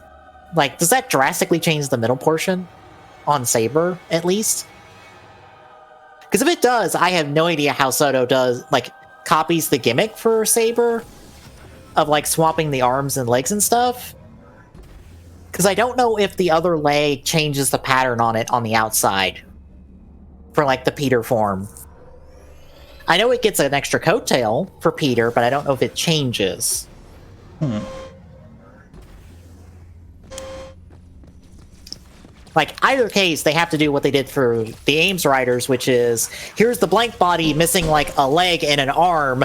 Like, does that drastically change the middle portion? On Saber, at least? Because if it does, I have no idea how Soto copies the gimmick for Saber of, like, swapping the arms and legs and stuff. Because I don't know if the other leg changes the pattern on it on the outside for, like, the Peter form. I know it gets an extra coattail for Peter, but I don't know if it changes. Like, either case, they have to do what they did for the Ames Riders, which is, here's the blank body missing, like, a leg and an arm.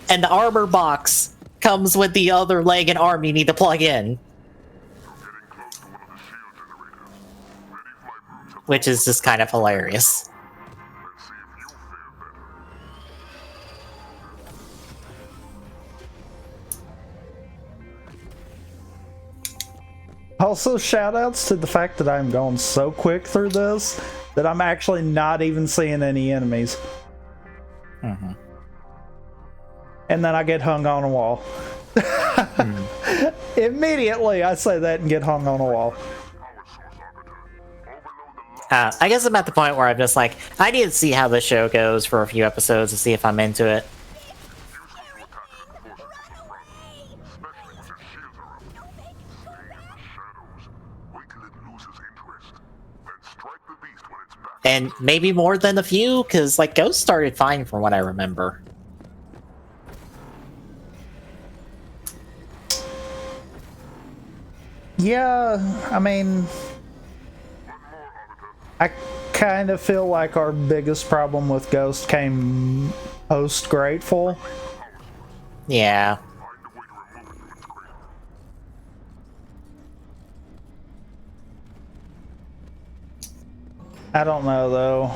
And the armor box comes with the other leg and arm you need to plug in. Which is just kind of hilarious. Also, shoutouts to the fact that I'm going so quick through this that I'm actually not even seeing any enemies. And then I get hung on a wall. Immediately I say that and get hung on a wall. I guess I'm at the point where I'm just like, I need to see how the show goes for a few episodes to see if I'm into it. And maybe more than a few, because, like, Ghost started fine from what I remember. Yeah, I mean, I kind of feel like our biggest problem with Ghost came post-Grateful. Yeah. I don't know, though.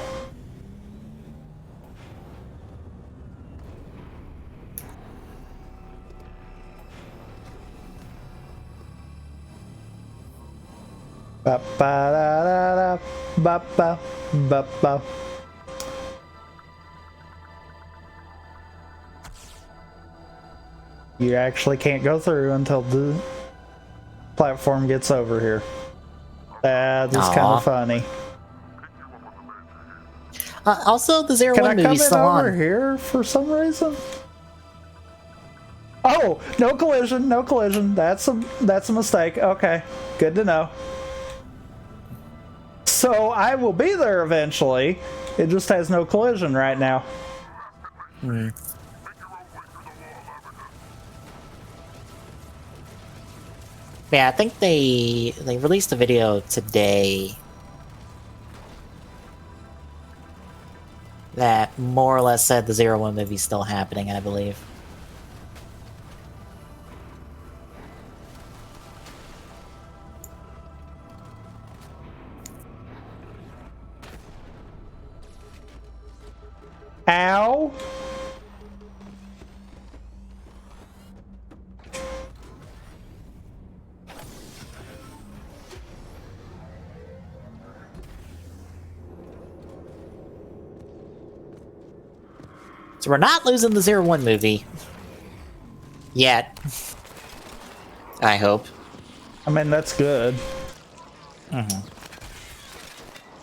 Ba ba da da da ba ba ba ba. You actually can't go through until the platform gets over here. That is kind Aw. of funny. Also, the Zero Can One I come movie's in still over on. here for some reason? Oh, no collision, no collision. That's a mistake. Okay, good to know. So I will be there eventually. It just has no collision right now. Yeah, I think they released a video today that more or less said the Zero One movie's still happening, I believe. Ow! So we're not losing the Zero One movie. Yet. I hope. I mean, that's good.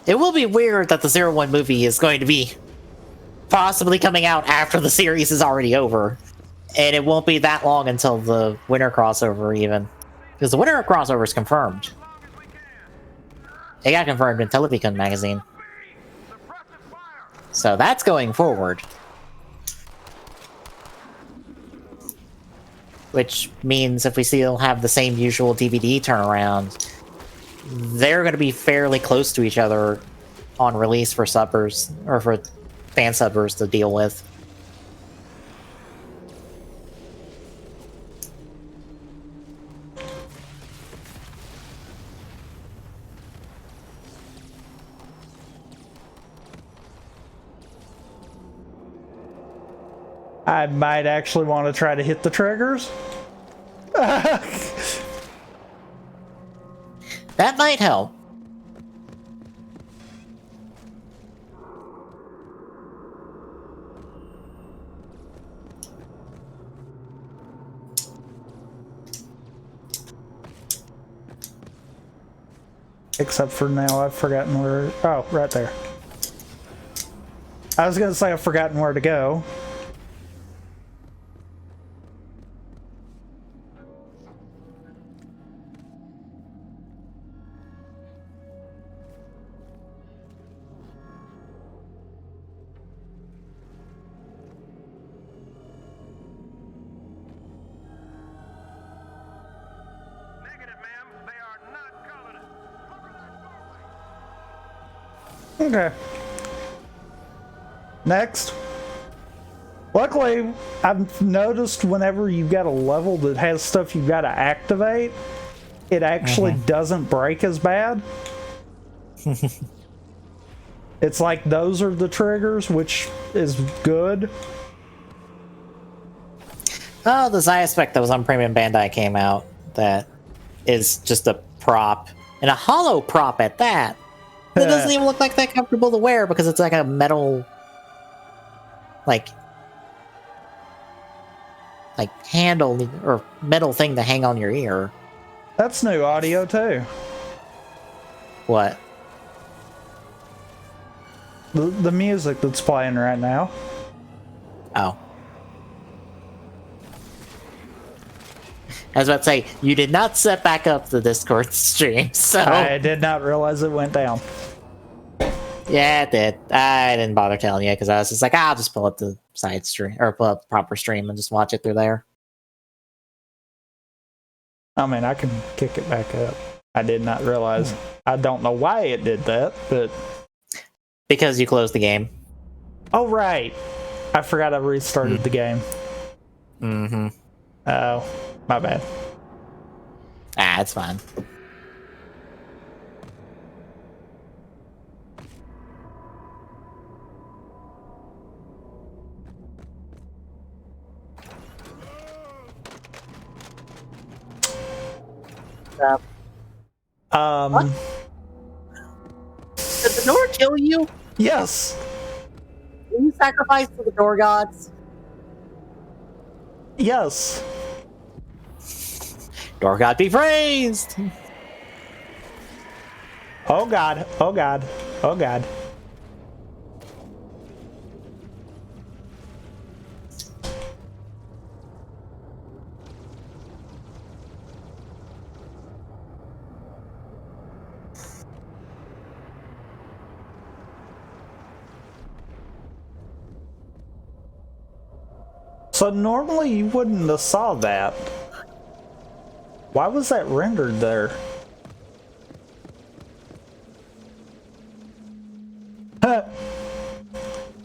It will be weird that the Zero One movie is going to be possibly coming out after the series is already over. And it won't be that long until the winter crossover, even. Because the winter crossover is confirmed. It got confirmed in Telepicon magazine. So that's going forward. Which means if we still have the same usual DVD turnaround, they're going to be fairly close to each other on release for subbers, or for fan subbers to deal with. I might actually want to try to hit the triggers. That might help. Except for now, I've forgotten where... Oh, right there. I was going to say I've forgotten where to go. Okay. Next. Luckily, I've noticed whenever you've got a level that has stuff you've got to activate, it actually doesn't break as bad. It's like those are the triggers, which is good. Oh, the Zi-Spec that was on Premium Bandai came out. That is just a prop. And a hollow prop at that. It doesn't even look like that comfortable to wear because it's like a metal... Like handle or metal thing to hang on your ear. That's new audio too. What? The music that's playing right now. Oh. I was about to say, you did not set back up the Discord stream, so... I did not realize it went down. Yeah, it did. I didn't bother telling you, because I was just like, I'll just pull up the side stream, or pull up the proper stream and just watch it through there. I mean, I can kick it back up. I did not realize. I don't know why it did that, but... Because you closed the game. Oh, right. I forgot I restarted the game. Mm-hmm. Oh, my bad. Ah, it's fine. What? Did the door kill you? Yes. Were you sacrificed to the door gods? Yes. Door god be praised! Oh god, oh god, oh god. So normally you wouldn't have saw that. Why was that rendered there?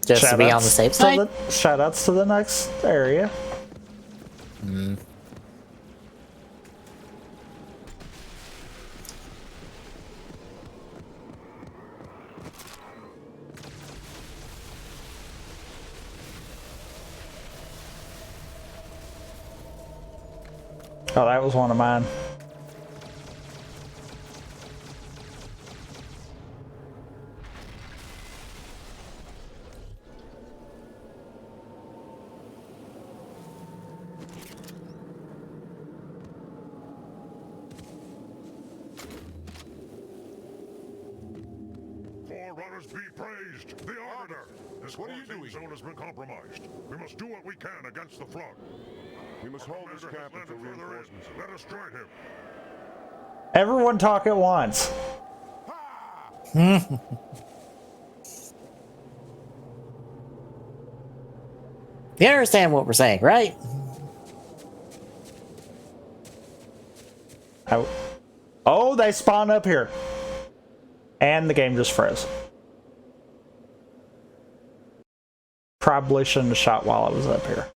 Just to be on the safe side? Shoutouts to the next area. Oh, that was one of mine. Forerunners be praised! The Arbiter! This quarantine zone has been compromised. We must do what we can against the flood. We must hold this camp until reinforcements. Let us join him. Everyone talk at once. You understand what we're saying, right? Oh, they spawn up here. And the game just froze. Probably shouldn't have shot while I was up here.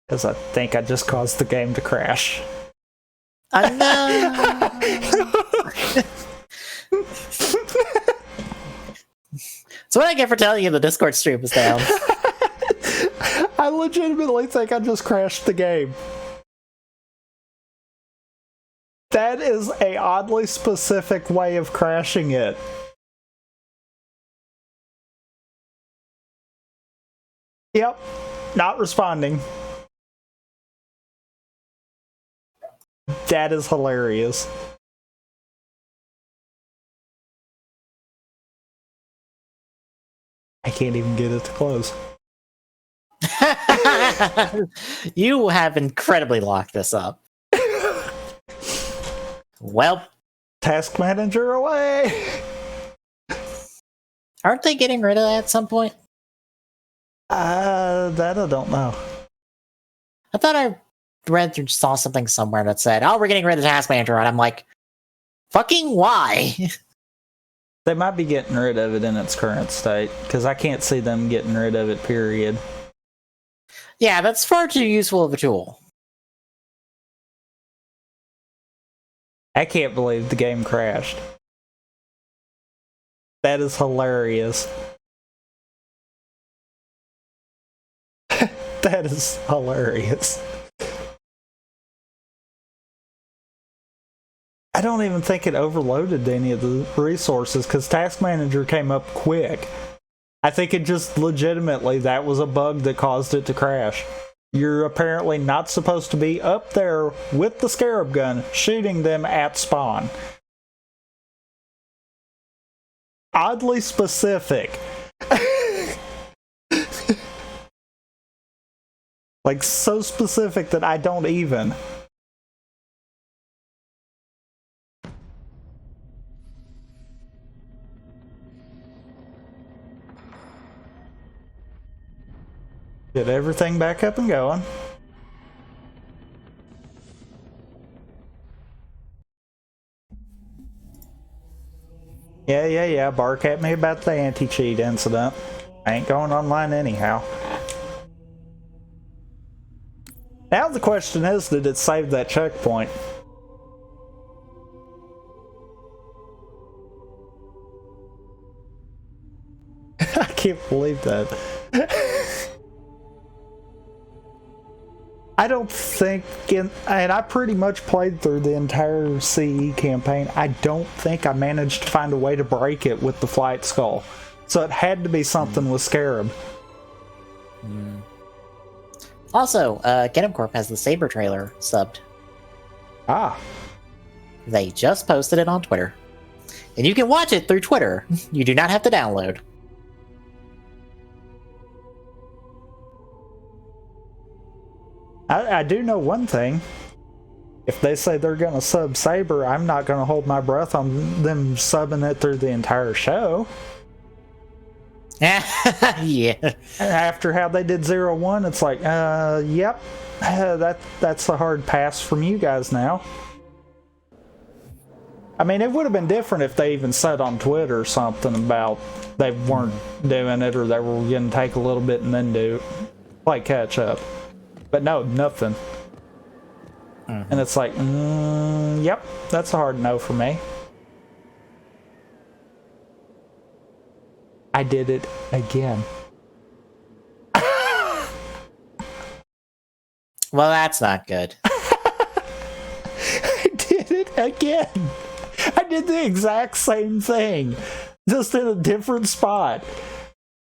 Because I think I just caused the game to crash. I know. So what I get for telling you the Discord stream is down. I legitimately think I just crashed the game. That is a oddly specific way of crashing it. Yep, not responding. That is hilarious. I can't even get it to close. You have incredibly locked this up. Well, task manager away. Aren't they getting rid of that at some point? That I don't know. I thought I read or saw something somewhere that said, "Oh, we're getting rid of the task manager," and I'm like, "Fucking why?" They might be getting rid of it in its current state, because I can't see them getting rid of it, period. Yeah, that's far too useful of a tool. I can't believe the game crashed. That is hilarious. That is hilarious. I don't even think it overloaded any of the resources because Task Manager came up quick. I think it just legitimately, that was a bug that caused it to crash. You're apparently not supposed to be up there with the Scarab gun shooting them at spawn. Oddly specific. Like, so specific that I don't even. Get everything back up and going. Yeah. Bark at me about the anti-cheat incident. I ain't going online anyhow. Now the question is, did it save that checkpoint? I can't believe that. I don't think, and I pretty much played through the entire CE campaign. I don't think I managed to find a way to break it with the Flight Skull. So it had to be something with Scarab. Also, Genom Corp has the Saber trailer subbed. Ah. They just posted it on Twitter. And you can watch it through Twitter. You do not have to download. I do know one thing. If they say they're going to sub Saber, I'm not going to hold my breath on them subbing it through the entire show. Yeah. After how they did 0-1, it's like, yep, that's a hard pass from you guys now. I mean, it would have been different if they even said on Twitter something about they weren't doing it or they were going to take a little bit and then play catch up. But no, nothing. And it's like, yep, that's a hard no for me. I did it again. Well, that's not good. I did it again. I did the exact same thing, just in a different spot.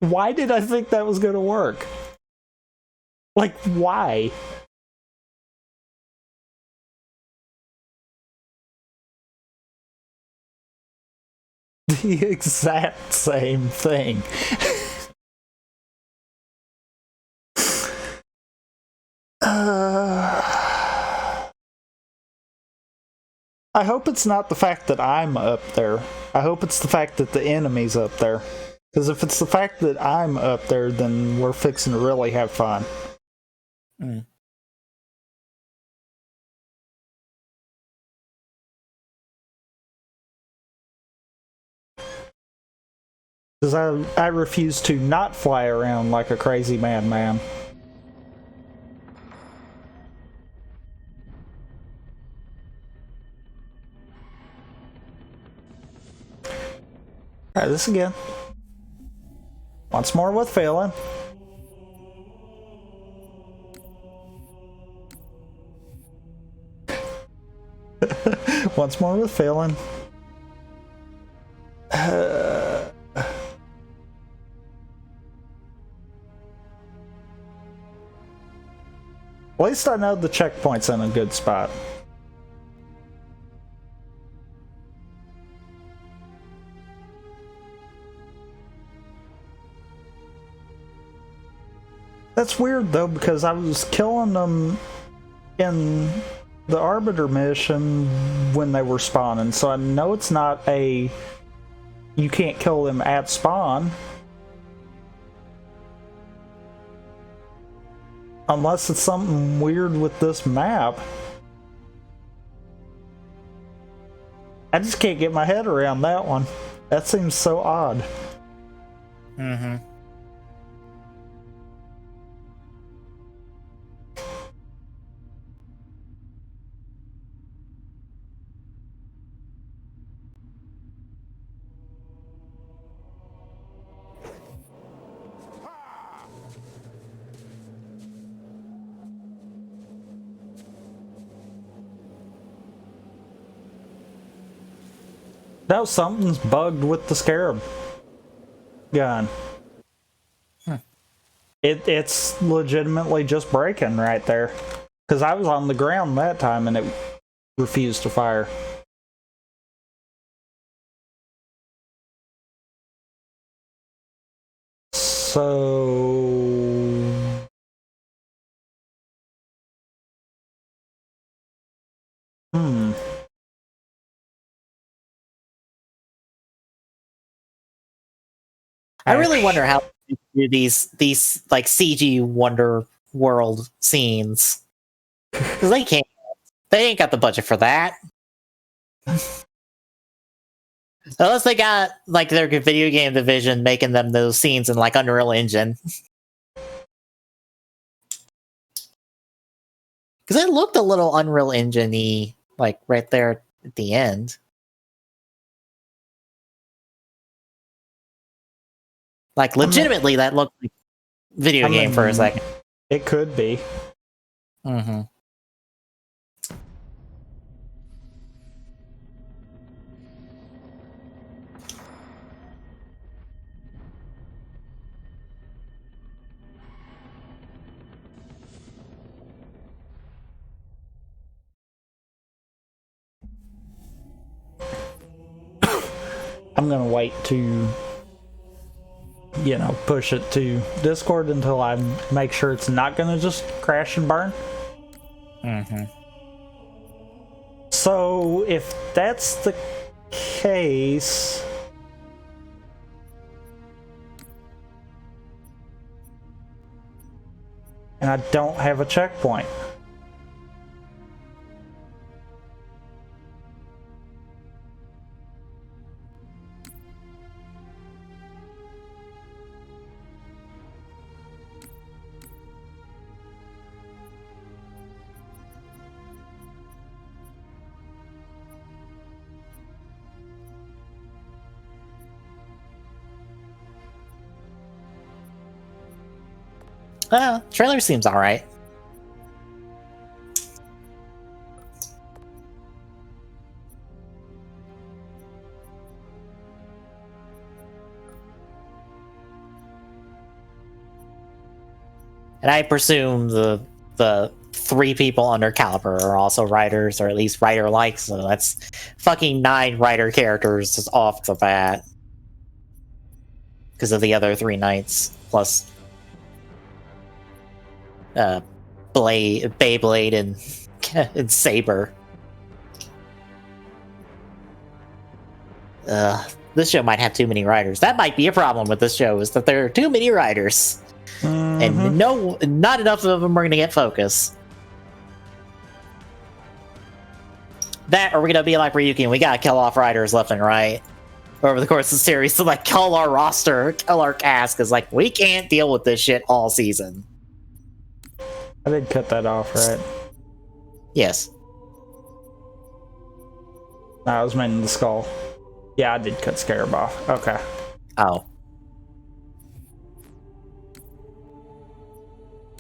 Why did I think that was going to work? Like, why? The exact same thing. I hope it's not the fact that I'm up there. I hope it's the fact that the enemy's up there. Because if it's the fact that I'm up there, then we're fixing to really have fun. Because I refuse to not fly around like a crazy madman. Try this again. Once more with failing. Once more with failing. At least I know the checkpoint's in a good spot. That's weird though, because I was killing them in the Arbiter mission when they were spawning, so I know it's not a you can't kill them at spawn. Unless it's something weird with this map. I just can't get my head around that one. That seems so odd. No, something's bugged with the Scarab gun. It's legitimately just breaking right there. Because I was on the ground that time and it refused to fire. So... I really wonder how they do these like CG Wonder World scenes. Because they can't. They ain't got the budget for that. Unless they got like their video game division making them those scenes in like Unreal Engine. Because it looked a little Unreal Engine-y, like right there at the end. Like legitimately, that looked like video game for a second. It could be. I'm gonna wait to, you know, push it to Discord until I make sure it's not gonna just crash and burn. Mm-hmm. So if that's the case, and I don't have a checkpoint. Trailer seems alright. And I presume the 3 people under Caliber are also writers, or at least writer-like, so that's fucking 9 writer characters just off the bat. Because of the other 3 knights, plus Beyblade and Saber. This show might have too many writers. That might be a problem with this show, is that there are too many writers. And not enough of them are going to get focus. That, or we're going to be like Ryuki and we got to kill off writers left and right over the course of the series to like kill our roster, kill our cast, because like we can't deal with this shit all season. I did cut that off, right? Yes. No, I was meaning the skull. Yeah, I did cut Scarab off. Okay. Oh.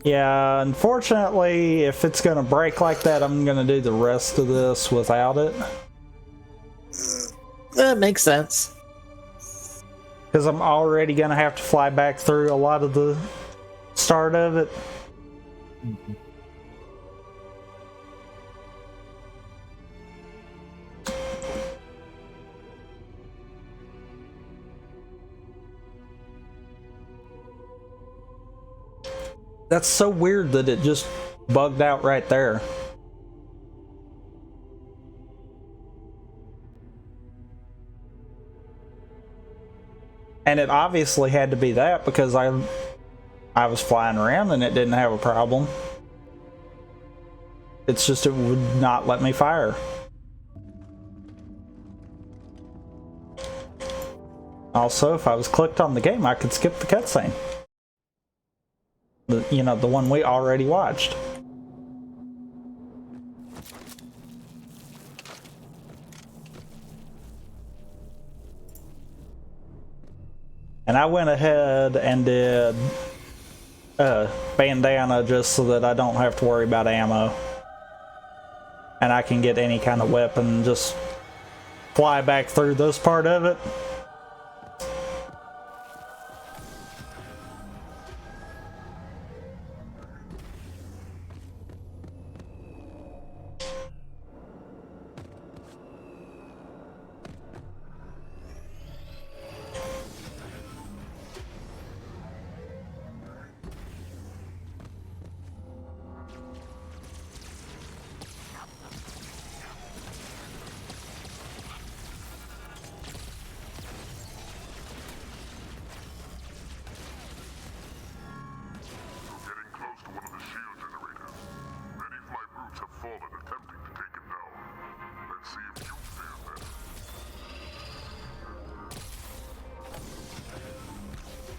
Yeah, unfortunately, if it's gonna break like that, I'm gonna do the rest of this without it. That makes sense. Because I'm already gonna have to fly back through a lot of the start of it. That's so weird that it just bugged out right there. And it obviously had to be that because I was flying around and it didn't have a problem. It's just it would not let me fire. Also, if I was clicked on the game, I could skip the cutscene. You know, the one we already watched. And I went ahead and did bandana just so that I don't have to worry about ammo. And I can get any kind of weapon and just fly back through this part of it.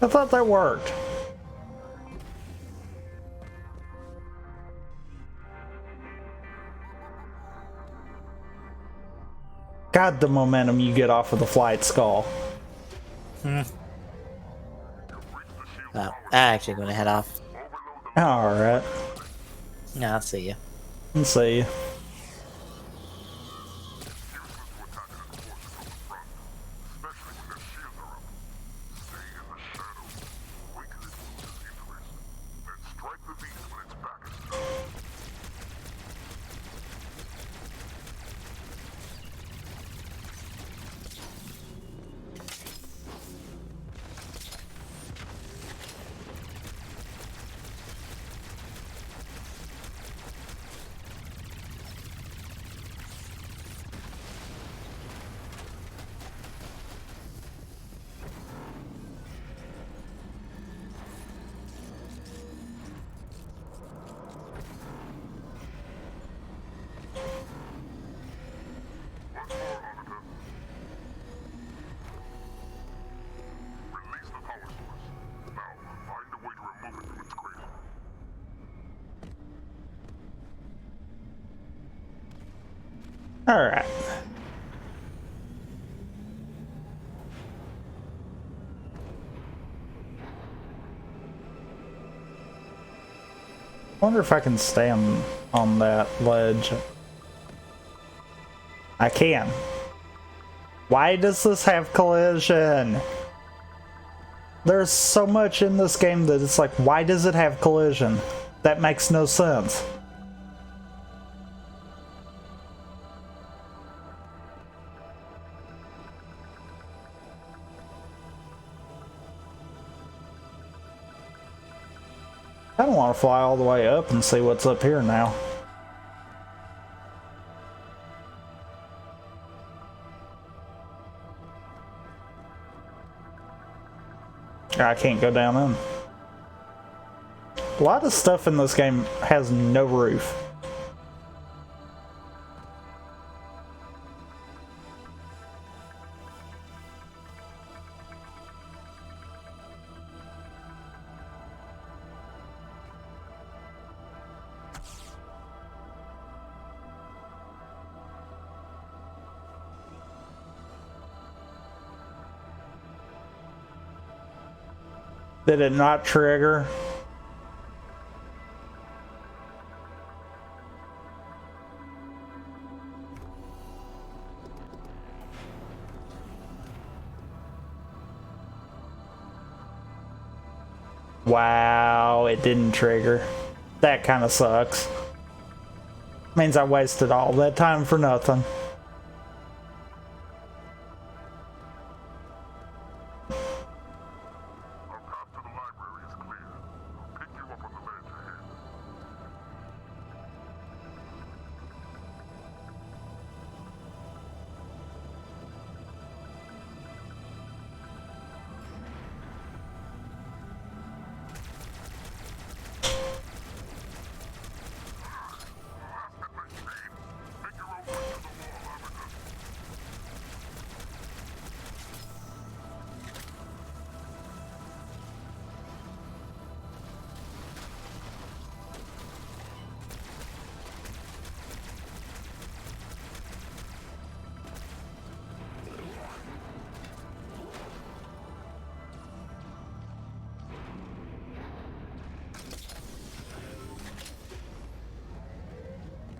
I thought that worked. God, the momentum you get off of the flight skull. I'm actually going to head off. Alright. Yeah, I'll see you. Let's see. Alright. I wonder if I can stand on that ledge. I can. Why does this have collision? There's so much in this game that it's like, why does it have collision? That makes no sense. I don't want to fly all the way up and see what's up here now. I can't go down in. A lot of stuff in this game has no roof. Did it not trigger? Wow, it didn't trigger. That kind of sucks. Means I wasted all that time for nothing.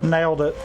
Nailed it.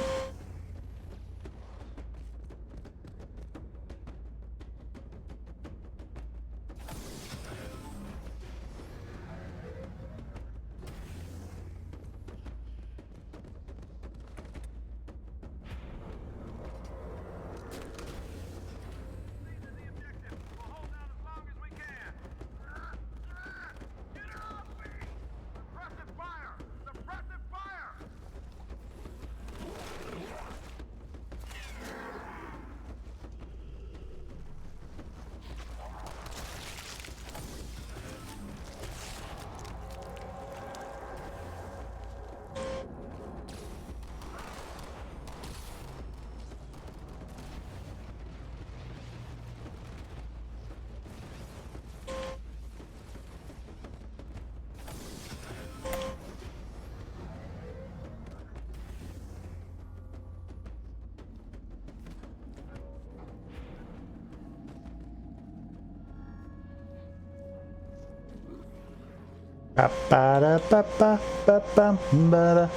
Ba-ba-da-ba-ba-ba-ba-ba-da.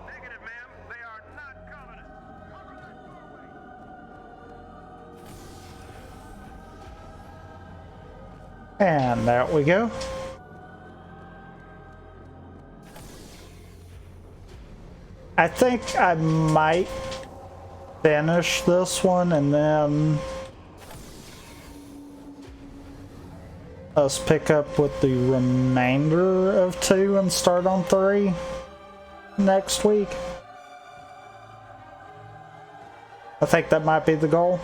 Negative, ma'am. They are not Covenant. Cover that doorway. And there we go. I think I might finish this one and then us pick up with the remainder of 2 and start on 3 next week. I think that might be the goal.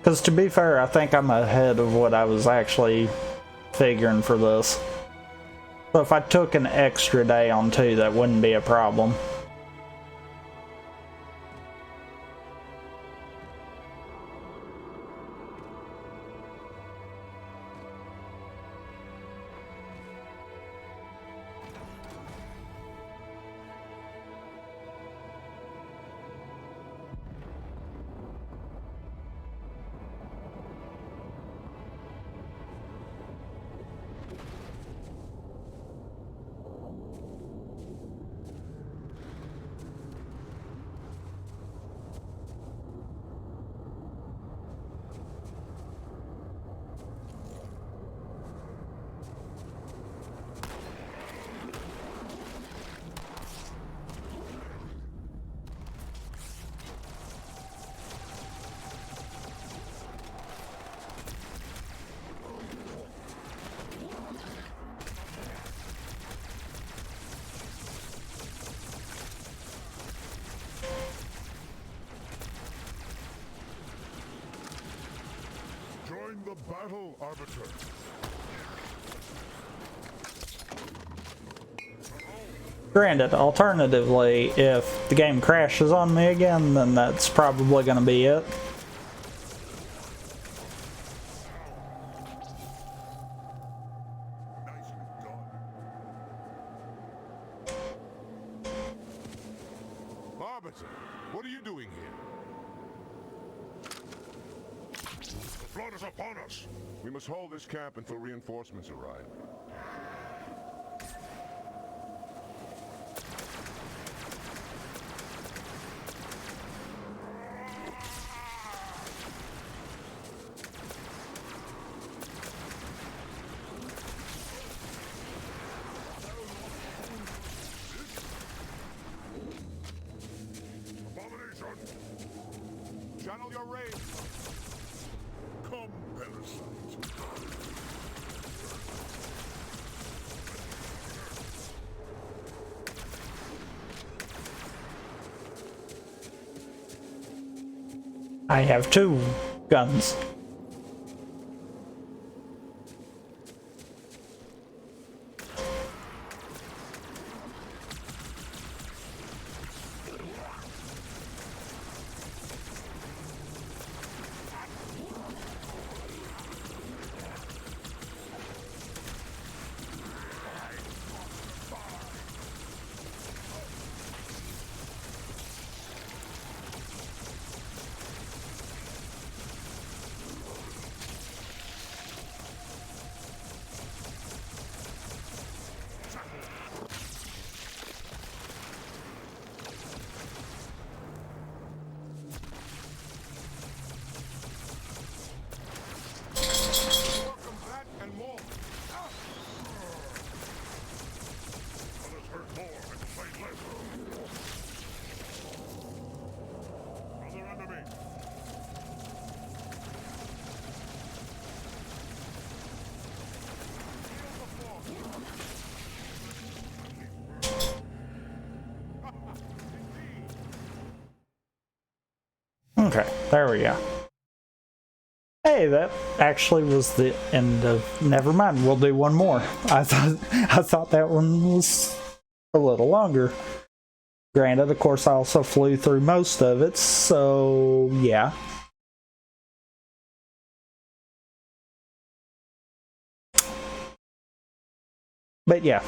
Because to be fair, I think I'm ahead of what I was actually figuring for this. So if I took an extra day on 2, that wouldn't be a problem. the battle, Arbiter. Granted, alternatively, if the game crashes on me again, then that's probably going to be it. Nicely done. Arbiter, what are you doing here? The flood is upon us. We must hold this camp until reinforcements arrive. Channel your rage. Come, parasite. I have 2 guns. Okay, there we go. Hey, that actually was the end of. Never mind, we'll do one more. I thought that one was a little longer. Granted, of course, I also flew through most of it, so yeah. But yeah.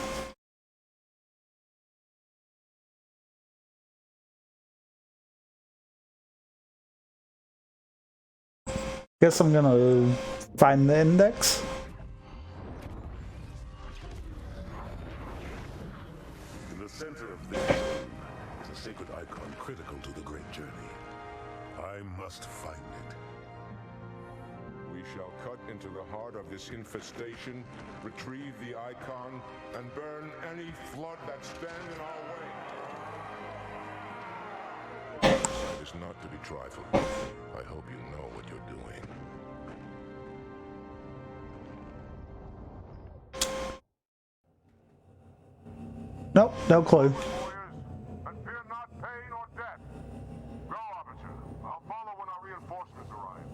Guess I'm gonna find the index. In the center of this zone is a sacred icon critical to the great journey. I must find it. We shall cut into the heart of this infestation, retrieve the icon, and burn any flood that stand in our way. This sight is not to be trifled with. I hope you know what you're doing. Nope, no clue. And fear not pain or death. Go, Arbiter. I'll follow when our reinforcements arrive.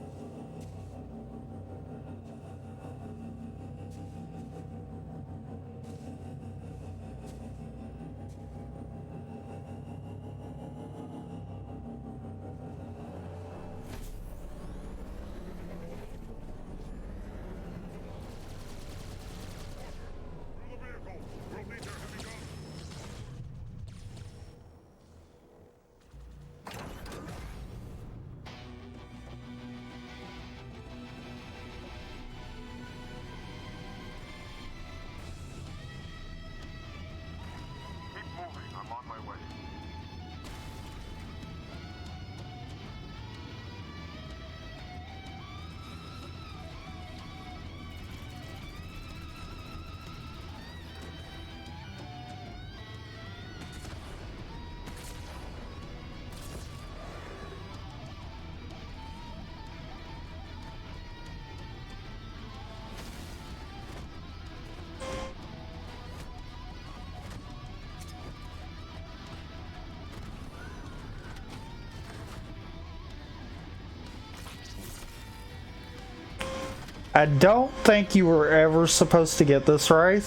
I don't think you were ever supposed to get this right.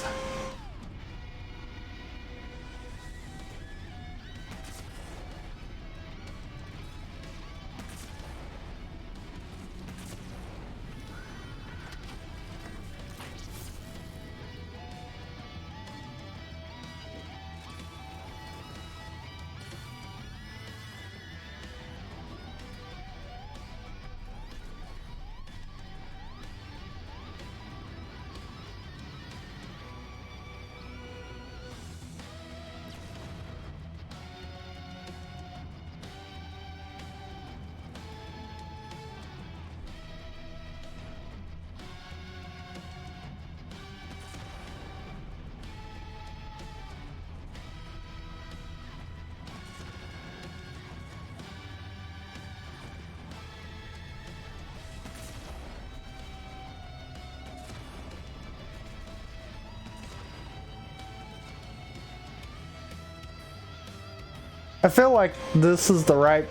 I feel like this is the right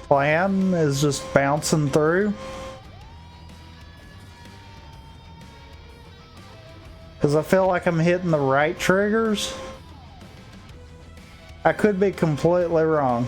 plan, is just bouncing through. Because I feel like I'm hitting the right triggers. I could be completely wrong.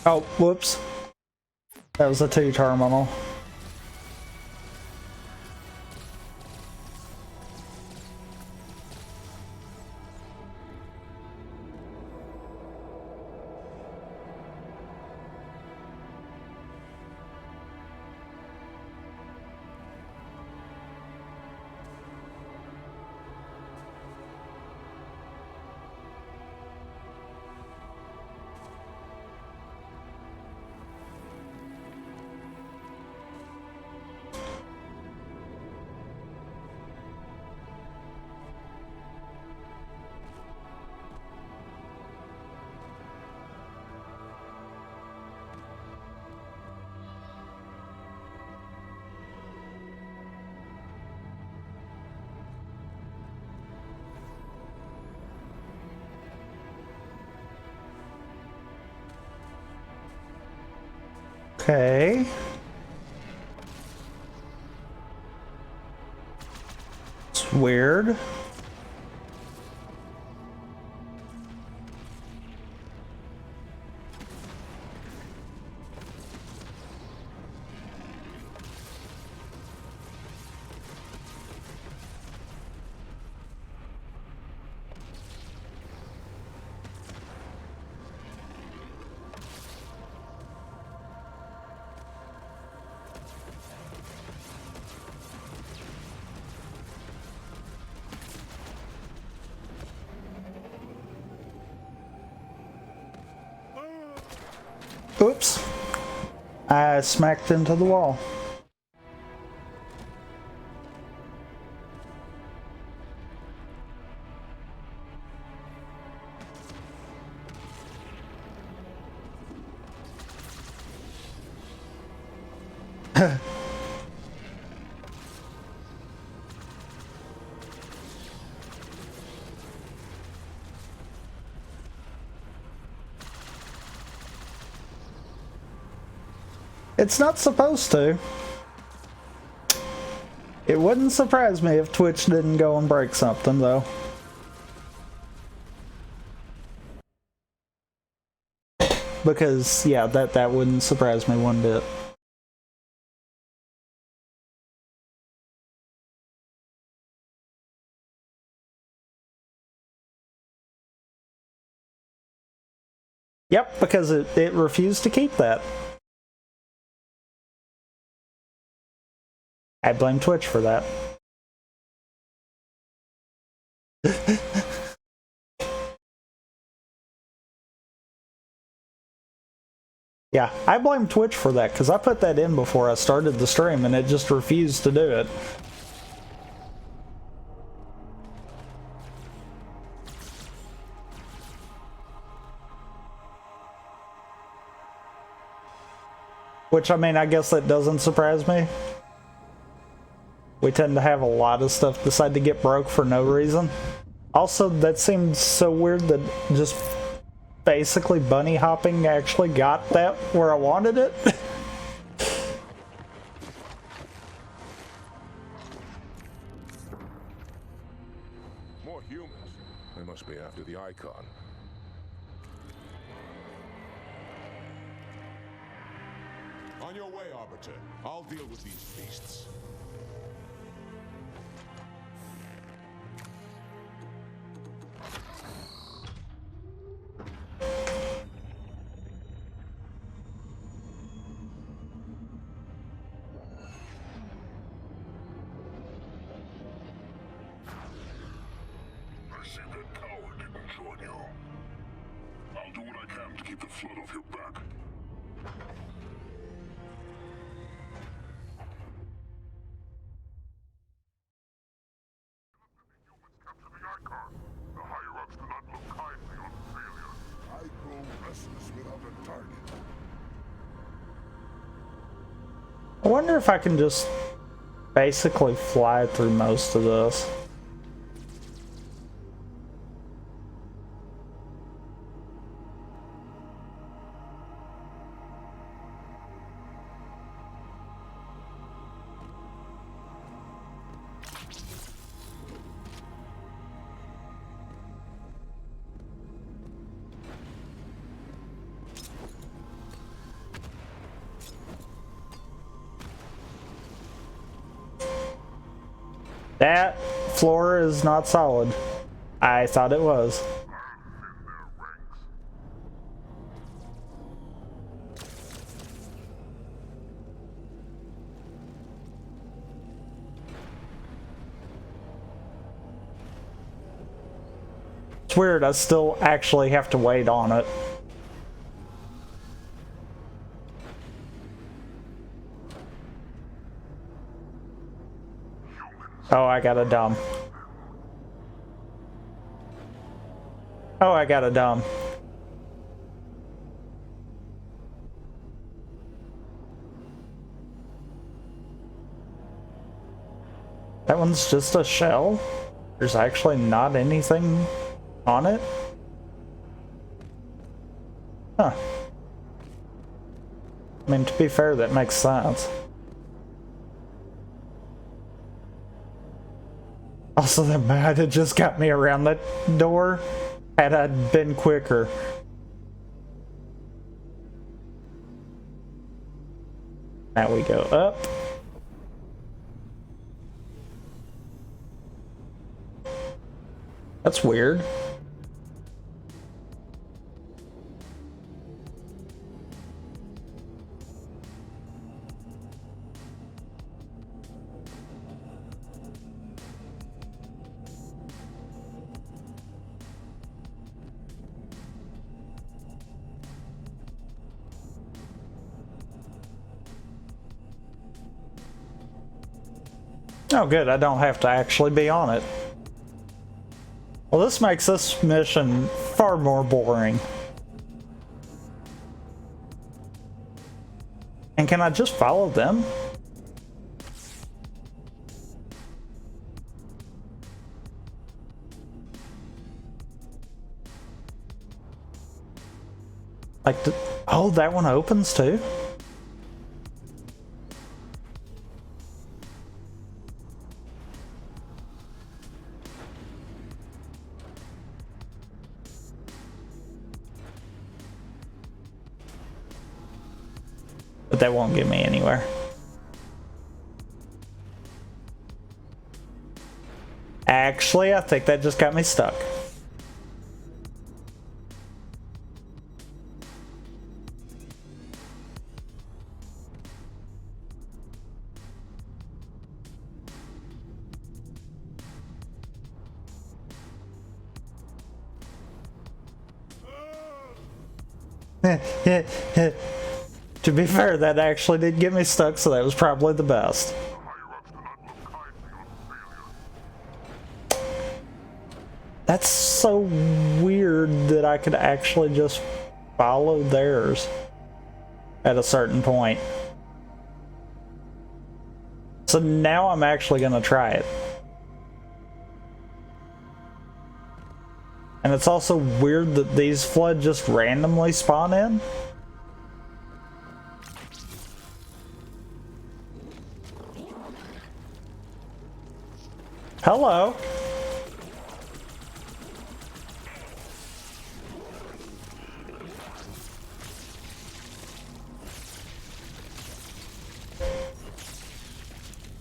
Oh, whoops. That was a 2 terminal. Okay. It's weird. Oops. I smacked into the wall. It's not supposed to. It wouldn't surprise me if Twitch didn't go and break something, though. Because, yeah, that wouldn't surprise me one bit. Yep, because it refused to keep that. I blame Twitch for that. Yeah, I blame Twitch for that, because I put that in before I started the stream, and it just refused to do it. Which, I mean, I guess that doesn't surprise me. We tend to have a lot of stuff decide to get broke for no reason. Also, that seems so weird that just basically bunny hopping actually got that where I wanted it. More humans. They must be after the icon. On your way, Arbiter. I'll deal with these beasts. I see that coward didn't join you. I'll do what I can to keep the flood off your back. The higher-ups do not look kindly on failure. I grow restless without a target. I wonder if I can just basically fly through most of this. That floor is not solid. I thought it was. It's weird, I still actually have to wait on it. Oh, I got a dumb. Oh, I got a dumb. That one's just a shell? There's actually not anything on it? Huh. I mean, to be fair, that makes sense. Also, that might have just got me around that door had I been quicker. Now we go up. That's weird. Oh good, I don't have to actually be on it. Well, this makes this mission far more boring. And can I just follow them? Like, oh, that one opens too? But that won't get me anywhere. Actually, I think that just got me stuck. To be fair, that actually did get me stuck, so that was probably the best. That's so weird that I could actually just follow theirs at a certain point. So now I'm actually gonna try it. And it's also weird that these flood just randomly spawn in. Hello.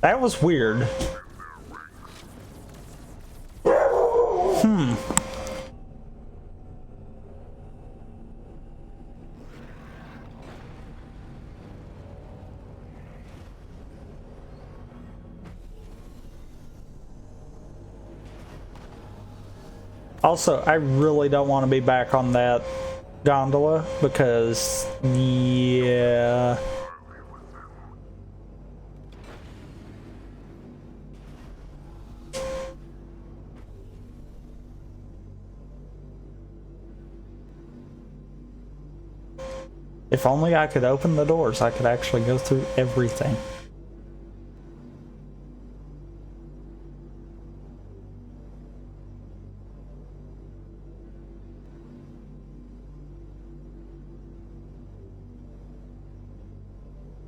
That was weird. Also, I really don't want to be back on that gondola because, yeah. If only I could open the doors, I could actually go through everything.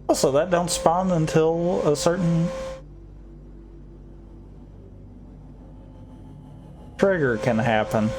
Also, that don't spawn until a certain trigger can happen.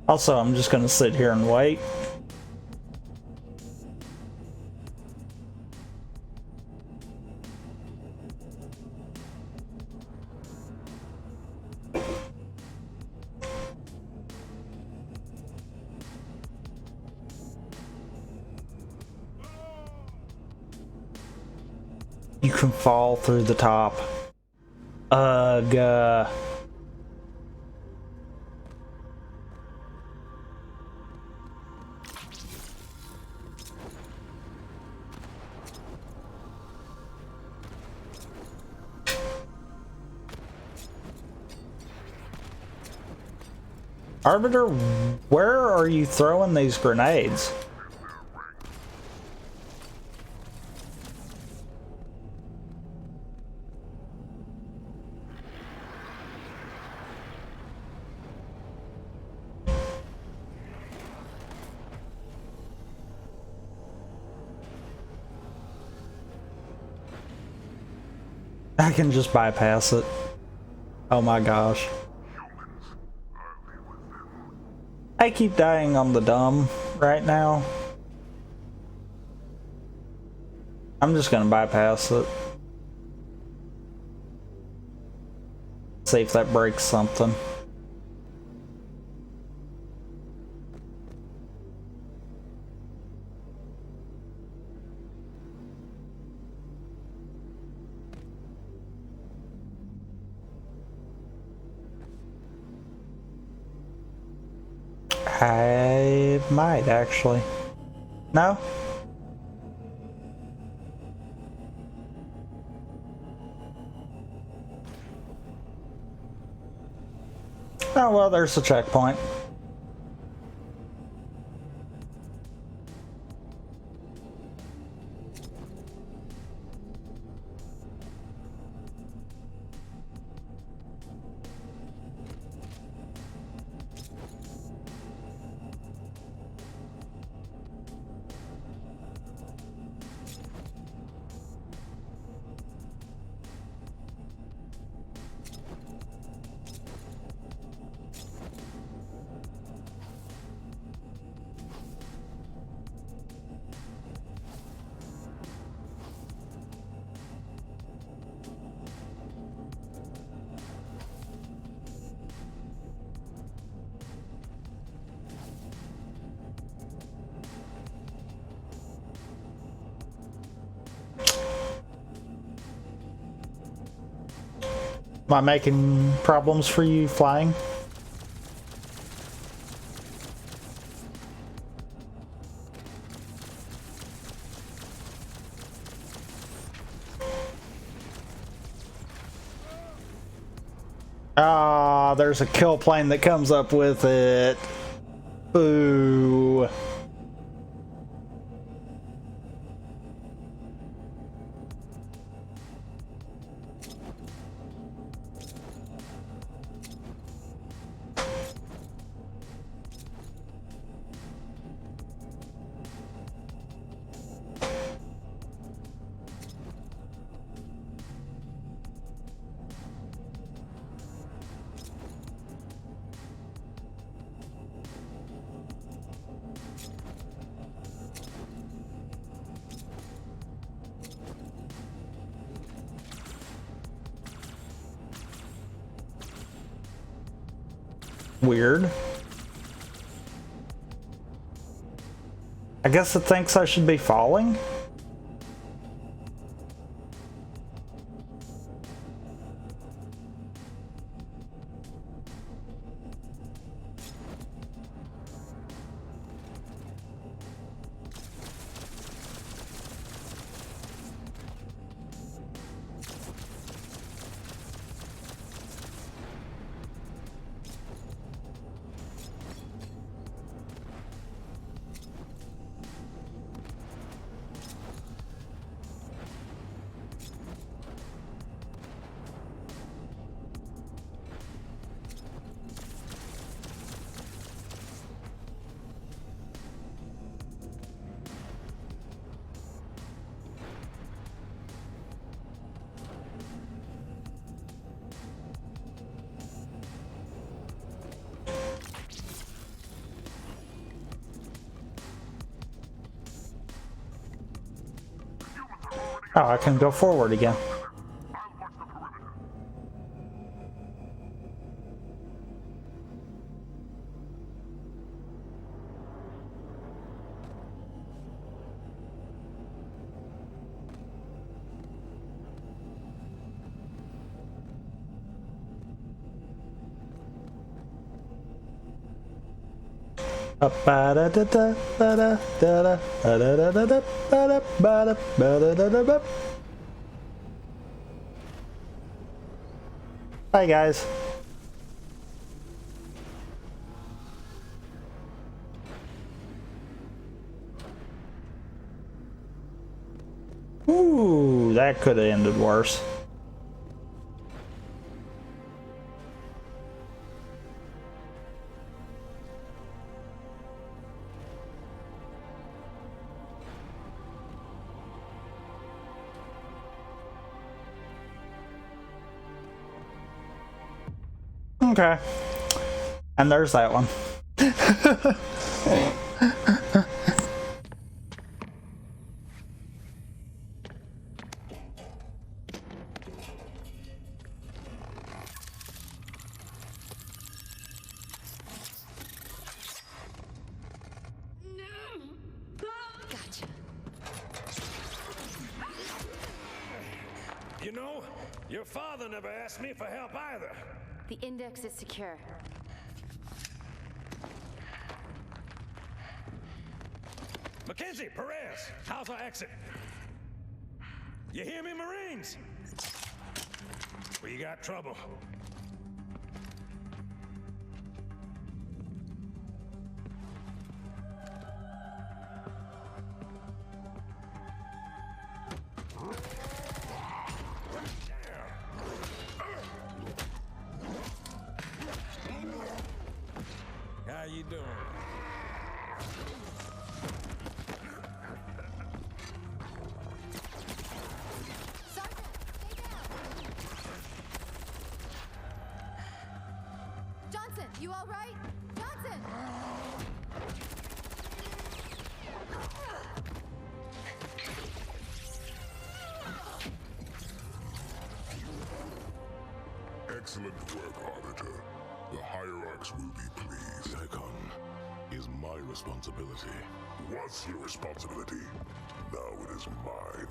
Also, I'm just gonna sit here and wait. You can fall through the top. Ugh. Arbiter, where are you throwing these grenades? I can just bypass it. Oh my gosh. I keep dying on the dumb right now. I'm just gonna bypass it. See if that breaks something. I might actually. No? Oh well, there's a checkpoint. Am I making problems for you flying? Ah, there's a kill plane that comes up with it. Boo. Weird. I guess it thinks I should be falling? Oh, I can go forward again. Bye, guys. Ooh, that could have ended worse. Okay. And there's that one. Gotcha. You know, your father never asked me for help either. The index is secure. Mackenzie, Perez, how's our exit? You hear me, Marines? We got trouble. How you doing? Johnson, you all right? Johnson! Excellent work, Arbiter. The Hierarchs will be pleased. Icon is my responsibility. Was your responsibility. Now it is mine.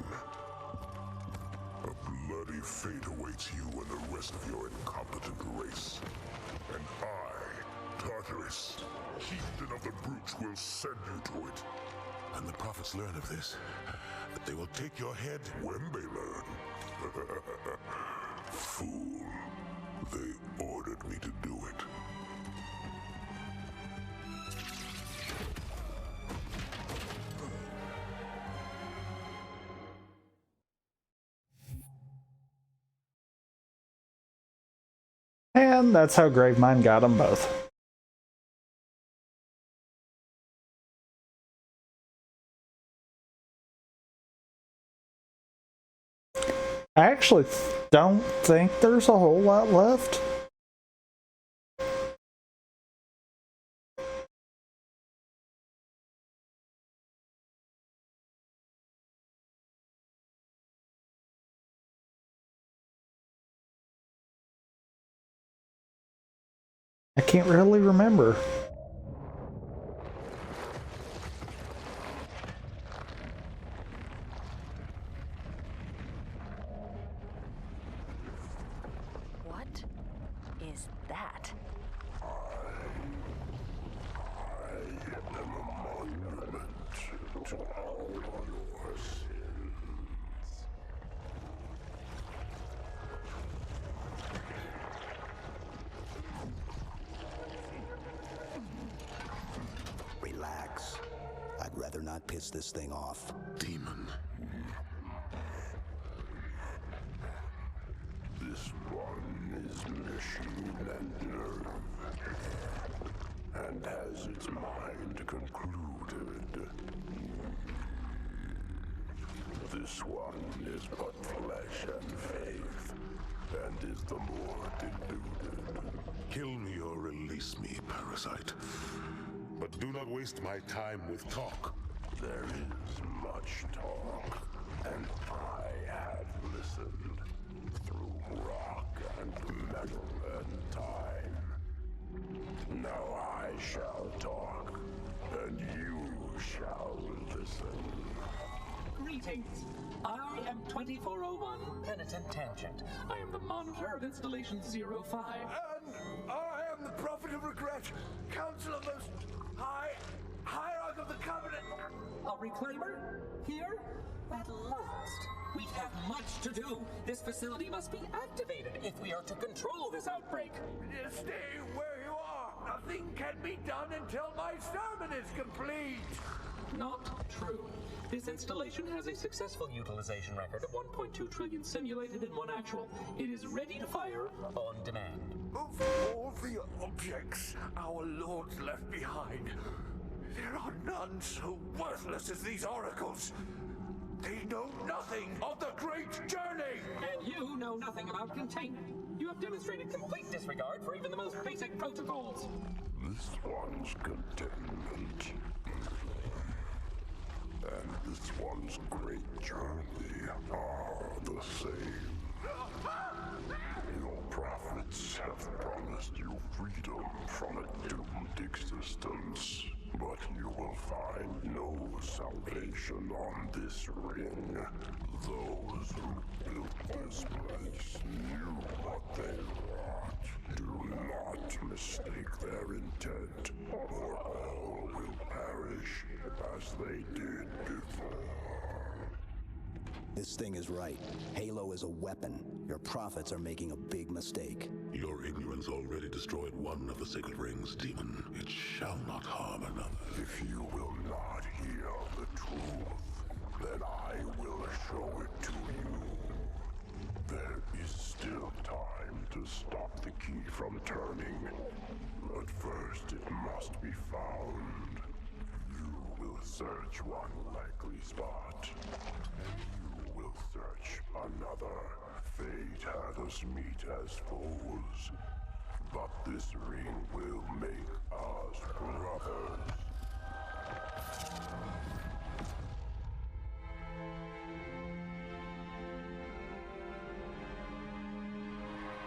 A bloody fate awaits you and the rest of your incompetent race. And I, Tartarus, chieftain of the brutes, will send you to it. And the prophets learn of this, that they will take your head. When they learn. Fool. They ordered me to do it. And that's how Gravemind got them both. I actually don't think there's a whole lot left. I can't really remember. What is that? I am a monument to all your sins. Relax. I'd rather not piss this thing off. Demon. This one is machine and nerve, and has its mind concluded. This one is but flesh and faith, and is the more deluded. Kill me or release me, parasite. But do not waste my time with talk. There is much talk, and I have listened through rock and metal and time. Now I shall talk, and you shall listen. Greetings. I am 2401 Penitent Tangent. I am the monitor of Installation 05. And I am the Prophet of Regret, Council of Most High, Hierarch of the Covenant. A reclaimer? Here? At last. We have much to do. This facility must be activated if we are to control this outbreak. Stay where you are. Nothing can be done until my sermon is complete. Not true. This installation has a successful utilization record of 1.2 trillion simulated and 1 actual. It is ready to fire on demand. Of all the objects our lords left behind, there are none so worthless as these oracles. They know nothing of the great journey! And you know nothing about containment. You have demonstrated complete disregard for even the most basic protocols. This one's containment. And this one's great journey are the same. Your prophets have promised you freedom from a doomed existence, but you will find no salvation on this ring. Those who built this place knew what they wrought. Do not mistake their intent, or all will perish as they did before. This thing is right. Halo is a weapon. Your prophets are making a big mistake. Your ignorance already destroyed one of the sacred rings, demon. It shall not harm another. If you will not hear the truth, then I will show it to you. There is still time to stop the key from turning, but first it must be found. You will search one likely spot. You will search another. Fate had us meet as foes, but this ring will make us brothers.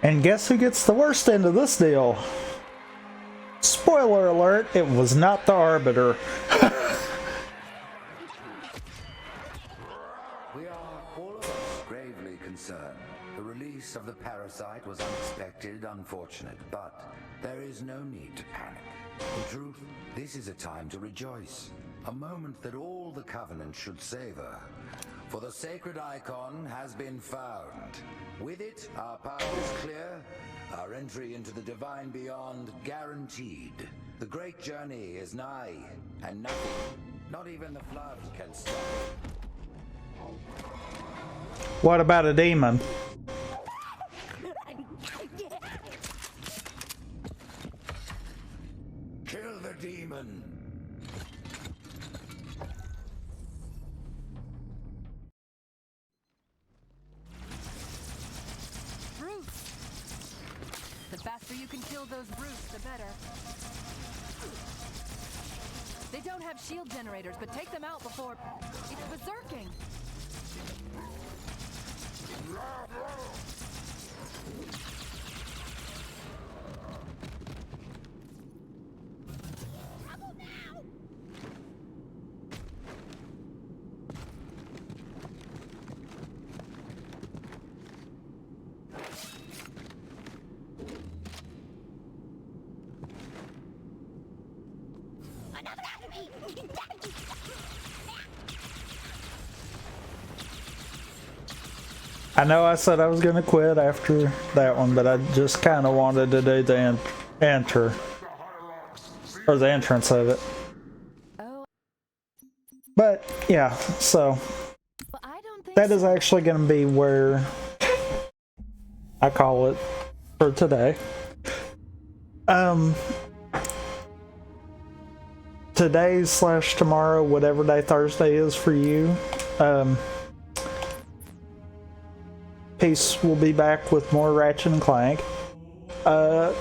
And guess who gets the worst end of this deal? Spoiler alert, it was not the Arbiter. We are all of us gravely considering concern. The release of the parasite was unexpected, unfortunate, but there is no need to panic. In truth, this is a time to rejoice. A moment that all the Covenant should savor. For the sacred icon has been found. With it, our path is clear, our entry into the divine beyond guaranteed. The great journey is nigh, and nothing, not even the flood, can stop it. What about a demon? Kill the demon! Brutes! The faster you can kill those brutes, the better. They don't have shield generators, but take them out before... It's berserking! Trouble now! Another enemy! I know I said I was gonna quit after that one, but I just kind of wanted to do the enter, or the entrance of it. But yeah, so that is actually gonna be where I call it for today. Today / tomorrow, whatever day Thursday is for you, Peace will be back with more Ratchet and Clank. I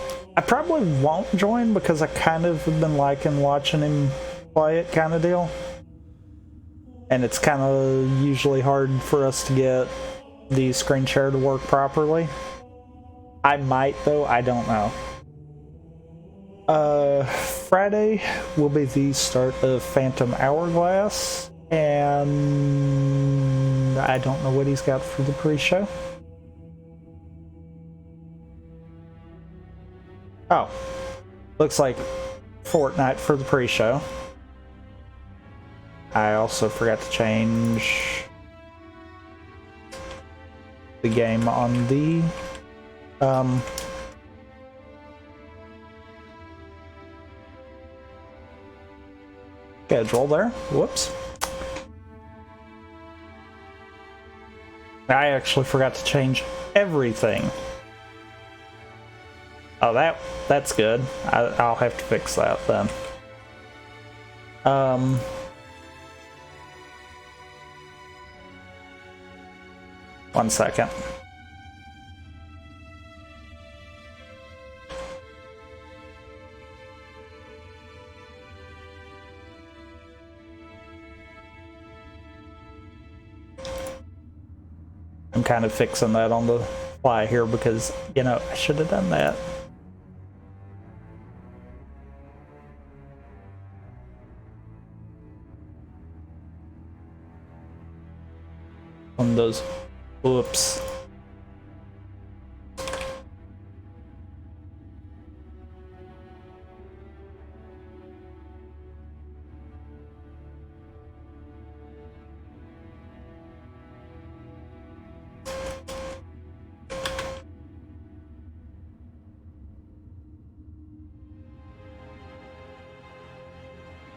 probably won't join because I kind of have been liking watching him play it kind of deal. And it's kind of usually hard for us to get the screen share to work properly. I might though, I don't know. Friday will be the start of Phantom Hourglass, and I don't know what he's got for the pre-show. Oh, looks like Fortnite for the pre-show. I also forgot to change the game on the schedule there. Whoops. I actually forgot to change everything. Oh, that's good. I'll have to fix that then. One second. I'm kind of fixing that on the fly here because, you know, I should have done that. On those, whoops.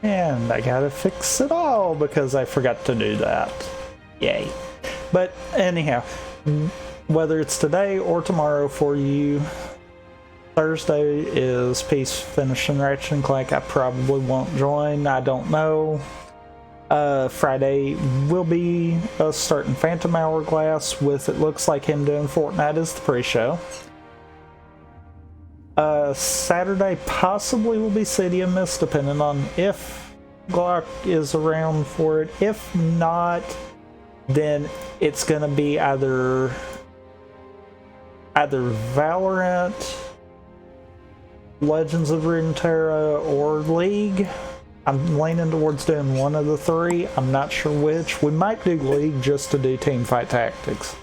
And I gotta fix it all because I forgot to do that. Yay. But anyhow, whether it's today or tomorrow for you, Thursday is Peace finishing Ratchet and Clank. I probably won't join, I don't know. Friday will be us starting Phantom Hourglass with, it looks like, him doing Fortnite as the pre-show. Saturday possibly will be City of Mist, depending on if Glock is around for it. If not, then it's gonna be either Valorant, Legends of Runeterra, or League. I'm leaning towards doing one of the three. I'm not sure which. We might do League just to do Teamfight Tactics.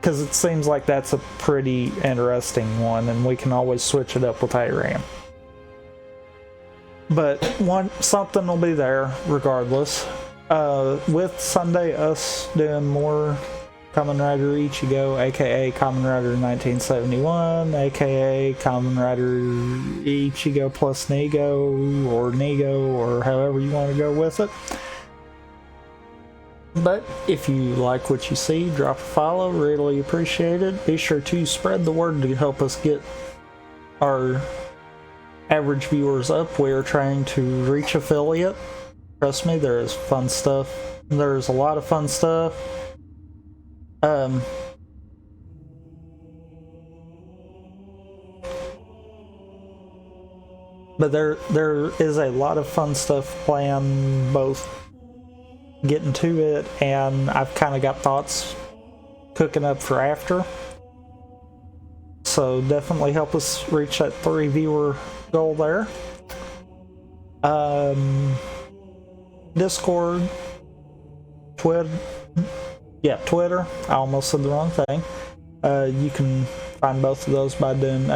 because it seems like that's a pretty interesting one, and we can always switch it up with ARAM. But something will be there regardless. With Sunday, us doing more Kamen Rider Ichigo, aka Kamen Rider 1971, aka Kamen Rider Ichigo plus Nego, or however you want to go with it. But if you like what you see, drop a follow, really appreciate it. Be sure to spread the word to help us get our average viewers up. We are trying to reach affiliate. Trust me, there is fun stuff. There's a lot of fun stuff. But there is a lot of fun stuff planned, both getting to it, and I've kind of got thoughts cooking up for after. So definitely help us reach that 3 viewer goal there. Discord, Twitter. I almost said the wrong thing. You can find both of those by doing !